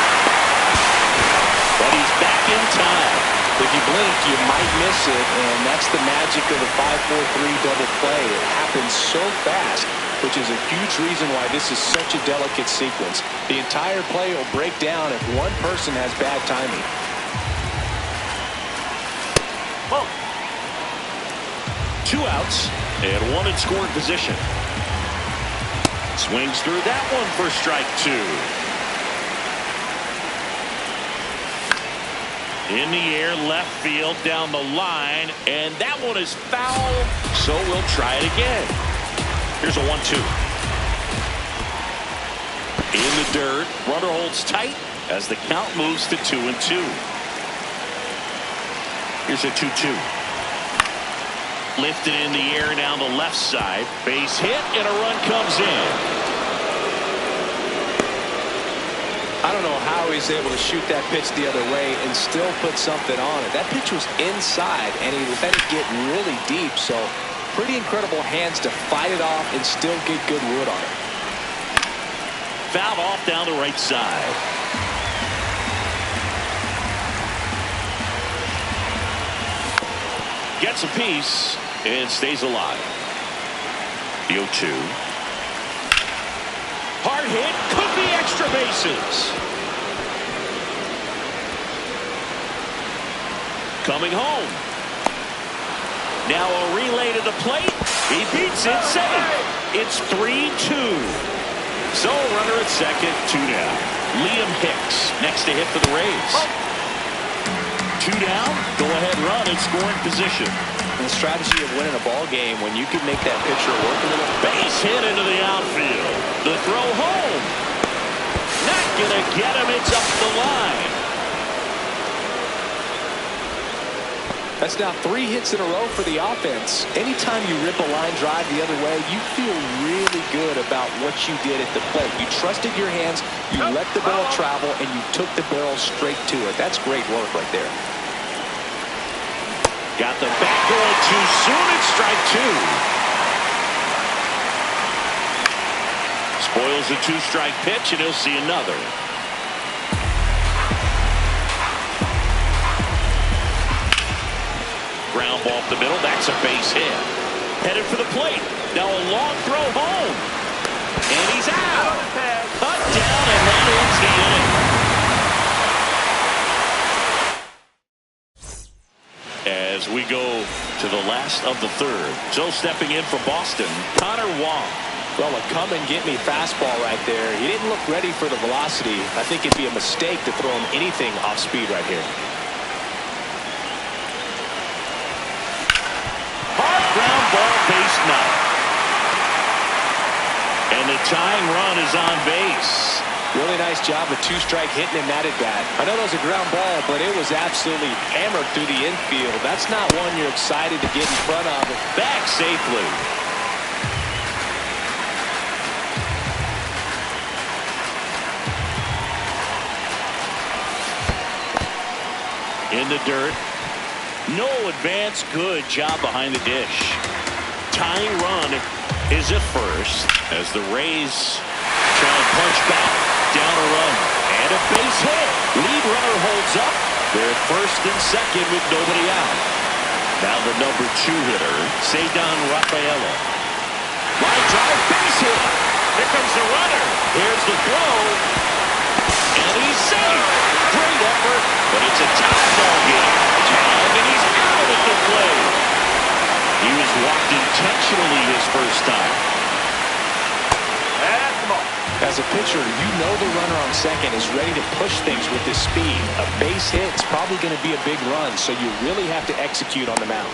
But he's back in time. If you blink, you might miss it, and that's the magic of the 5-4-3 double play. It happens so fast, which is a huge reason why this is such a delicate sequence. The entire play will break down if one person has bad timing. Whoa. 2 outs and 1 in scoring position. Swings through that one for strike 2. In the air, left field, down the line, and that one is foul, so we'll try it again. Here's a 1-2. In the dirt, runner holds tight as the count moves to 2-2. Here's a 2-2. Lifted in the air down the left side. Base hit, and a run comes in. I don't know how he's able to shoot that pitch the other way and still put something on it. That pitch was inside, and he let it get really deep, so pretty incredible hands to fight it off and still get good wood on it. Fouled off down the right side. Gets a piece and stays alive. The 0-2. Hard hit, could be extra bases. Coming home. Now a relay to the plate. He beats it safe. It's 3-2. So runner at second, 2 down. Liam Hicks next to hit for the Rays. 2 down, go ahead run in scoring position. And the strategy of winning a ball game when you can make that pitcher work a little. Base hit into the outfield. The throw home. Not gonna get him. It's up the line. That's now 3 hits in a row for the offense. Anytime you rip a line drive the other way, you feel really good about what you did at the plate. You trusted your hands, you let the ball travel, and you took the barrel straight to it. That's great work right there. Got the back going too soon. It's strike 2. Spoils a 2-strike pitch, and he'll see another. Ground ball up the middle. That's a base hit. Headed for the plate. Now a long throw home. And he's out. Cut down, and that ends the inning. As we go to the last of the third. So stepping in for Boston, Connor Wong. Well, a come-and-get-me fastball right there. He didn't look ready for the velocity. I think it'd be a mistake to throw him anything off speed right here. Hard ground ball, base knock. And the tying run is on base. Really nice job with 2-strike hitting him that at bat. I know that was a ground ball, but it was absolutely hammered through the infield. That's not one you're excited to get in front of. Back safely. In the dirt. No advance. Good job behind the dish. Tying run is at first as the Rays try to punch back. Down a run. And a base hit. Lead runner holds up. They're at first and second with nobody out. Now the number 2 hitter, Cedar Rafaela. Line drive, base hit. Here comes the runner. Here's the throw. And he's safe. Great effort, but it's a tie ball game. Tag, and he's out at the plate. He was walked intentionally his first time. That's the ball. As a pitcher, you know the runner on second is ready to push things with his speed. A base hit is probably going to be a big run, so you really have to execute on the mound.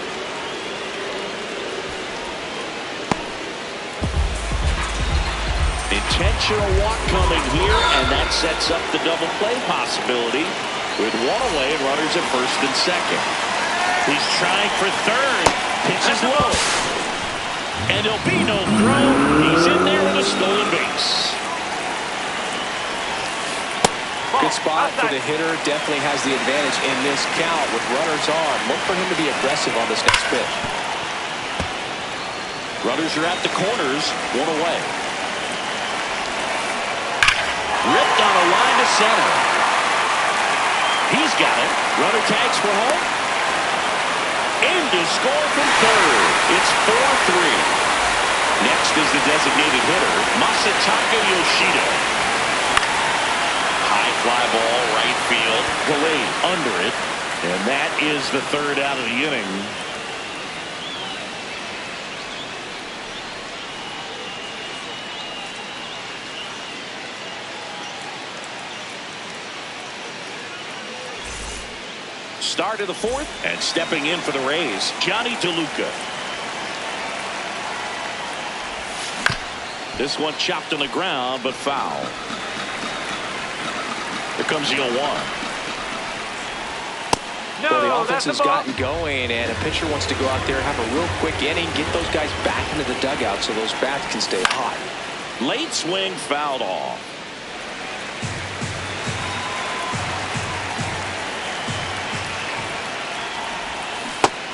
Intentional walk coming here, and that sets up the double play possibility with 1 away and runners at first and second. He's trying for third. Pitch is low. And there'll be no throw. He's in there with a stolen base. Good spot for the hitter. Definitely has the advantage in this count with runners on. Look for him to be aggressive on this next pitch. Runners are at the corners. 1 away. Ripped on a line to center. He's got it. Runner tags for home. In to score from third. It's 4-3. Next is the designated hitter, Masataka Yoshida. High fly ball, right field. Delayed under it. And that is the third out of the inning. Start of the fourth, and stepping in for the Rays, Johnny DeLuca. This one chopped on the ground, but foul. Here comes the 0-1. Well, the offense has gotten going, and a pitcher wants to go out there and have a real quick inning, get those guys back into the dugout so those bats can stay hot. Late swing fouled off.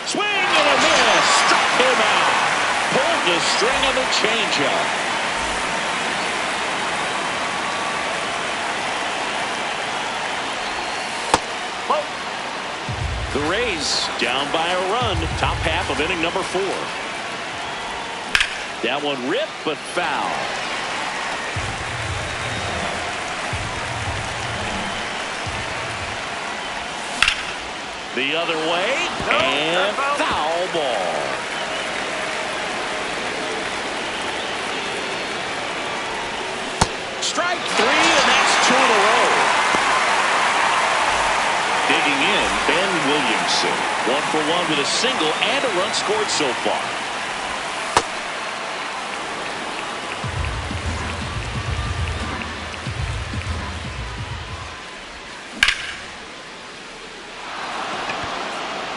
Swing and a miss. Struck him out. Pulled the string of the changeup. The Rays down by a run. Top half of inning number 4. That one ripped, but foul. The other way, and foul ball. Strike 3, and that's 2 in a row. Digging in, Ben Williamson. 1 for 1 with a single and a run scored so far.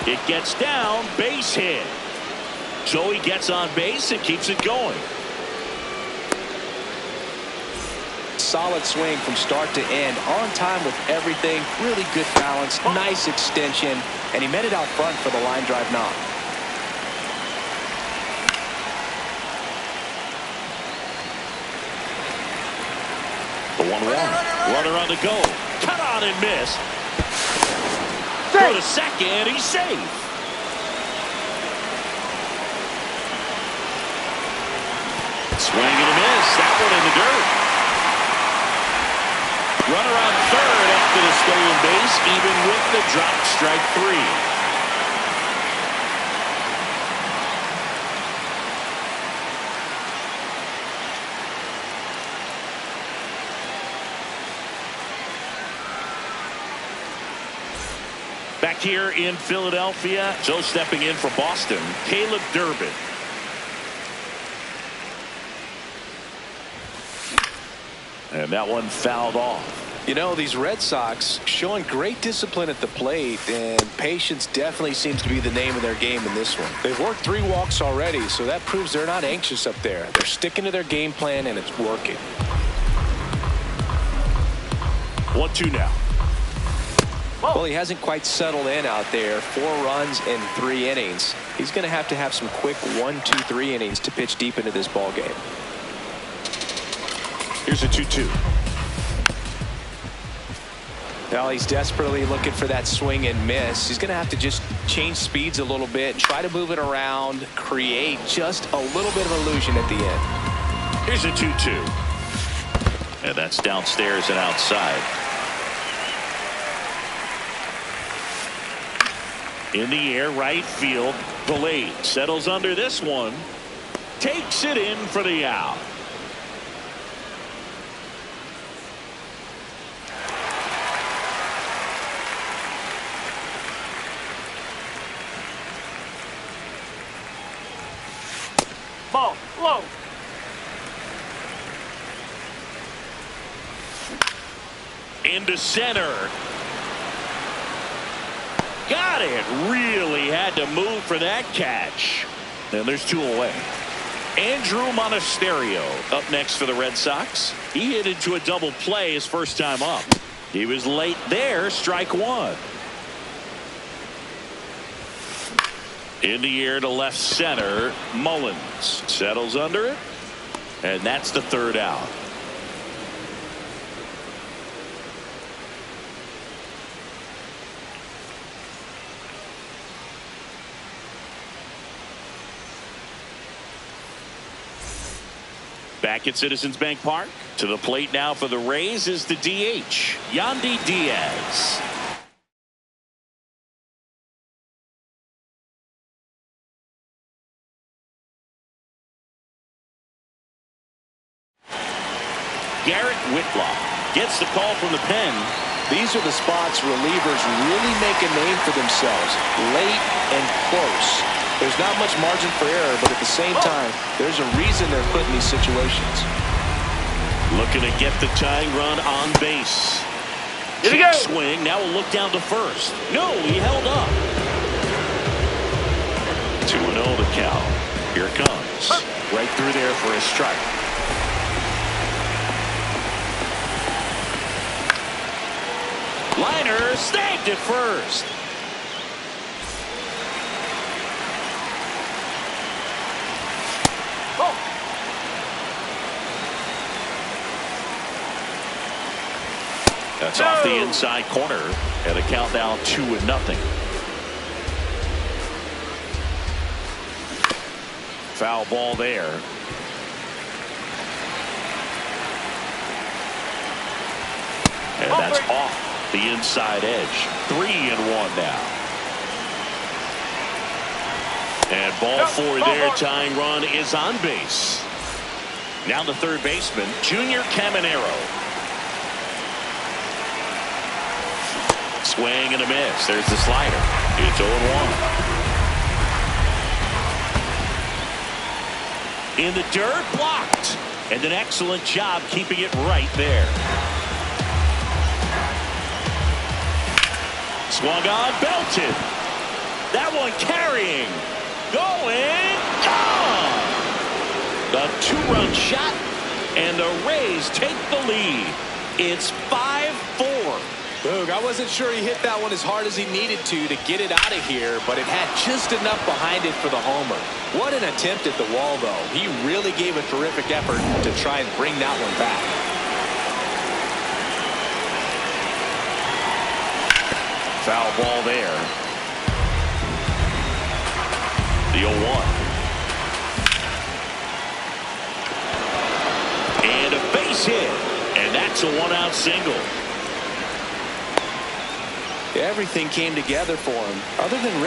It gets down, base hit. So he gets on base and keeps it going. Solid swing from start to end, on time with everything, really good balance, nice extension, and he met it out front for the line drive knock. The 1-1. Runner on the go. Cut on and miss. Go to second, he's safe. Swing and a miss. That one in the dirt. Runner on third after the stolen base, even with the drop, strike 3. Back here in Philadelphia, Joe stepping in for Boston, Caleb Durbin. And that one fouled off. You know, these Red Sox showing great discipline at the plate, and patience definitely seems to be the name of their game in this one. They've worked 3 walks already, so that proves they're not anxious up there. They're sticking to their game plan, and it's working. 1-2 now. Well, he hasn't quite settled in out there. 4 runs in 3 innings. He's going to have some quick 1, 2, 3 innings to pitch deep into this ball game. Here's a 2-2. Well, he's desperately looking for that swing and miss. He's going to have to just change speeds a little bit, try to move it around, create just a little bit of illusion at the end. Here's a 2-2. And that's downstairs and outside. In the air, right field. Delayed. Settles under this one. Takes it in for the out. Ball, low. Into center. Got it. Really had to move for that catch. And there's 2 away. Andrew Monasterio up next for the Red Sox. He hit into a double play his first time up. He was late there. Strike 1. In the air to left center. Mullins settles under it. And that's the 3rd out. Back at Citizens Bank Park. To the plate now for the Rays is the DH, Yandy Diaz. Garrett Whitlock gets the call from the pen. These are the spots relievers really make a name for themselves. Late and close. There's not much margin for error, but at the same time, there's a reason they're put in these situations. Looking to get the tying run on base. Here we go. Swing. Now we'll look down to first. No, he held up. 2-0 the count. Here it comes. Right through there for a strike. Liner snagged at first. That's off the inside corner, and the count now 2-0. Foul ball there. And that's off the inside edge. 3-1 now. And ball four there. Tying run is on base. Now the third baseman, Junior Caminero. Swing and a miss. There's the slider. It's 0-1. In the dirt, blocked. And an excellent job keeping it right there. Swung on, belted. That one carrying. Going. Gone. A two-run shot, and the Rays take the lead. It's 5-4. Boog, I wasn't sure he hit that one as hard as he needed to get it out of here, but it had just enough behind it for the homer. What an attempt at the wall, though. He really gave a terrific effort to try and bring that one back. Foul ball there. The 0-1. And a base hit. And that's a one-out single. Everything came together for him. Other than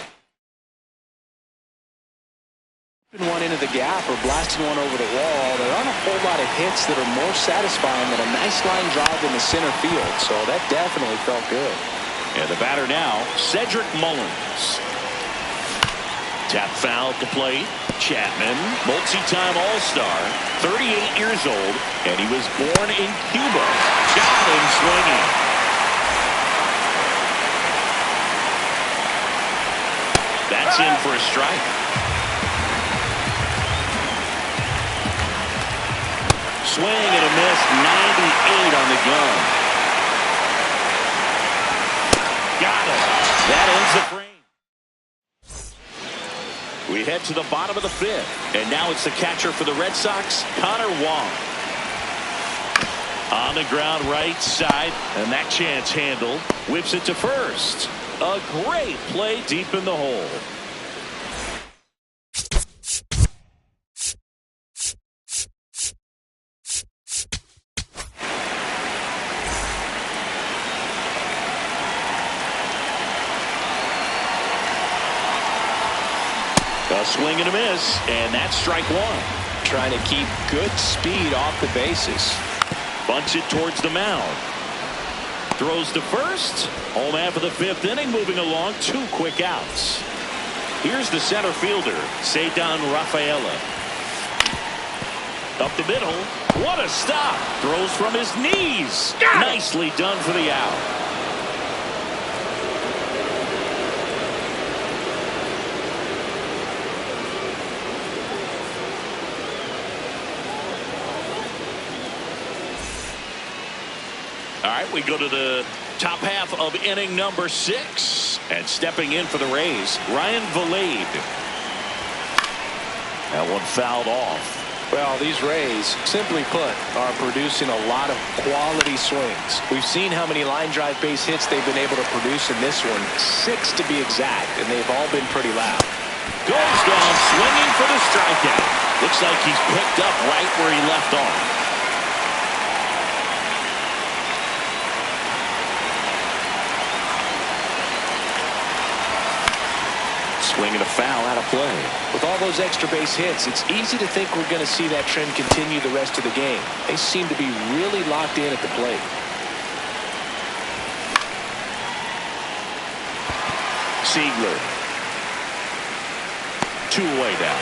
ripping one into the gap or blasting one over the wall, there aren't a whole lot of hits that are more satisfying than a nice line drive in the center field. So that definitely felt good. And the batter now, Cedric Mullins. Tap foul at the plate. Chapman, multi-time All-Star, 38 years old, and he was born in Cuba. Chapman swinging. That's in for a strike. Swing and a miss. 98 on the gun. Got it. That ends the frame. We head to the bottom of the fifth. And now it's the catcher for the Red Sox, Connor Wong. On the ground right side. And that chance handled. Whips it to first. A great play deep in the hole. A swing and a miss, and that's strike one. Trying to keep good speed off the bases. Bunts it towards the mound. Throws to first. Home half of the fifth inning, moving along. 2 quick outs. Here's the center fielder, Cedric Rafaela. Up the middle. What a stop. Throws from his knees. Nicely done for the out. All right, we go to the top half of inning number 6. And stepping in for the Rays, Ryan Vilade. That one fouled off. Well, these Rays, simply put, are producing a lot of quality swings. We've seen how many line drive base hits they've been able to produce in this one. 6 to be exact, and they've all been pretty loud. Goes down swinging for the strikeout. Looks like he's picked up right where he left off. Swinging a foul out of play. With all those extra base hits, it's easy to think we're going to see that trend continue the rest of the game. They seem to be really locked in at the plate. Ziegler. 2 away now.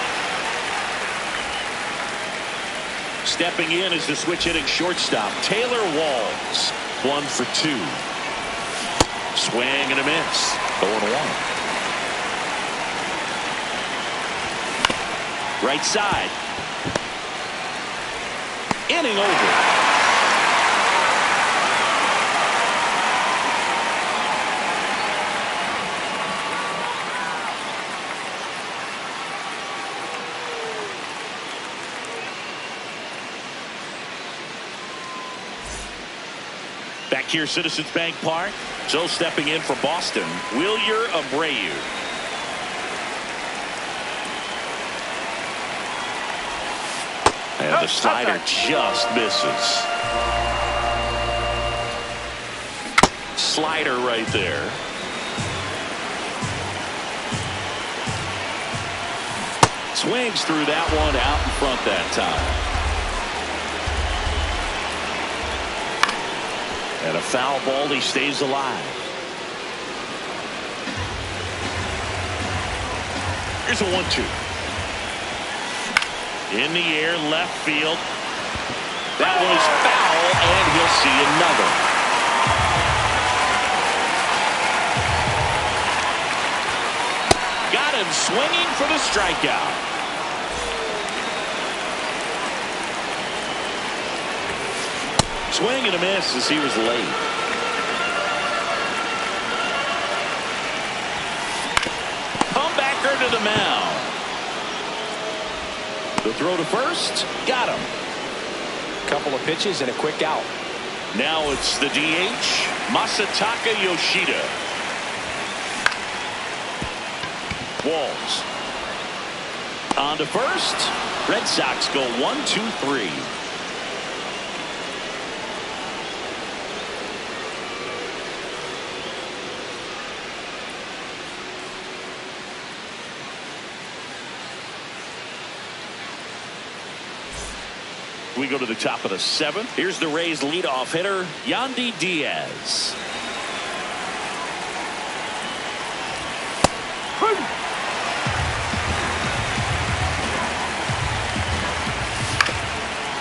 Stepping in is the switch hitting shortstop, Taylor Walls. 1 for 2. Swing and a miss. 0-1. Right side. Inning over. Back here, Citizens Bank Park. So stepping in for Boston, Wilyer Abreu. And the slider just misses. Slider right there. Swings through that one out in front that time. And a foul ball, he stays alive. Here's a 1-2. In the air, left field. That one is foul, and he'll see another. Got him swinging for the strikeout. Swing and a miss as he was late. Comebacker to the mound. The throw to first, got him. Couple of pitches and a quick out. Now it's the DH, Masataka Yoshida. Walls. On to first. Red Sox go 1-2-3. We go to the top of the 7th. Here's the Rays leadoff hitter, Yandy Diaz.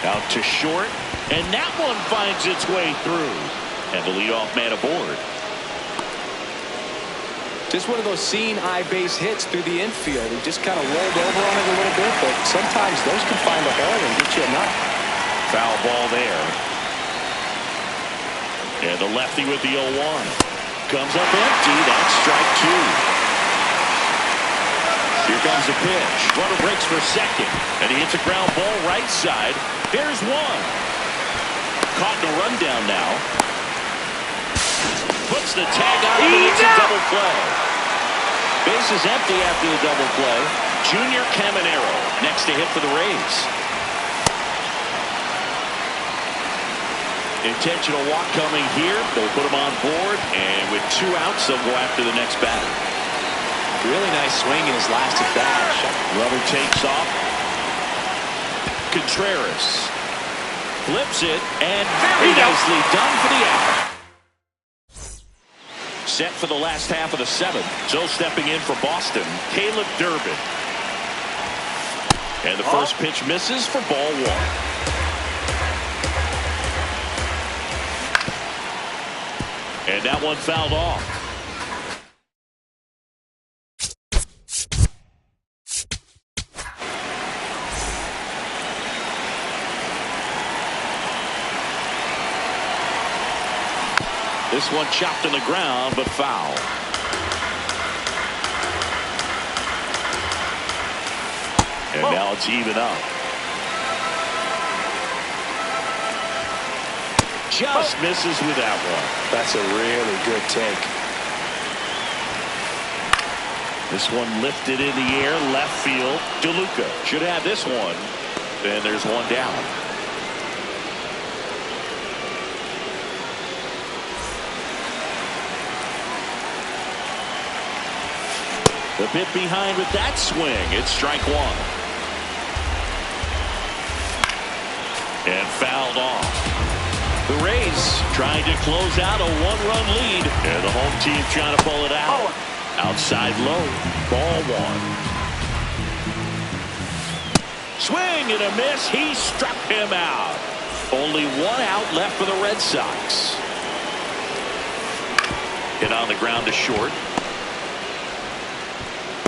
Out to short, and that one finds its way through. And the leadoff man aboard. Just one of those seeing eye base hits through the infield. He just kind of rolled over on it a little bit, but sometimes those can find a hole and get you a knock. Foul ball there. And the lefty with the 0-1. Comes up empty. That's strike 2. Here comes the pitch. Runner breaks for second. And he hits a ground ball right side. There's one. Caught in a rundown now. Puts the tag on him and it's a double play. Base is empty after the double play. Junior Caminero next to hit for the Rays. Intentional walk coming here. They'll put him on board, and with 2 outs, they'll go after the next batter. Really nice swing in his last at bat. Rubber takes off. Contreras flips it, and very nicely done for the out. Set for the last half of the 7th. So stepping in for Boston, Caleb Durbin. And the first pitch misses for ball 1. And that one fouled off. This one chopped on the ground, but foul. And now it's even up. Just misses with that one. That's a really good take. This one lifted in the air, left field. DeLuca should have this one. And there's one down. A bit behind with that swing. It's strike one. And fouled off. The Rays trying to close out a one-run lead. And the home team trying to pull it out. Outside low. Ball one. Swing and a miss. He struck him out. Only one out left for the Red Sox. Hit on the ground to short.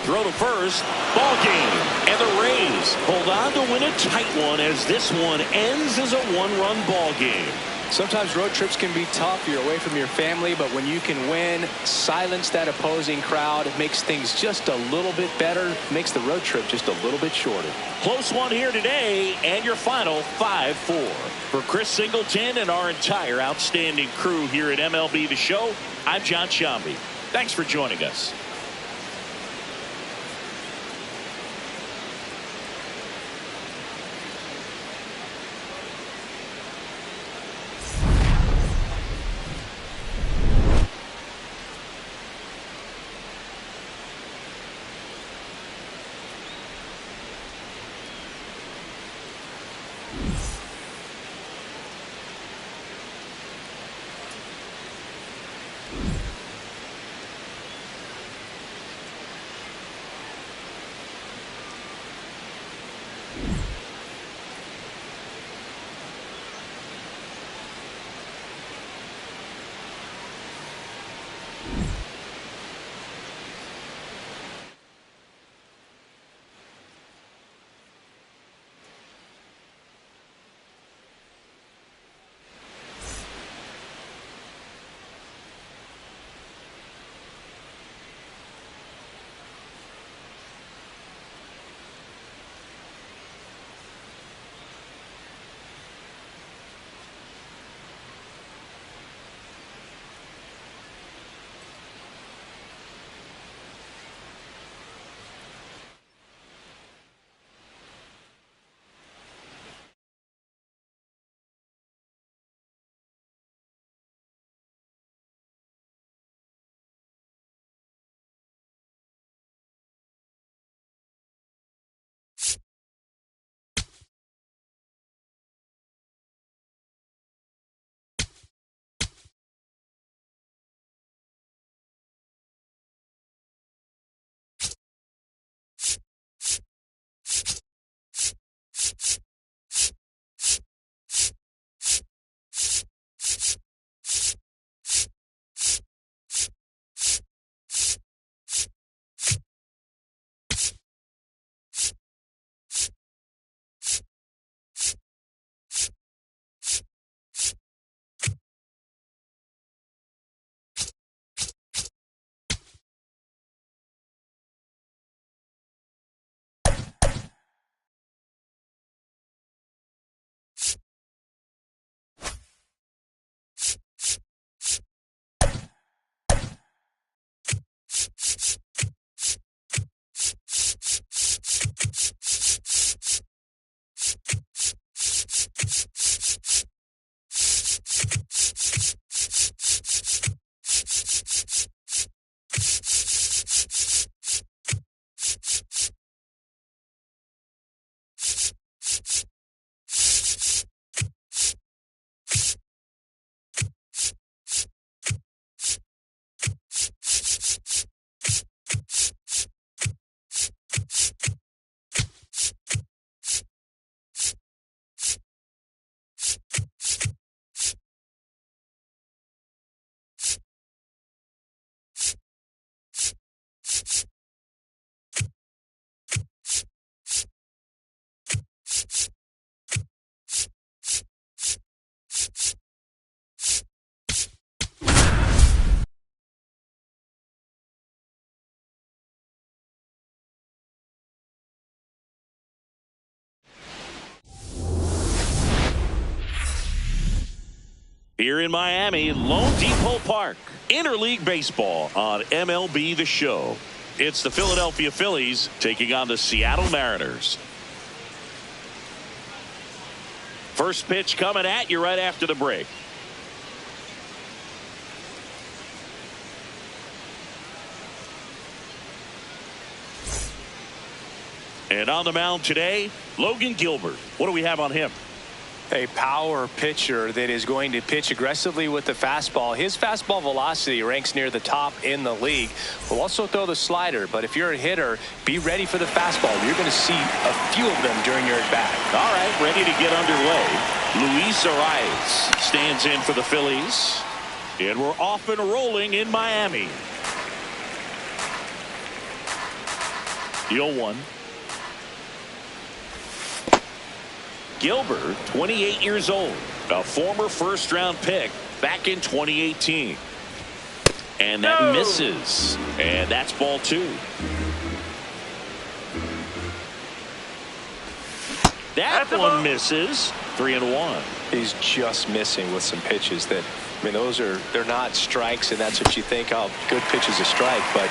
Throw to first. Ball game. And the Rays hold on to win a tight one as this one ends as a one-run ball game. Sometimes road trips can be tough. You're away from your family, but when you can win, silence that opposing crowd, it makes things just a little bit better, makes the road trip just a little bit shorter. Close one here today, and your final 5-4. For Chris Singleton and our entire outstanding crew here at MLB The Show, I'm John Shambi. Thanks for joining us. Here in Miami, Lone Depot Park, Interleague Baseball on MLB The Show. It's the Philadelphia Phillies taking on the Seattle Mariners. First pitch coming at you right after the break. And on the mound today, Logan Gilbert. What do we have on him? A power pitcher that is going to pitch aggressively with the fastball. His fastball velocity ranks near the top in the league. Will also throw the slider, but if you're a hitter, be ready for the fastball. You're going to see a few of them during your at-bat. All right, ready to get underway. Luis Arias stands in for the Phillies. And we're off and rolling in Miami. The 0-1. Gilbert, 28 years old, a former first-round pick back in 2018. And that misses. And that's ball 2. That one misses. 3-1. He's just missing with some pitches that, I mean, they're not strikes, and that's what you think of. Good pitch is a strike, but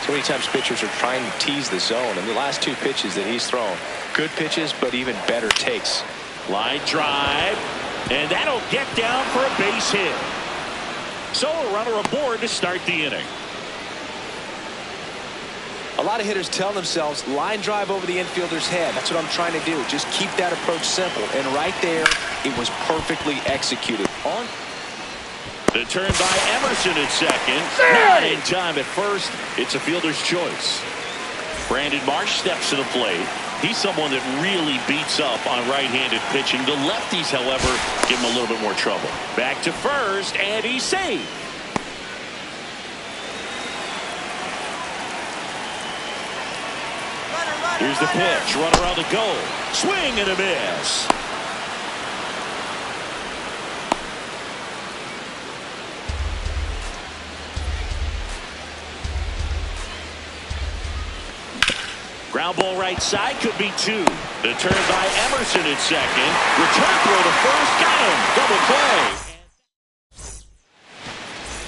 so many times pitchers are trying to tease the zone. And the last 2 pitches that he's thrown, good pitches, but even better takes. Line drive, and that'll get down for a base hit. So a runner aboard to start the inning. A lot of hitters tell themselves line drive over the infielder's head. That's what I'm trying to do. Just keep that approach simple. And right there, it was perfectly executed. On the turn by Emerson at second. Not in time at first. It's a fielder's choice. Brandon Marsh steps to the plate. He's someone that really beats up on right-handed pitching. The lefties, however, give him a little bit more trouble. Back to first, and he's safe. Here's the pitch. Runner on the goal. Swing and a miss. Ground ball right side, could be 2. The turn by Emerson at second. Return throw to first. Got him. Double play.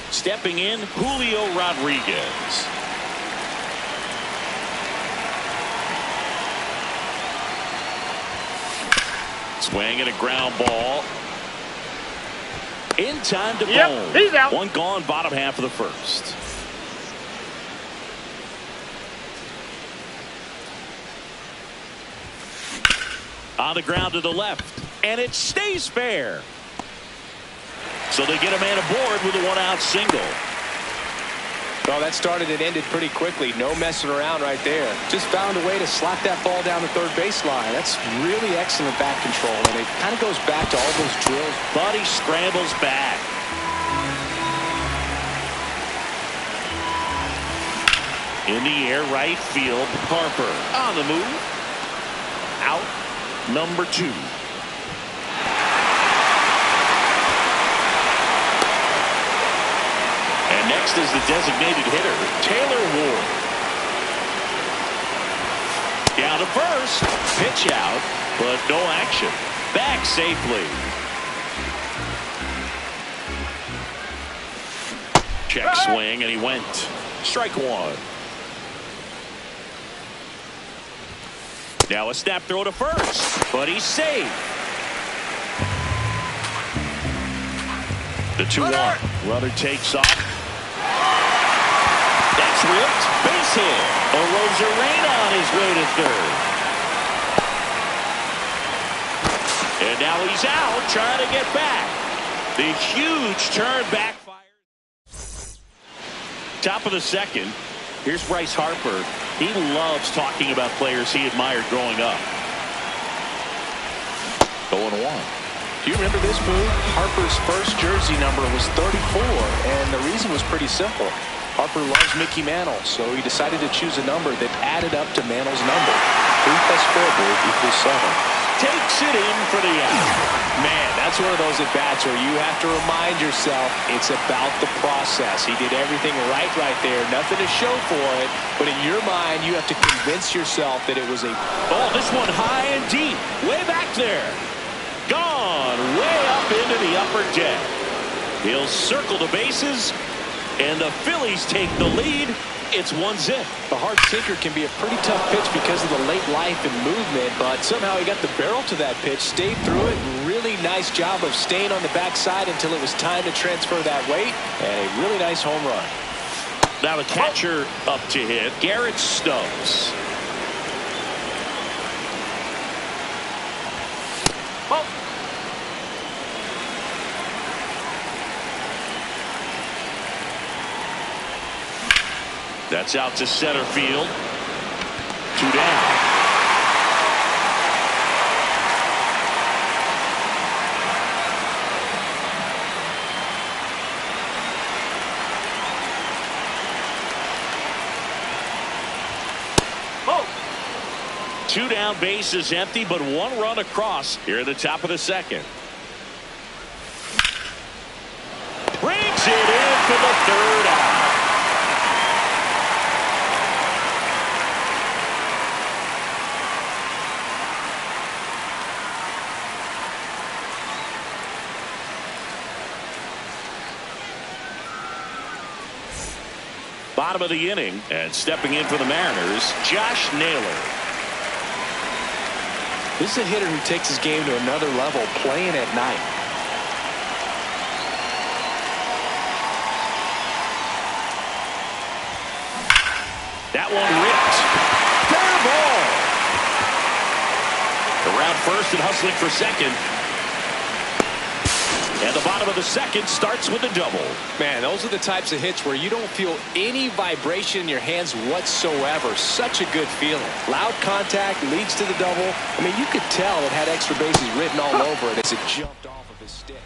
Stepping in, Julio Rodriguez. Swing and a ground ball. In time to Bone. He's out. One gone, bottom half of the first. On the ground to the left, and it stays fair. So they get a man aboard with a 1-out single. Well, that started and ended pretty quickly. No messing around right there. Just found a way to slap that ball down the third baseline. That's really excellent back control, and it kind of goes back to all those drills. Buddy scrambles back. In the air, right field. Harper on the move. Out. Number 2. And next is the designated hitter, Taylor Ward. Down to first. Pitch out, but no action. Back safely. Check swing, and he went. Strike 1. Now a snap throw to first, but he's safe. The 2-1. Runner takes off. That's ripped. Base hit. Arozarena on his way to third. And now he's out trying to get back. The huge turn backfires. Top of the second. Here's Bryce Harper. He loves talking about players he admired growing up. 0-1. Do you remember this move? Harper's first jersey number was 34, and the reason was pretty simple. Harper loves Mickey Mantle, so he decided to choose a number that added up to Mantle's number. 3 plus 4 equals 7. Takes it in for the out. Man, that's one of those at-bats where you have to remind yourself it's about the process. He did everything right there. Nothing to show for it, but in your mind, you have to convince yourself that it was a... Oh, this one high and deep. Way back there. Gone way up into the upper deck. He'll circle the bases, and the Phillies take the lead It's 1-0. The hard sinker can be a pretty tough pitch because of the late life and movement, but somehow he got the barrel to that pitch, stayed through it, and really nice job of staying on the backside until it was time to transfer that weight, and a really nice home run. Now the catcher up to hit, Garrett Stubbs. That's out to center field. 2 down. Oh. 2 down, base is empty, but 1 run across here at the top of the second. Brings it in for the 3rd out. Bottom of the inning, and stepping in for the Mariners, Josh Naylor. This is a hitter who takes his game to another level, playing at night. That one ripped. Fair ball. Around first and hustling for second. And the bottom of the second starts with a double. Man, those are the types of hits where you don't feel any vibration in your hands whatsoever. Such a good feeling. Loud contact leads to the double. I mean, you could tell it had extra bases written all over it as it jumped off of his stick.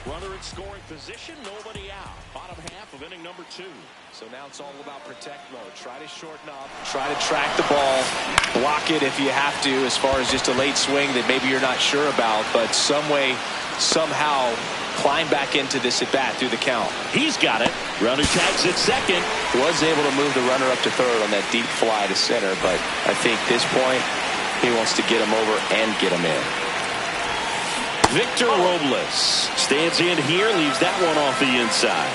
Runner in scoring position, nobody out. Bottom half of inning number 2. So now it's all about protect mode. Try to shorten up. Try to track the ball. Block it if you have to, as far as just a late swing that maybe you're not sure about. But some way, somehow, climb back into this at bat through the count. He's got it. Runner tags at second. Was able to move the runner up to third on that deep fly to center. But I think this point, he wants to get him over and get him in. Victor Robles stands in here, leaves that one off the inside.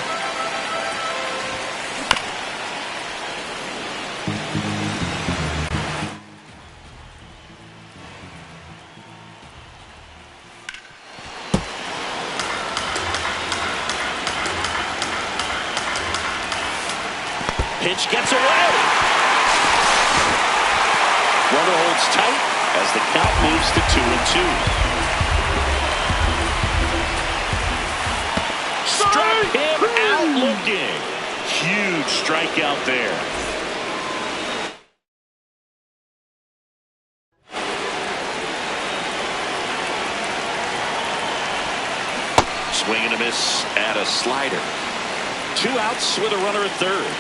Pitch gets away. Runner holds tight as the count moves to 2-2. Struck him out looking. Huge strikeout there. Swing and a miss at a slider. 2 outs with a runner at third.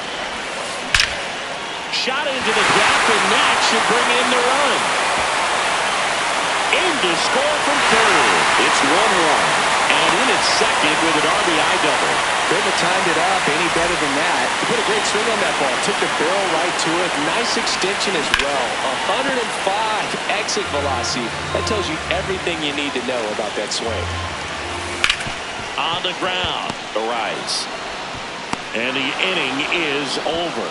Shot into the gap, and that should bring in the run. In to score from third. It's 1-1. And in at second with an RBI double. Couldn't have timed it up any better than that. He put a great swing on that ball. Took the barrel right to it. Nice extension as well. 105 exit velocity. That tells you everything you need to know about that swing. On the ground, the rise. And the inning is over.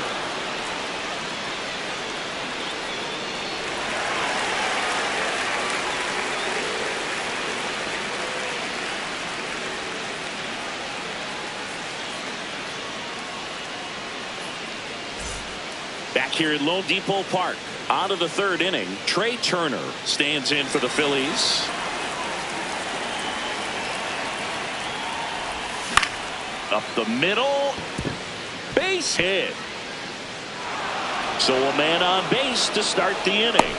Back here at Lone Depot Park, on to the 3rd inning. Trey Turner stands in for the Phillies. Up the middle, base hit. So a man on base to start the inning.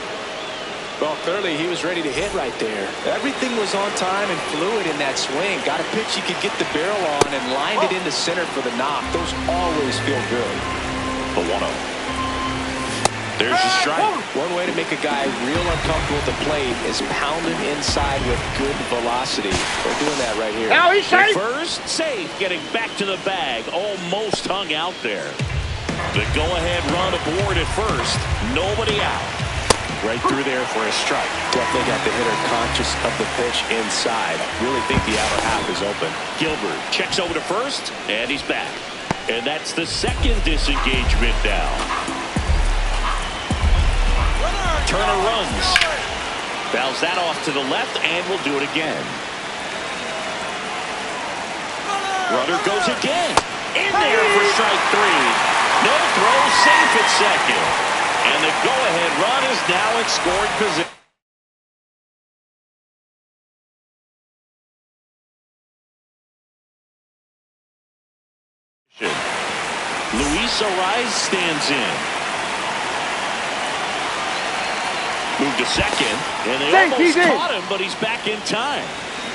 Well, clearly he was ready to hit right there. Everything was on time and fluid in that swing. Got a pitch he could get the barrel on and lined it into center for the knock. Those always feel good. The 1-0. There's a strike. One way to make a guy real uncomfortable at the plate is pound him inside with good velocity. They're doing that right here. Now he's safe. First safe, getting back to the bag. Almost hung out there. The go-ahead run aboard at first. Nobody out. Right through there for a strike. Definitely got the hitter conscious of the pitch inside. Really think the outer half is open. Gilbert checks over to first, and he's back. And that's the second disengagement now. Turner runs. Fouls that off to the left, and will do it again. Runner goes again. In there for strike three. No throw, safe at second. And the go-ahead run is now in scoring position. Luis Ariz stands in. Move to second, and they almost caught him, but he's back in time.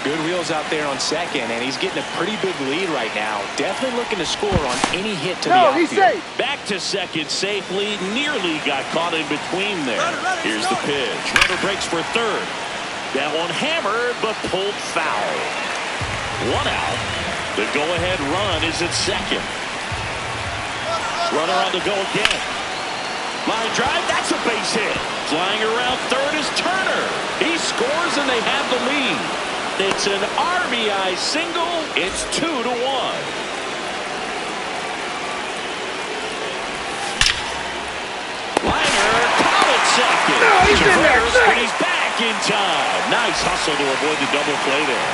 Good wheels out there on second, and he's getting a pretty big lead right now. Definitely looking to score on any hit to the outfield. Back to second safely. Nearly got caught in between there. Here's the pitch. Runner breaks for third. That one hammered, but pulled foul. One out. The go-ahead run is at second. Runner on the go again. Line drive, that's a base hit. Flying around third is Turner. He scores and they have the lead. It's an RBI single. It's 2-1. Liner caught at second. And he's back in time. Nice hustle to avoid the double play there.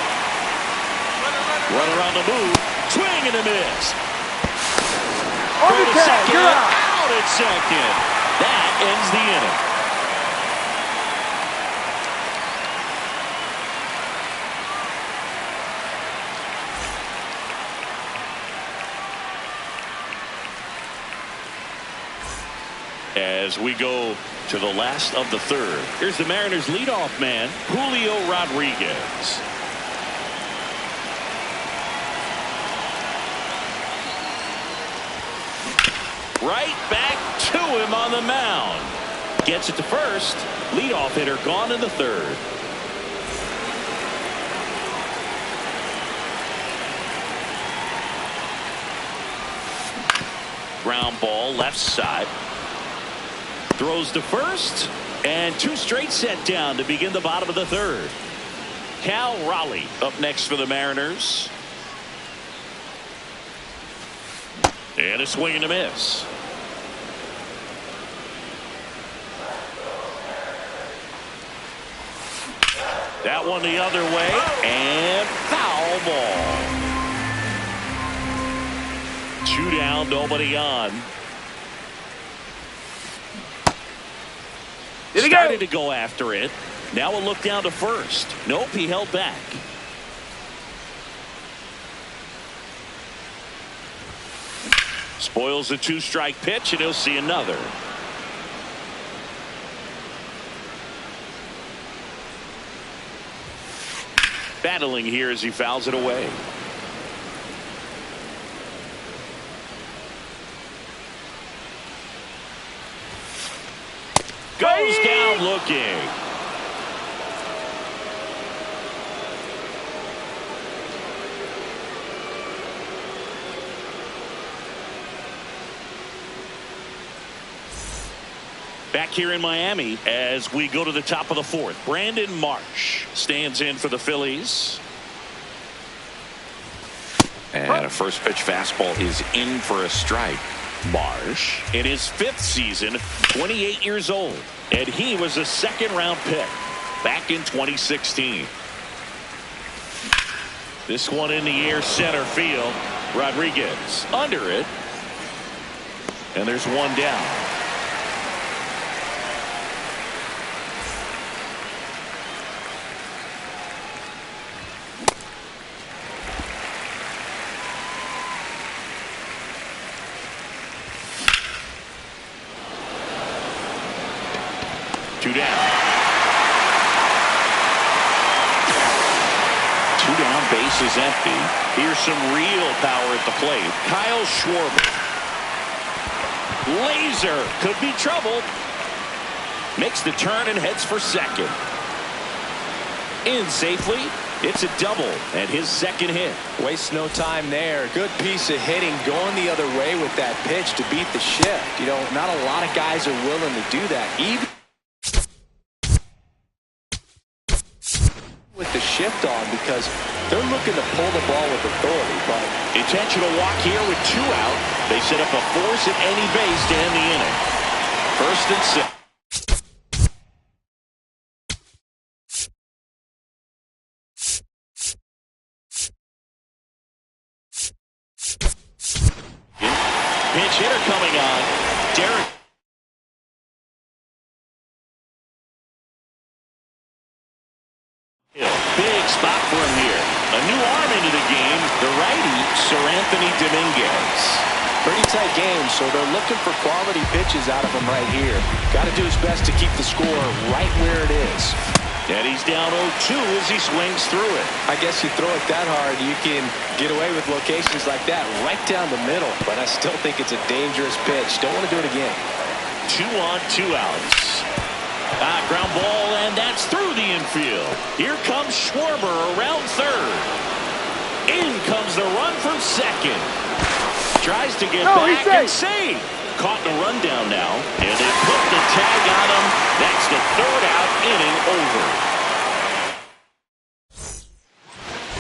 Runner on the move. Swing and a miss. Throw to second. Out at second. That ends the inning. As we go to the last of the third, here's the Mariners' leadoff man, Julio Rodriguez. Right back to him on the mound. Gets it to first. Leadoff hitter gone in the third. Ground ball left side. Throws to first, and two straight set down to begin the bottom of the third. Cal Raleigh up next for the Mariners. And a swing and a miss. That one the other way, and foul ball. 2 down, nobody on. Started to go after it. Now a look down to first. Nope, he held back. Spoils a 2-strike pitch, and he'll see another. Battling here as he fouls it away. Goes down looking. Back here in Miami as we go to the top of the fourth. Brandon Marsh stands in for the Phillies. And a first pitch fastball is in for a strike. Marsh in his 5th season, 28 years old, and he was a 2nd-round pick back in 2016. This one in the air, center field. Rodriguez under it, and there's one down. Two down. 2 down, base is empty. Here's some real power at the plate. Kyle Schwarber. Laser could be trouble. Makes the turn and heads for second. In safely. It's a double and his 2nd hit. Wastes no time there. Good piece of hitting going the other way with that pitch to beat the shift. You know, not a lot of guys are willing to do that. Even with the shift. shift on because they're looking to pull the ball with authority. But intentional walk here with 2 out. They set up a force at any base to end the inning. 1st and 6. Pinch hitter coming on. Derek. Big spot for him here. A new arm into the game. The righty, Sir Anthony Dominguez. Pretty tight game, so they're looking for quality pitches out of him right here. Got to do his best to keep the score right where it is. And he's down 0-2 as he swings through it. I guess you throw it that hard, you can get away with locations like that right down the middle. But I still think it's a dangerous pitch. Don't want to do it again. 2 on, 2 outs. Ground ball, and that's through the infield. Here comes Schwarber around 3rd. In comes the run from 2nd. Tries to get back and save. Caught in a rundown now, and they put the tag on him. That's the 3rd out, inning over.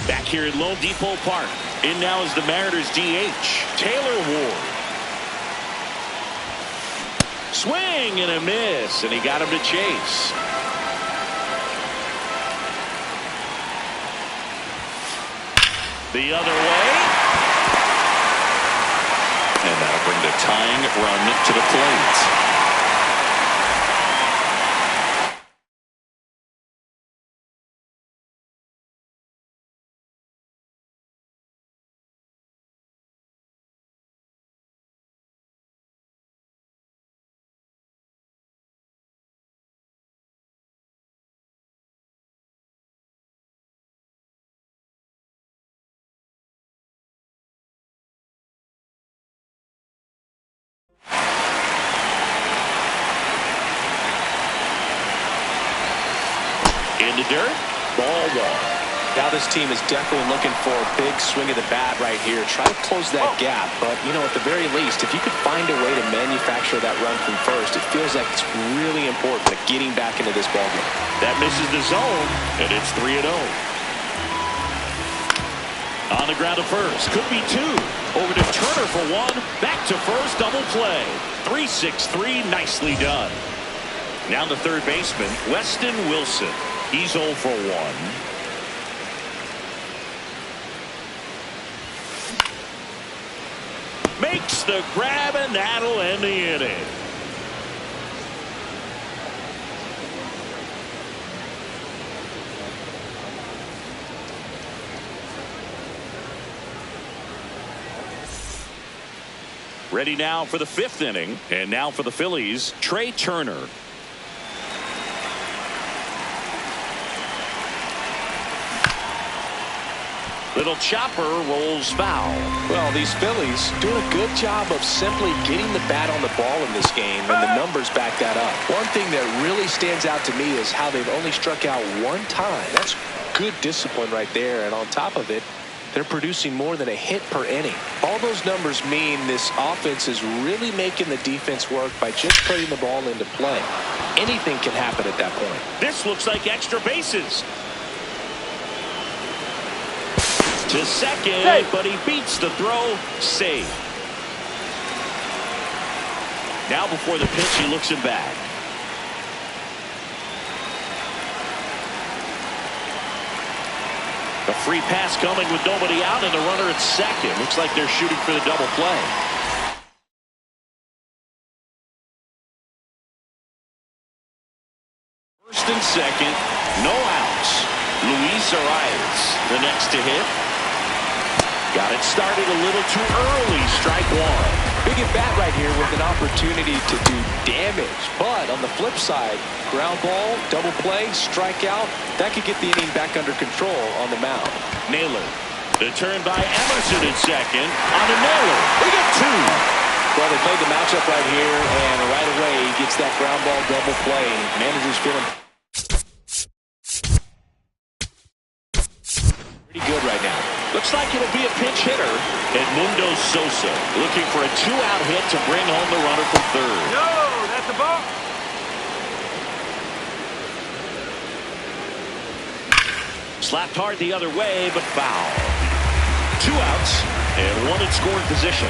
Back here at Lone Depot Park. In now is the Mariners DH, Taylor Ward. Swing and a miss, and he got him to chase. The other way. And that'll bring the tying run to the plate. In the dirt, ball 1. Now this team is definitely looking for a big swing of the bat right here. Try to close that gap. But, you know, at the very least, if you could find a way to manufacture that run from first, it feels like it's really important to getting back into this ballgame. That misses the zone, and it's 3-0. On the ground to first. Could be 2. Over to Turner for 1. Back to first. Double play. 3-6-3. Nicely done. Now the 3rd baseman, Weston Wilson. He's 0 for 1. Makes the grab, and that'll end the inning. Ready now for the 5th inning. And now for the Phillies, Trey Turner. Little chopper rolls foul. Well, these Phillies doing a good job of simply getting the bat on the ball in this game, and the numbers back that up. One thing that really stands out to me is how they've only struck out 1 time. That's good discipline right there, and on top of it, they're producing more than a hit per inning. All those numbers mean this offense is really making the defense work by just putting the ball into play. Anything can happen at that point. This looks like extra bases. To 2nd, but he beats the throw. Save. Now before the pitch, he looks him back. A free pass coming with nobody out, and the runner at 2nd. Looks like they're shooting for the double play. First and 2nd, no outs. Luis Arias, the next to hit. Got it started a little too early. Strike 1. Big at bat right here with an opportunity to do damage. But on the flip side, ground ball, double play, strikeout, that could get the inning back under control on the mound. Naylor. The turn by Emerson at 2nd. On to Naylor. We get 2. Well, they played the matchup right here, and right away he gets that ground ball double play. Manager's feeling pretty good right now. Looks like it'll be a pinch hitter. Edmundo Sosa looking for a 2-out hit to bring home the runner from 3rd. No, that's a ball. Slapped hard the other way, but foul. 2 outs and 1 in scoring position.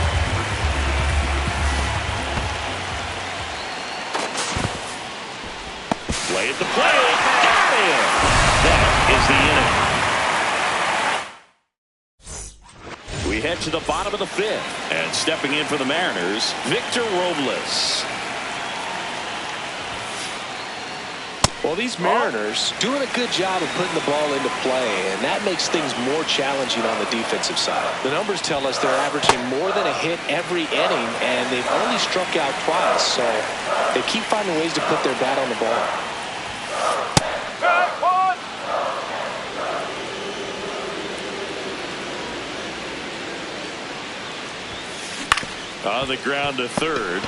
Play at the plate. Got him. That is the inning. We head to the bottom of the 5th. And stepping in for the Mariners, Victor Robles. Well, these Mariners doing a good job of putting the ball into play, and that makes things more challenging on the defensive side. The numbers tell us they're averaging more than a hit every inning, and they've only struck out twice, so they keep finding ways to put their bat on the ball. On the ground to third.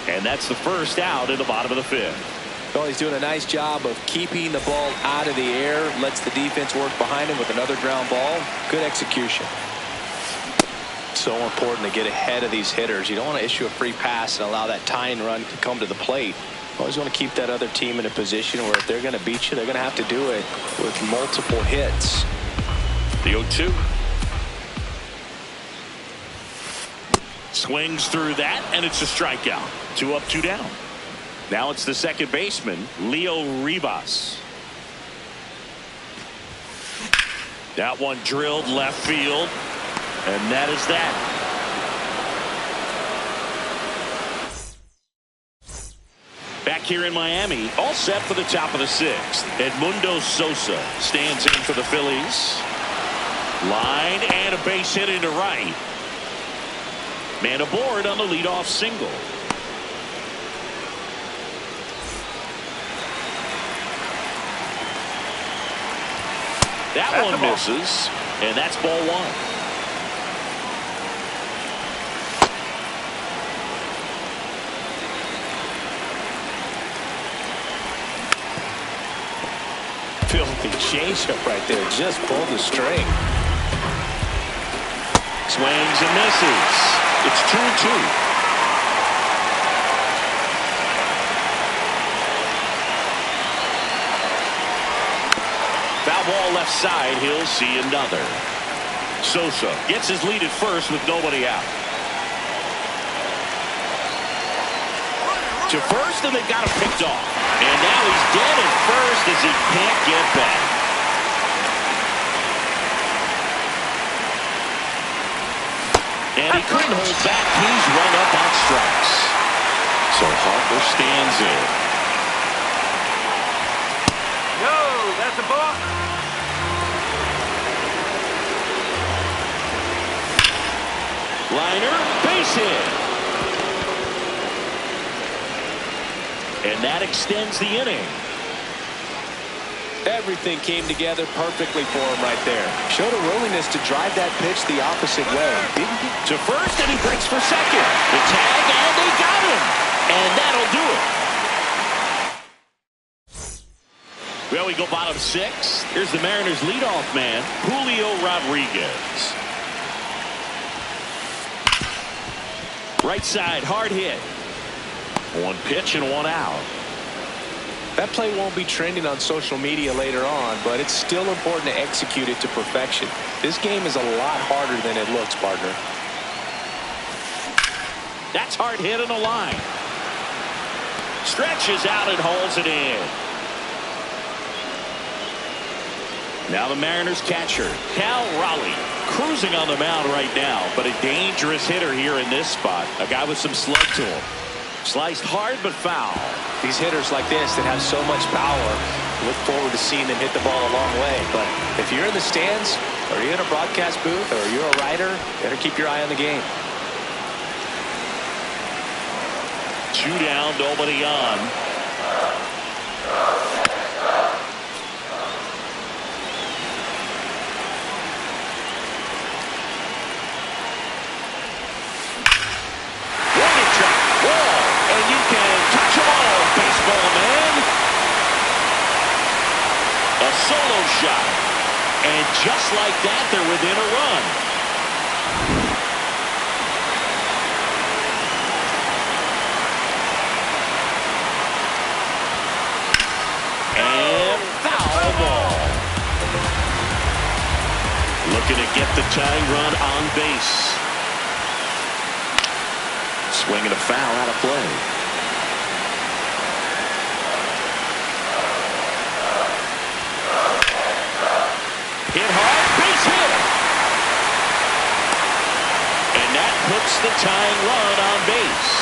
And that's the first out in the bottom of the 5th. Well, he's doing a nice job of keeping the ball out of the air. Lets the defense work behind him with another ground ball. Good execution. So important to get ahead of these hitters. You don't want to issue a free pass and allow that tying run to come to the plate. You always want to keep that other team in a position where if they're going to beat you, they're going to have to do it with multiple hits. The 0-2. Swings through that, and it's a strikeout. 2 up, 2 down. Now it's the second baseman, Leo Rivas. That one drilled left field, and that is that. Back here in Miami, all set for the top of the 6th. Edmundo Sosa stands in for the Phillies. Line and a base hit into right. Man aboard on the leadoff single. That one misses, and that's ball 1. Filthy changeup right there. Just pulled the string. Swings and misses. It's 2-2. Foul ball left side. He'll see another. Sosa gets his lead at first with nobody out. To first, and they've got him picked off. And now he's dead at first as he can't get back. And he couldn't hold back. He's run up on strikes. So Harper stands in. No, that's a ball. Liner, base hit. And that extends the inning. Everything came together perfectly for him right there. Showed a willingness to drive that pitch the opposite way. Didn't he? To first, and he breaks for second. The tag, and they got him. And that'll do it. Well, we go bottom 6. Here's the Mariners' leadoff man, Julio Rodriguez. Right side, hard hit. 1 pitch and 1 out. That play won't be trending on social media later on, but it's still important to execute it to perfection. This game is a lot harder than it looks, partner. That's hard hit on the line. Stretches out and hauls it in. Now the Mariners catcher, Cal Raleigh, cruising on the mound right now, but a dangerous hitter here in this spot. A guy with some slug to him. Sliced hard but foul. These hitters like this that have so much power, look forward to seeing them hit the ball a long way. But if you're in the stands, or you're in a broadcast booth, or you're a writer, better keep your eye on the game. 2 down, nobody on. Solo shot. And just like that, they're within a run. And foul ball. looking to get the tying run on base. Swinging a foul out of play. Hit hard, base hit. And that puts the tying run on base.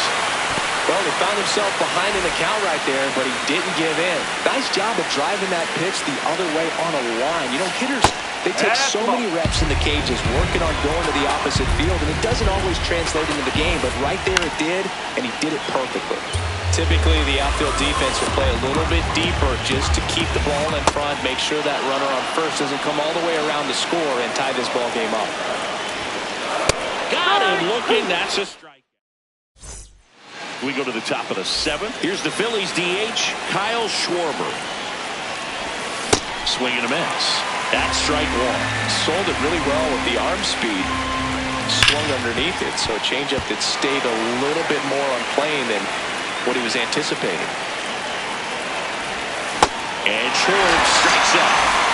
Well, he found himself behind in the count right there, but he didn't give in. Nice job of driving that pitch the other way on a line. You know, hitters, they take so many reps in the cages working on going to the opposite field, and it doesn't always translate into the game, but right there it did, and he did it perfectly. Typically, the outfield defense will play a little bit deeper just to keep the ball in front, make sure that runner on first doesn't come all the way around to score and tie this ball game up. Got him looking. That's a strike. We go to the top of the seventh. Here's the Phillies DH, Kyle Schwarber. Swing and a miss. That's strike one. Sold it really well with the arm speed. Swung underneath it, so a changeup that stayed a little bit more on plane than what he was anticipating. And Schwarber strikes out.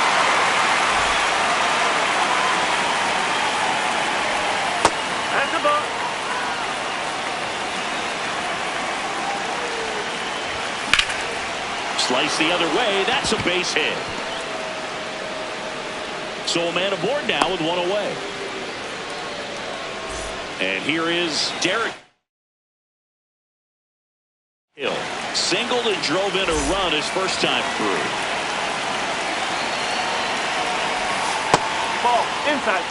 That's a ball. Slice the other way. That's a base hit. So a man aboard now with one away. And here is Derek Hill. Singled and drove in a run his first time through. Ball. Inside.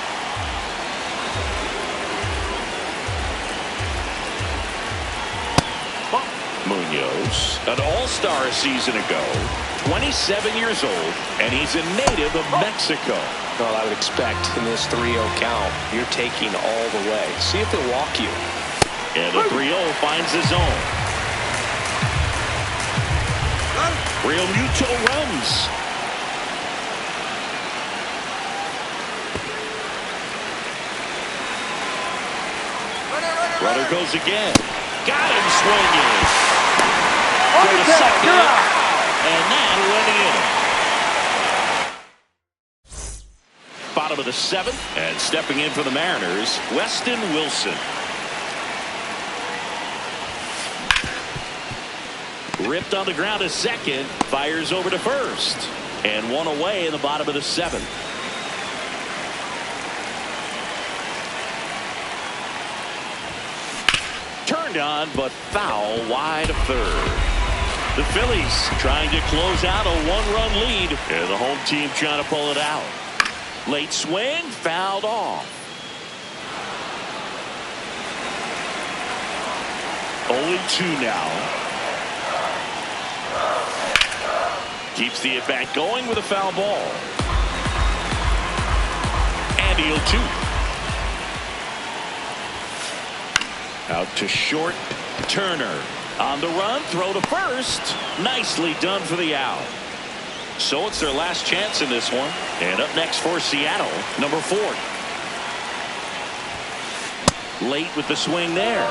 Ball. Munoz, an all-star a season ago, 27 years old, and he's a native of Mexico. Well, I would expect in this 3-0 count, you're taking all the way. See if they'll walk you. And the 3-0 finds his own. Real Muto runs. Runner goes again. Got him swinging. Go to second. And that went in. Bottom of the seventh. And stepping in for the Mariners, Weston Wilson. Ripped on the ground to second. Fires over to first. And one away in the bottom of the seventh. Turned on, but foul wide of third. The Phillies trying to close out a one-run lead. And the home team trying to pull it out. Late swing, fouled off. 0-2 now. Keeps the at-bat going with a foul ball. And 0-2. Out to short. Turner on the run. Throw to first. Nicely done for the out. So it's their last chance in this one. And up next for Seattle, number 4. Late with the swing there.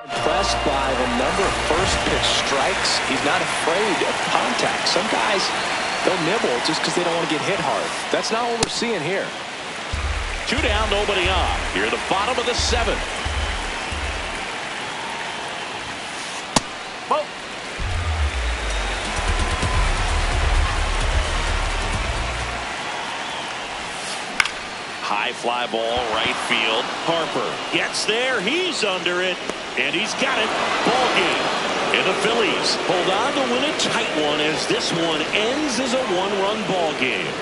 Impressed by the number of first pitch strikes. He's not afraid of contact. Some guys, they'll nibble just because they don't want to get hit hard. That's not what we're seeing here. 2 down, nobody on. Here at the bottom of the seventh. Ball. High fly ball, right field. Harper gets there. He's under it. And he's got it. Ball game. And the Phillies hold on to win a tight one as this one ends as a one-run ball game.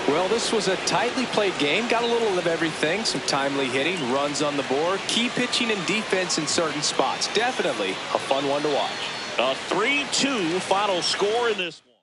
Well, this was a tightly played game. Got a little of everything. Some timely hitting, runs on the board, key pitching and defense in certain spots. Definitely a fun one to watch. A 3-2 final score in this one.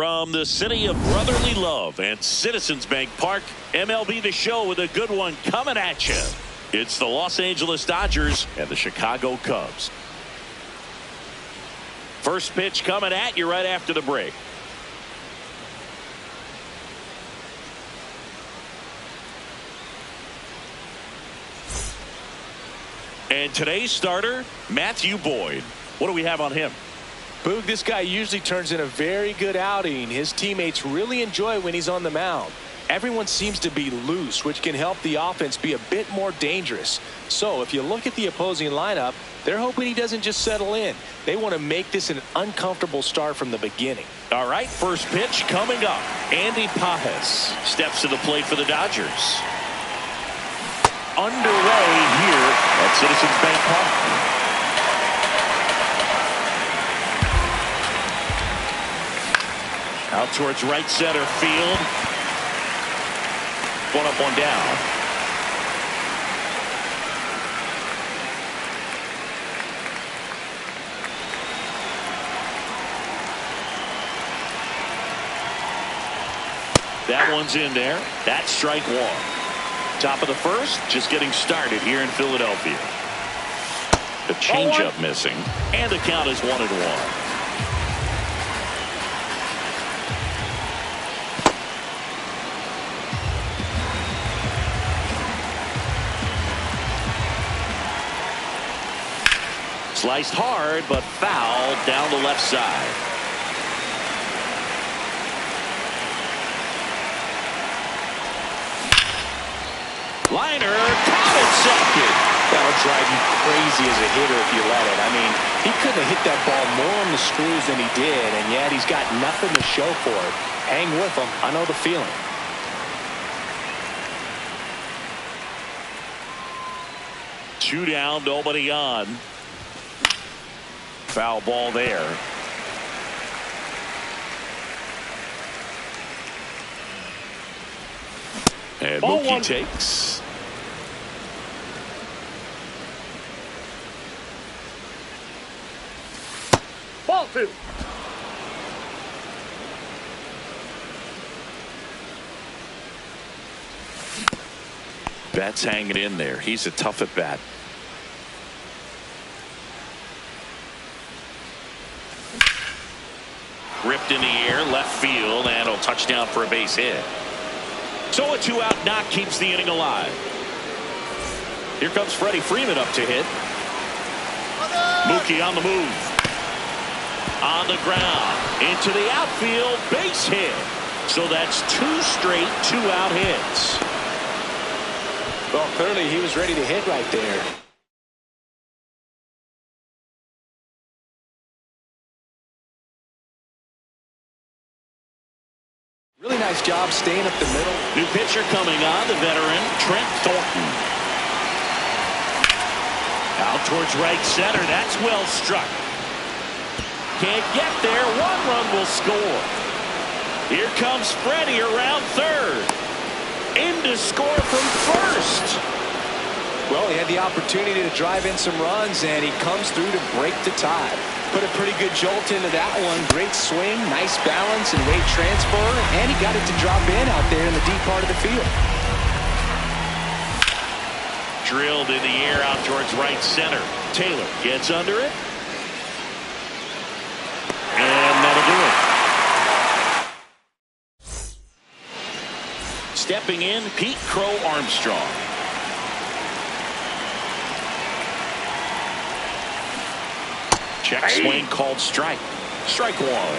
From the city of brotherly love and Citizens Bank Park, MLB The Show with a good one coming at you. It's the Los Angeles Dodgers and the Chicago Cubs. First pitch coming at you right after the break. And today's starter, Matthew Boyd. What do we have on him? Boog, this guy usually turns in a very good outing. His teammates really enjoy when he's on the mound. Everyone seems to be loose, which can help the offense be a bit more dangerous. So if you look at the opposing lineup, they're hoping he doesn't just settle in. They want to make this an uncomfortable start from the beginning. All right, first pitch coming up. Andy Pajes steps to the plate for the Dodgers. Underway here at Citizens Bank Park. Out towards right center field. One up, one down. That one's in there. That's strike one. Top of the first, just getting started here in Philadelphia. The changeup missing, and the count is 1-1. Sliced hard, but fouled down the left side. Liner, caught it second. That'll drive you crazy as a hitter if you let it. I mean, he couldn't have hit that ball more on the screws than he did, and yet he's got nothing to show for it. Hang with him. I know the feeling. Two down, nobody on. Foul ball there. And Mookie takes. Ball two. Betts hanging in there. He's a tough at bat. Ripped in the air, left field, and a touchdown for a base hit. So a two-out knock keeps the inning alive. Here comes Freddie Freeman up to hit. Mookie on the move. On the ground. Into the outfield. Base hit. So that's two straight two-out hits. Well, clearly he was ready to hit right there. Really nice job staying up the middle. New pitcher coming on, the veteran, Trent Thornton. Out towards right center. That's well struck. Can't get there. One run will score. Here comes Freddie around third. In to score from first. Well, he had the opportunity to drive in some runs, and he comes through to break the tie. Put a pretty good jolt into that one. Great swing, nice balance and weight transfer, and he got it to drop in out there in the deep part of the field. Drilled in the air out towards right center. Taylor gets under it. And that'll do it. Stepping in, Pete Crow Armstrong. Check swing called strike. Strike one.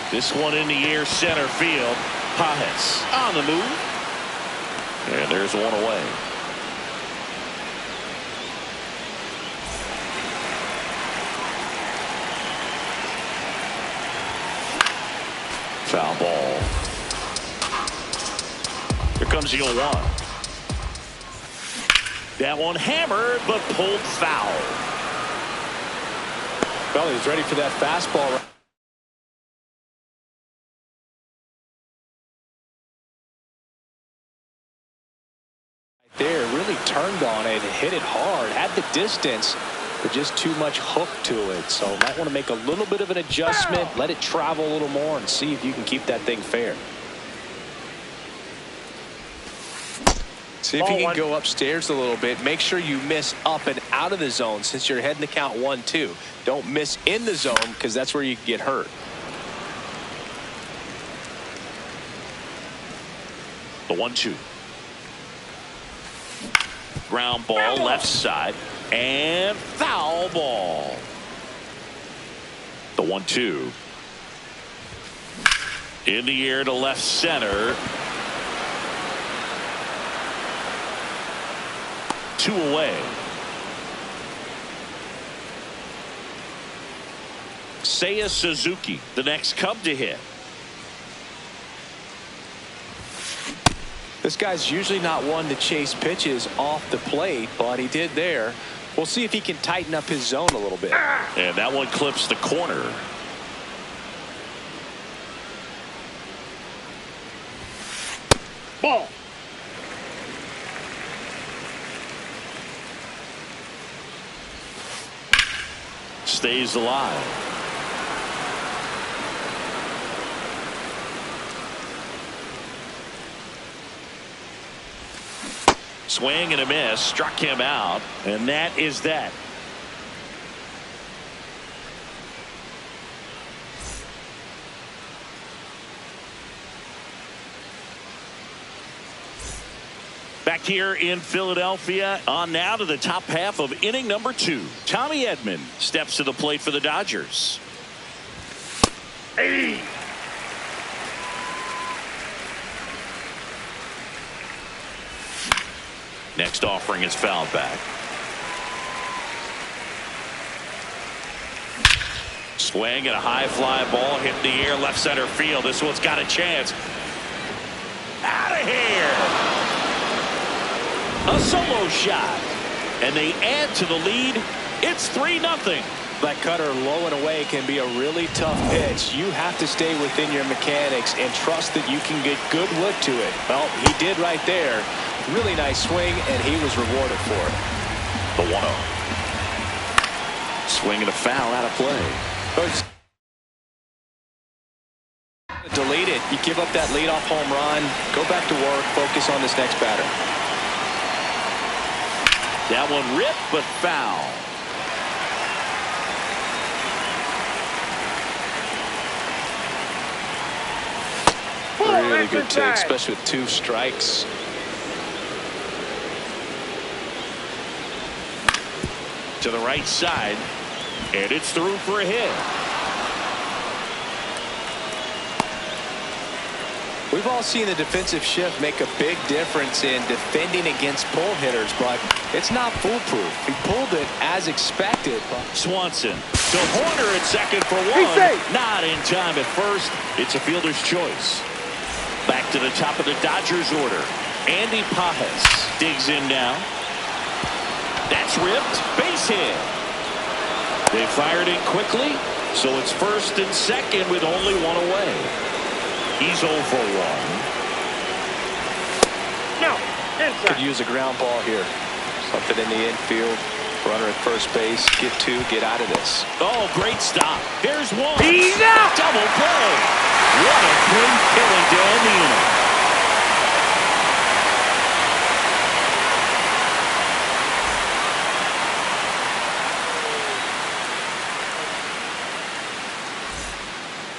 This one in the air center field. Pajes on the move. And there's one away. Foul ball. Here comes the 0-1. That one hammered, but pulled foul. Well, he's ready for that fastball. There, really turned on it, hit it hard, had the distance, but just too much hook to it. So might want to make a little bit of an adjustment, let it travel a little more, and see if you can keep that thing fair. See if you can go upstairs a little bit. Make sure you miss up and out of the zone since you're heading to count 1-2. Don't miss in the zone because that's where you can get hurt. The 1-2. Ground ball left side and foul ball. The 1-2. In the air to left center. 2 away. Seiya Suzuki, the next Cub to hit. This guy's usually not one to chase pitches off the plate, but he did there. We'll see if he can tighten up his zone a little bit. And that one clips the corner. Ball. Stays alive. Swing and a miss, struck him out, and that is that. Back here in Philadelphia, on now to the top half of inning number 2. Tommy Edman steps to the plate for the Dodgers. Hey. Next offering is fouled back. Swing and a high fly ball hit in the air left center field. This one's got a chance. Out of here. A solo shot. And they add to the lead. It's 3-0. That cutter low and away can be a really tough pitch. You have to stay within your mechanics and trust that you can get good wood to it. Well, he did right there. Really nice swing, and he was rewarded for it. The 1-0. Swing and a foul out of play. Delete it. You give up that leadoff home run. Go back to work. Focus on this next batter. That one ripped, but foul. Really good take, especially with 2 strikes. To the right side, and it's through for a hit. We've all seen the defensive shift make a big difference in defending against pull hitters, but it's not foolproof. He pulled it as expected. Swanson to Horner at second for 1. Not in time at first. It's a fielder's choice. Back to the top of the Dodgers order. Andy Pajas digs in now. That's ripped. Base hit. They fired in quickly, so it's first and second with only 1 away. He's 0 for 1. No. Inside. Could use a ground ball here. Something in the infield. Runner at first base. Get 2. Get out of this. Oh, great stop. Here's 1. He's out. Double play. What a great killing to end the inning.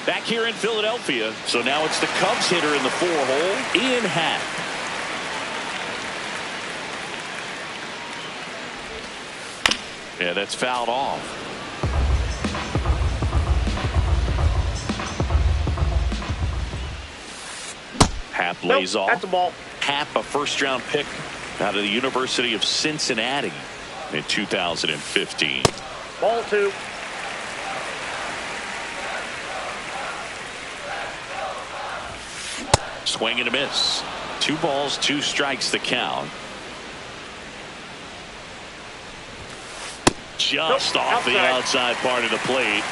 Back here in Philadelphia, so now it's the Cubs hitter in the 4-hole, Ian Happ. Yeah, that's fouled off. Happ lays off. That's the ball. Happ, a first-round pick out of the University of Cincinnati in 2015. Ball 2. Swing and a miss. 2 balls, 2 strikes the count. Just off the outside part of the plate.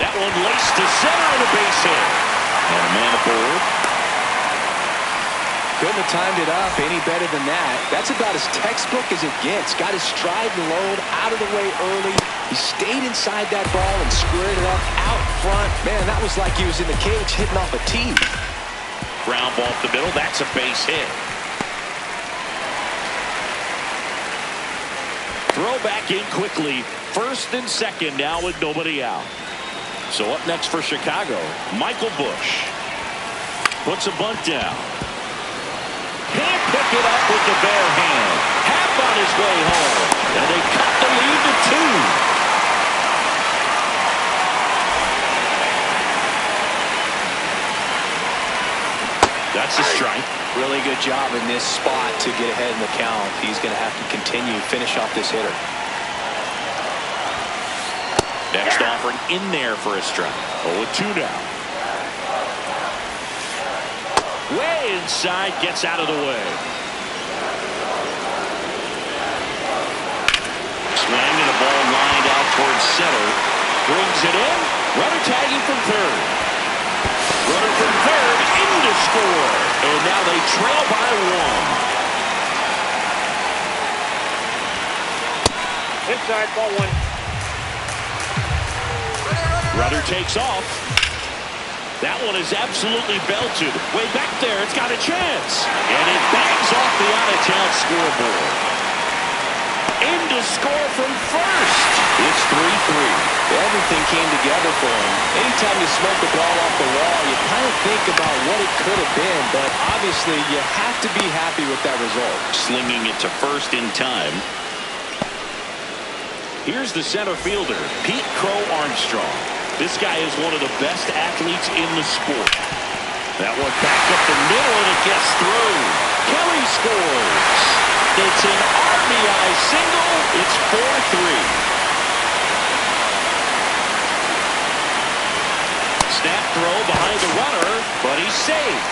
That one laced to center and a base hit. And a man aboard. Couldn't have timed it up any better than that. That's about as textbook as it gets. Got his stride and load out of the way early. He stayed inside that ball and squared it up out front. Man, that was like he was in the cage hitting off a tee. Ground ball up the middle. That's a base hit. Throw back in quickly. First and second now with nobody out. So up next for Chicago, Michael Bush. Puts a bunt down. Can't pick it up with the bare hand. Half on his way home. And they cut the lead to 2. That's a strike. Really good job in this spot to get ahead in the count. He's going to have to continue finish off this hitter. Next offering in there for a strike. 0-2 now. Way inside, gets out of the way. Swing and a ball lined out towards center. Brings it in. Runner tagging from third. Runner from third in to score. And now they trail by 1. Inside, ball 1. Runner takes off. That one is absolutely belted. Way back there, it's got a chance. And it bangs off the out-of-town scoreboard. In to score from first. It's 3-3. Everything came together for him. Anytime you smoke the ball off the wall, you kind of think about what it could have been, but obviously you have to be happy with that result. Slinging it to first in time. Here's the center fielder, Pete Crow Armstrong. This guy is one of the best athletes in the sport. That one back up the middle and it gets through. Kelly scores. It's an RBI single. It's 4-3. Snap throw behind the runner, but he's safe.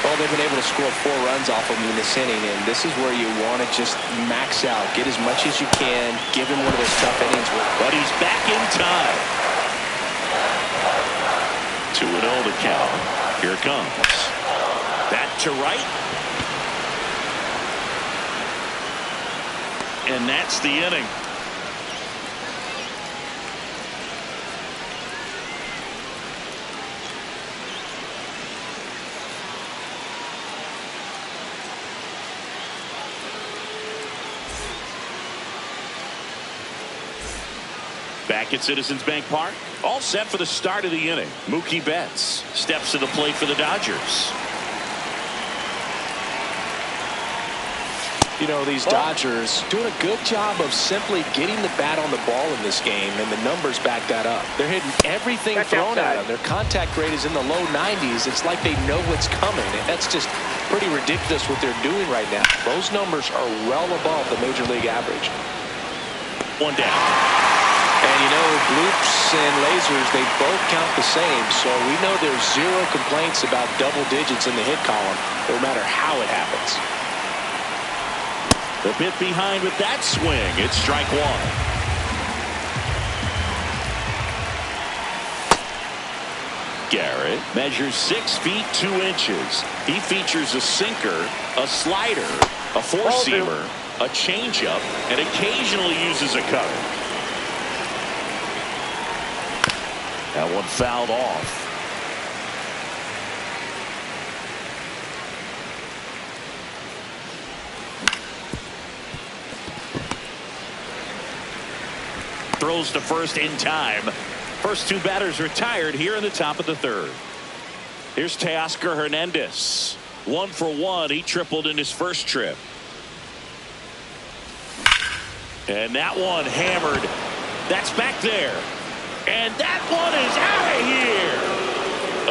Well, they've been able to score 4 runs off of him in this inning, and this is where you want to just max out. Get as much as you can. Give him one of those tough innings. But he's back in time. 2-0 to count. Here it comes. That to right. And that's the inning. Back at Citizens Bank Park, all set for the start of the inning. Mookie Betts steps to the plate for the Dodgers. You know, these Dodgers doing a good job of simply getting the bat on the ball in this game, and the numbers back that up. They're hitting everything thrown at them. Their contact rate is in the low 90s. It's like they know what's coming, and that's just pretty ridiculous what they're doing right now. Those numbers are well above the Major League average. One down. And you know, bloops and lasers, they both count the same, so we know there's zero complaints about double digits in the hit column, no matter how it happens. The bit behind with that swing. It's strike 1. Garrett measures 6 feet 2 inches. He features a sinker, a slider, a four-seamer, a changeup, and occasionally uses a cutter. That one fouled off. Throws to first in time. First 2 batters retired here in the top of the 3rd. Here's Teoscar Hernandez. 1 for 1. He tripled in his first trip. And that one hammered. That's back there. And that one is out of here.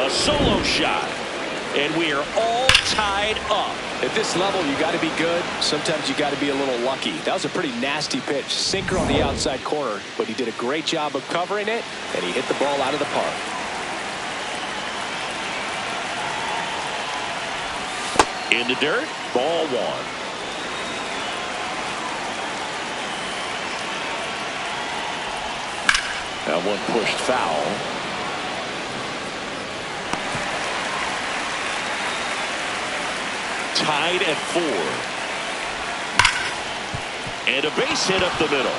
A solo shot. And we are all tied up. At this level, you got to be good. Sometimes you got to be a little lucky. That was a pretty nasty pitch. Sinker on the outside corner, but he did a great job of covering it, and he hit the ball out of the park. In the dirt, ball 1. That one pushed foul. tied at 4. And a base hit up the middle.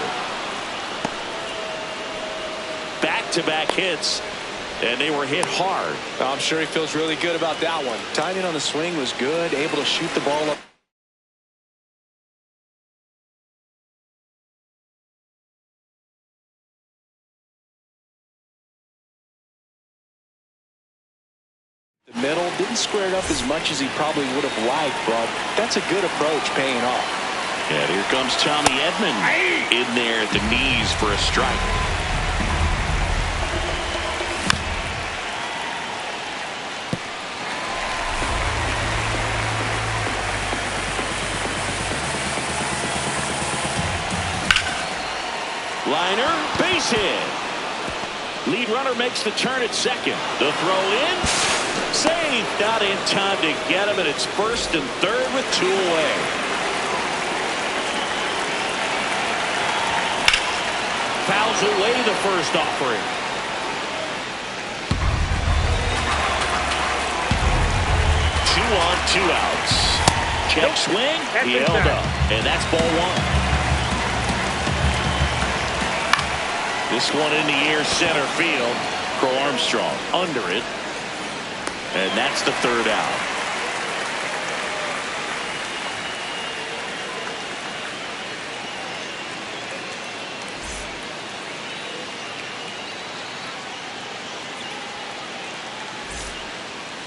Back-to-back hits, and they were hit hard. I'm sure he feels really good about that one. Timing on the swing was good, able to shoot the ball up. The middle didn't square it up as much as he probably would have liked, but that's a good approach paying off. And here comes Tommy Edman in there at the knees for a strike. Liner, base hit. Lead runner makes the turn at second. The throw in. Save. Not in time to get him, and it's first and third with 2 away. Fouls away the first offering. Two on, 2 outs. Check swing. He held up, and that's ball 1. This one in the air center field. Crow Armstrong under it. And that's the 3rd out.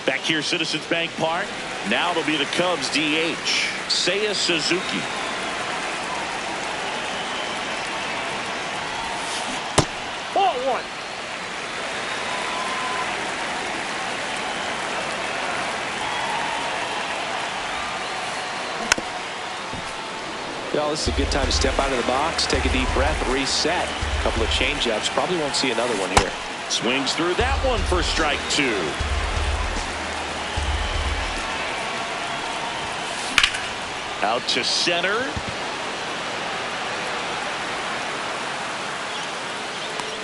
Back here, Citizens Bank Park. Now it'll be the Cubs DH, Seiya Suzuki. Ball 1. Well, this is a good time to step out of the box, take a deep breath, reset. A couple of changeups. Probably won't see another one here. Swings through that one for strike 2. Out to center.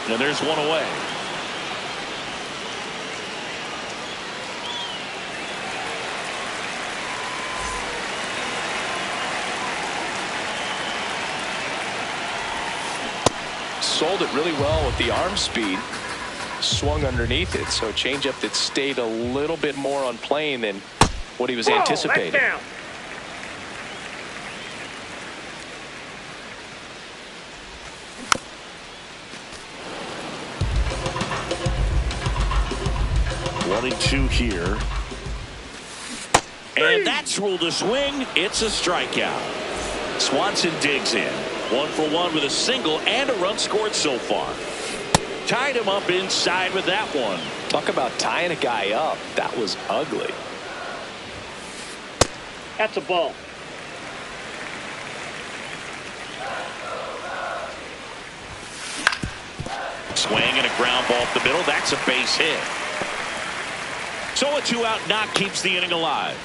And there's one away. Sold it really well with the arm speed. Swung underneath it, so a changeup that stayed a little bit more on plane than what he was anticipating. That's down. One and 2 here. And that's ruled a swing. It's a strikeout. Swanson digs in. 1 for 1 with a single and a run scored so far. Tied him up inside with that one. Talk about tying a guy up. That was ugly. That's a ball. Swing and a ground ball up the middle. That's a base hit. So a 2-out knock keeps the inning alive.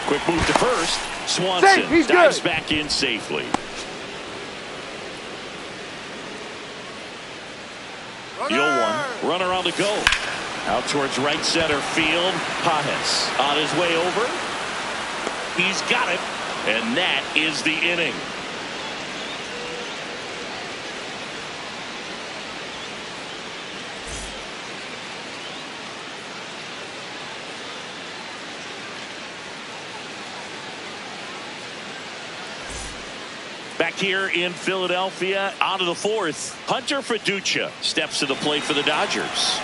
Quick move to first. Swanson dives back in safely. The 0-1. Runner on the go. Out towards right center field. Pajes on his way over. He's got it. And that is the inning. Back here in Philadelphia, on to the 4th. Hunter Fiducia steps to the plate for the Dodgers.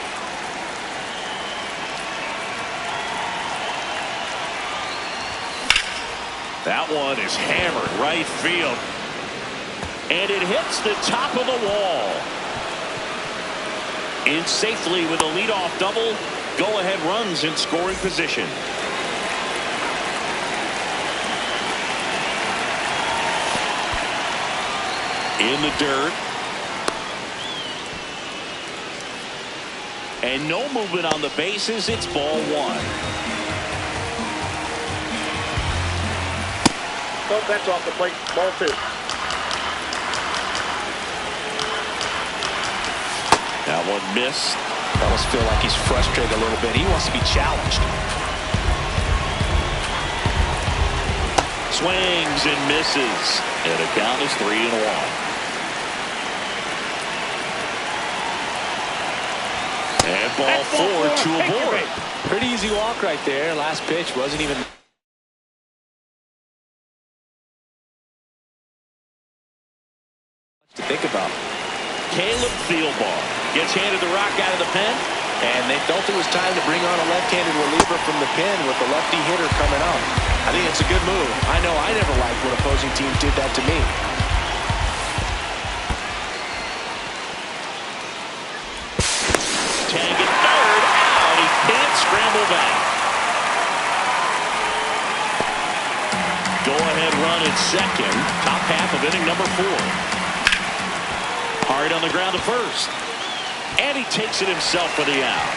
That one is hammered right field. And it hits the top of the wall. In safely with a leadoff double. Go-ahead runs in scoring position. In the dirt. And no movement on the bases. It's ball 1. Nope, that's off the plate. Ball 2. That one missed. I almost feel like he's frustrated a little bit. He wants to be challenged. Swings and misses. And the count is 3-1. And ball 4 to a board. Pretty easy walk right there. Last pitch wasn't even much to think about. Caleb Thielbar gets handed the rock out of the pen. And they felt it was time to bring on a left-handed reliever from the pen with the lefty hitter coming up. I think it's a good move. I know I never liked when opposing teams did that to me. Tag at third, out. He can't scramble back. Go-ahead run at second. Top half of inning number 4. Hard on the ground to first. And he takes it himself for the out.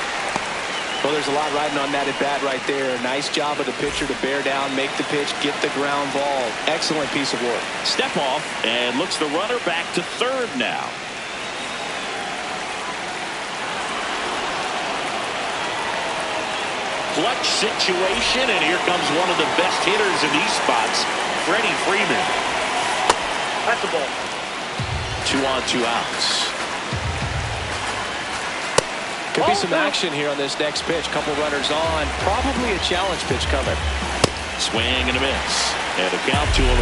Well, there's a lot riding on that at bat right there. Nice job of the pitcher to bear down, make the pitch, get the ground ball. Excellent piece of work. Step off and looks the runner back to third now. Clutch situation, and here comes one of the best hitters in these spots, Freddie Freeman. That's a ball. 2 on, 2 outs. Could be some action here on this next pitch. Couple runners on. Probably a challenge pitch coming. Swing and a miss. And a count 2-1.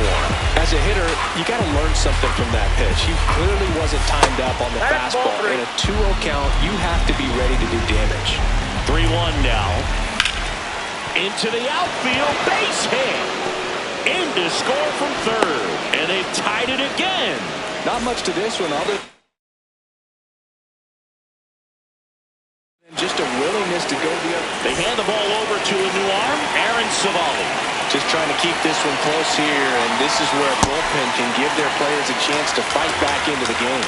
As a hitter, you got to learn something from that pitch. He clearly wasn't timed up on the fastball. In a 2-0 count, you have to be ready to do damage. 3-1 now. Into the outfield. Base hit. In to score from third. And they've tied it again. Not much to this one other than just a willingness to go the other. They hand the ball over to a new arm, Aaron Savali. Just trying to keep this one close here, and this is where a bullpen can give their players a chance to fight back into the game.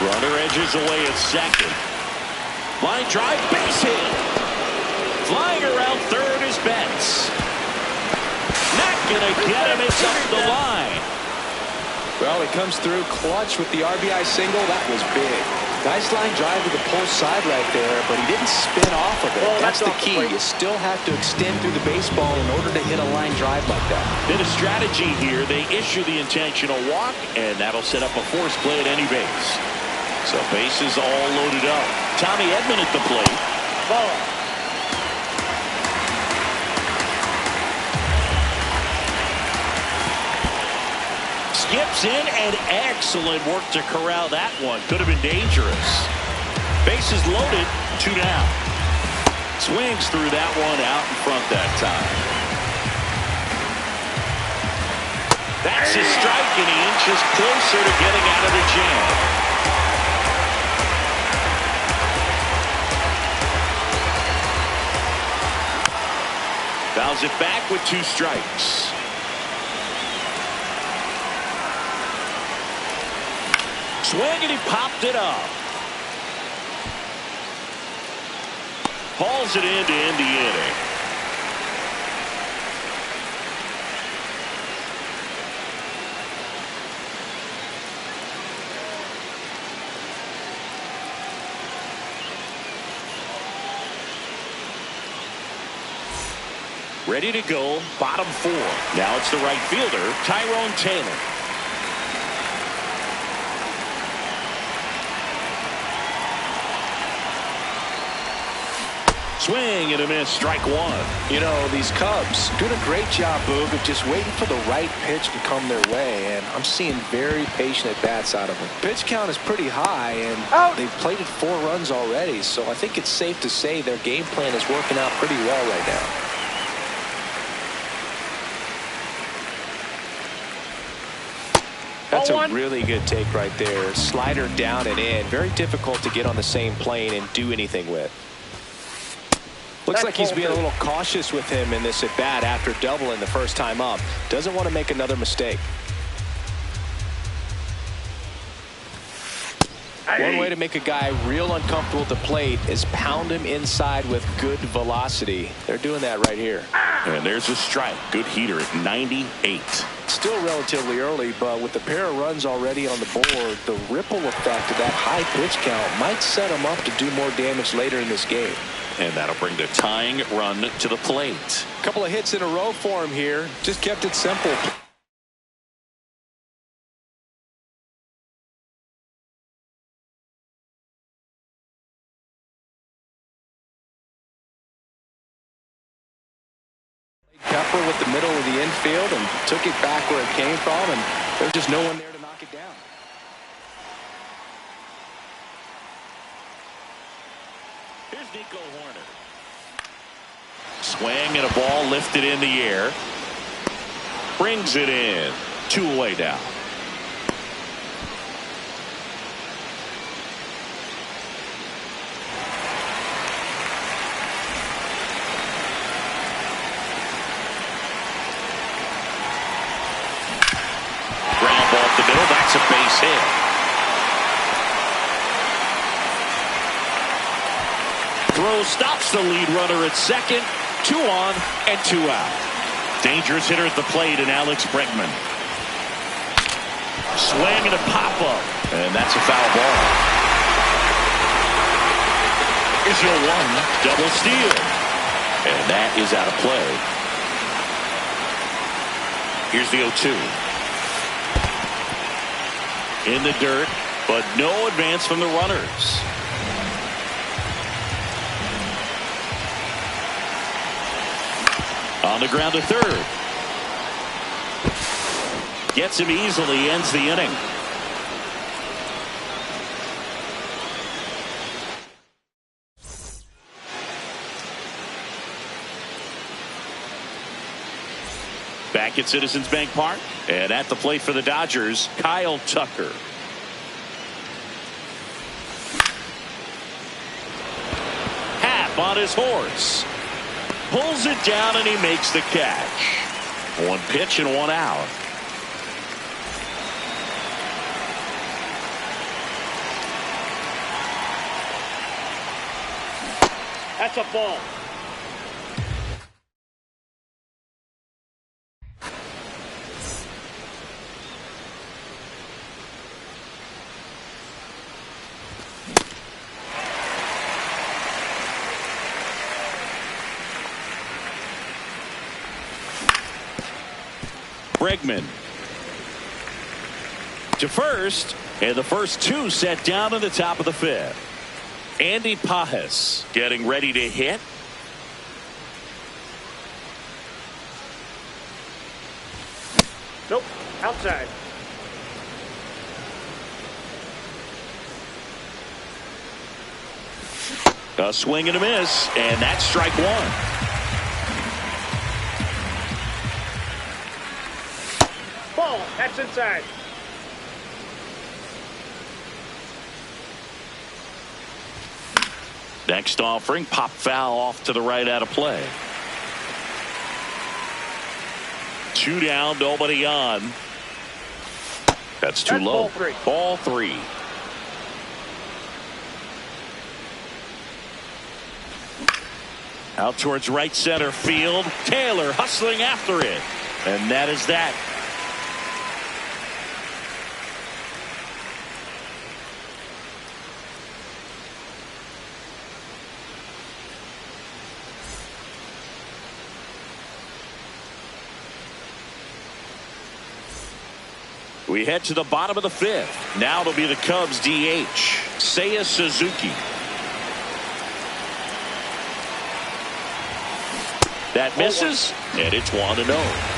Runner edges away at second. Line drive, base hit. Flying around third is Betts. Not gonna get him, it's up the line. Well, he comes through clutch with the RBI single. That was big. Nice line drive to the pull side right there, but he didn't spin off of it. That's the key. You still have to extend through the baseball in order to hit a line drive like that. Bit of strategy here. They issue the intentional walk, and that'll set up a force play at any base. So bases all loaded up. Tommy Edman at the plate. Ball. Skips in, and excellent work to corral that one. Could have been dangerous. Bases loaded, 2 down. Swings through that one out in front that time. That's a strike, and he inches closer to getting out of the jam. Fouls it back with 2 strikes. Swing, and he popped it up. Hauls it in to end the inning. Ready to go, bottom 4. Now it's the right fielder, Tyrone Taylor. Swing and a miss, strike 1. You know, these Cubs doing a great job, Boog, of just waiting for the right pitch to come their way, and I'm seeing very patient at-bats out of them. Pitch count is pretty high, and they've plated 4 runs already, so I think it's safe to say their game plan is working out pretty well right now. That's a really good take right there. Slider down and in. Very difficult to get on the same plane and do anything with. Looks like he's being a little cautious with him in this at-bat after doubling the first time up. Doesn't want to make another mistake. One way to make a guy real uncomfortable at the plate is pound him inside with good velocity. They're doing that right here. And there's a strike. Good heater at 98. It's still relatively early, but with the pair of runs already on the board, the ripple effect of that high pitch count might set him up to do more damage later in this game. And that'll bring the tying run to the plate. A couple of hits in a row for him here. Just kept it simple. Pepper with the middle of the infield and took it back where it came from, and there's just no one there to knock it down. Here's Nico Horner. Swing and a ball lifted in the air. Brings it in. 2 away now. That's a base hit. Throw stops the lead runner at second. 2 on and 2 out. Dangerous hitter at the plate in Alex Bregman. Swing and a pop-up. And that's a foul ball. Here's your 1. Double steal. And that is out of play. Here's the 0-2. In the dirt, but no advance from the runners. On the ground to third. Gets him easily, ends the inning. Back at Citizens Bank Park, and at the plate for the Dodgers, Kyle Tucker. Half on his horse. Pulls it down and he makes the catch. 1 pitch and 1 out. That's a ball. Bregman to first, and the first 2 set down in the top of the 5th. Andy Pajes getting ready to hit. Nope, outside. A swing and a miss, and that's strike 1. That's inside. Next offering, pop foul off to the right out of play. 2 down, nobody on. That's too low. Ball 3. Out towards right center field. Taylor hustling after it. And that is that. We head to the bottom of the 5th. Now it'll be the Cubs DH, Seiya Suzuki. That misses, and it's 1-0.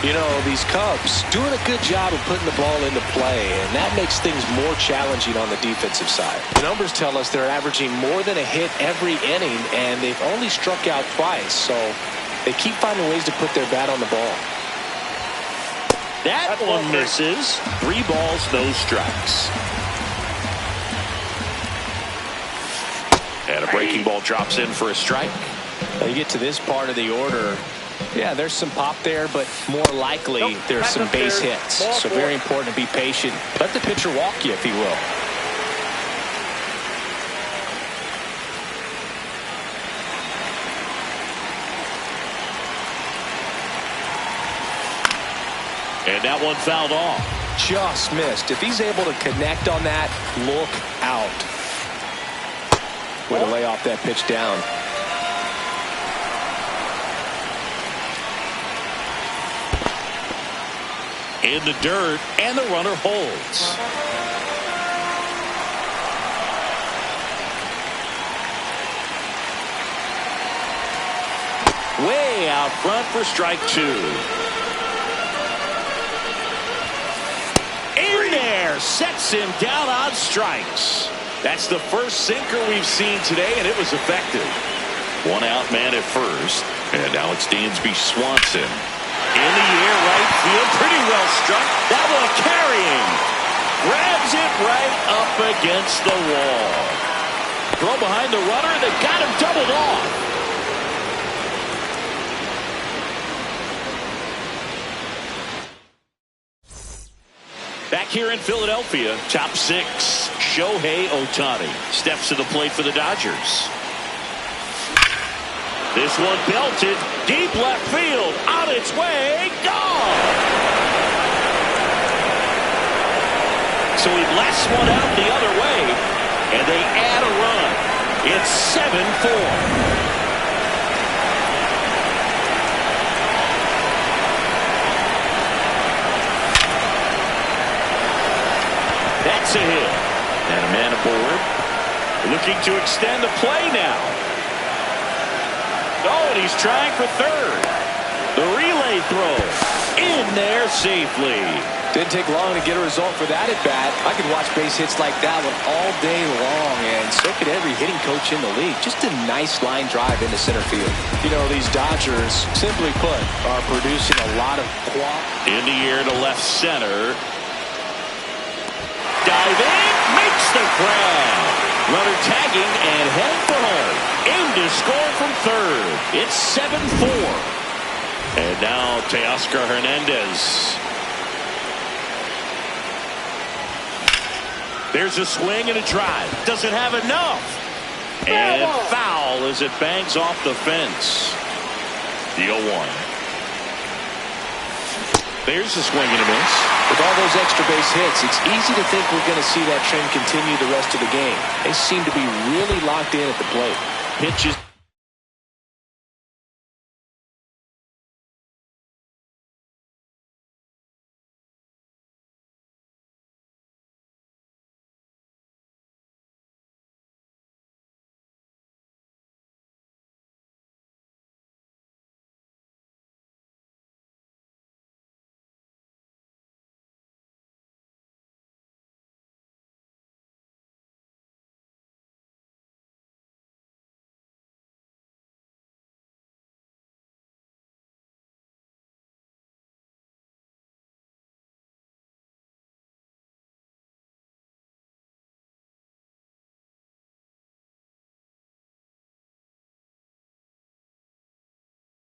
You know, these Cubs doing a good job of putting the ball into play, and that makes things more challenging on the defensive side. The numbers tell us they're averaging more than a hit every inning, and they've only struck out twice, so they keep finding ways to put their bat on the ball. That one misses. 3 balls, no strikes. And a breaking ball drops in for a strike. Now you get to this part of the order. Yeah, there's some pop there, but more likely there's some base hits. So very important to be patient. Let the pitcher walk you if he will. And that one fouled off. Just missed. If he's able to connect on that, look out. Way to lay off that pitch down. In the dirt, and the runner holds. Way out front for strike two. In there, sets him down on strikes. That's the first sinker we've seen today, and it was effective. One out man at first, and now it's Dansby Swanson. In the air, right field, pretty well struck. That one carrying. Grabs it right up against the wall. Throw behind the runner, they got him doubled off. Back here in Philadelphia, top six, Shohei Ohtani steps to the plate for the Dodgers. This one belted, deep left field, on its way, gone! So he blasts one out the other way, and they add a run. It's 7-4. That's a hit. And a man aboard. Looking to extend the play now. Oh, and he's trying for third. The relay throw. In there safely. Didn't take long to get a result for that at bat. I could watch base hits like that one all day long, and so could every hitting coach in the league. Just a nice line drive into center field. You know, these Dodgers, simply put, are producing a lot of quality. In the air to left center. Diving, makes the grab. Runner tagging and heading for home. In to score from third. It's 7-4. And now Teoscar Hernandez. There's a swing and a drive. Doesn't have enough. And foul as it bangs off the fence. The 0-1. There's a swing and a miss. With all those extra base hits, it's easy to think we're going to see that trend continue the rest of the game. They seem to be really locked in at the plate. Pitches.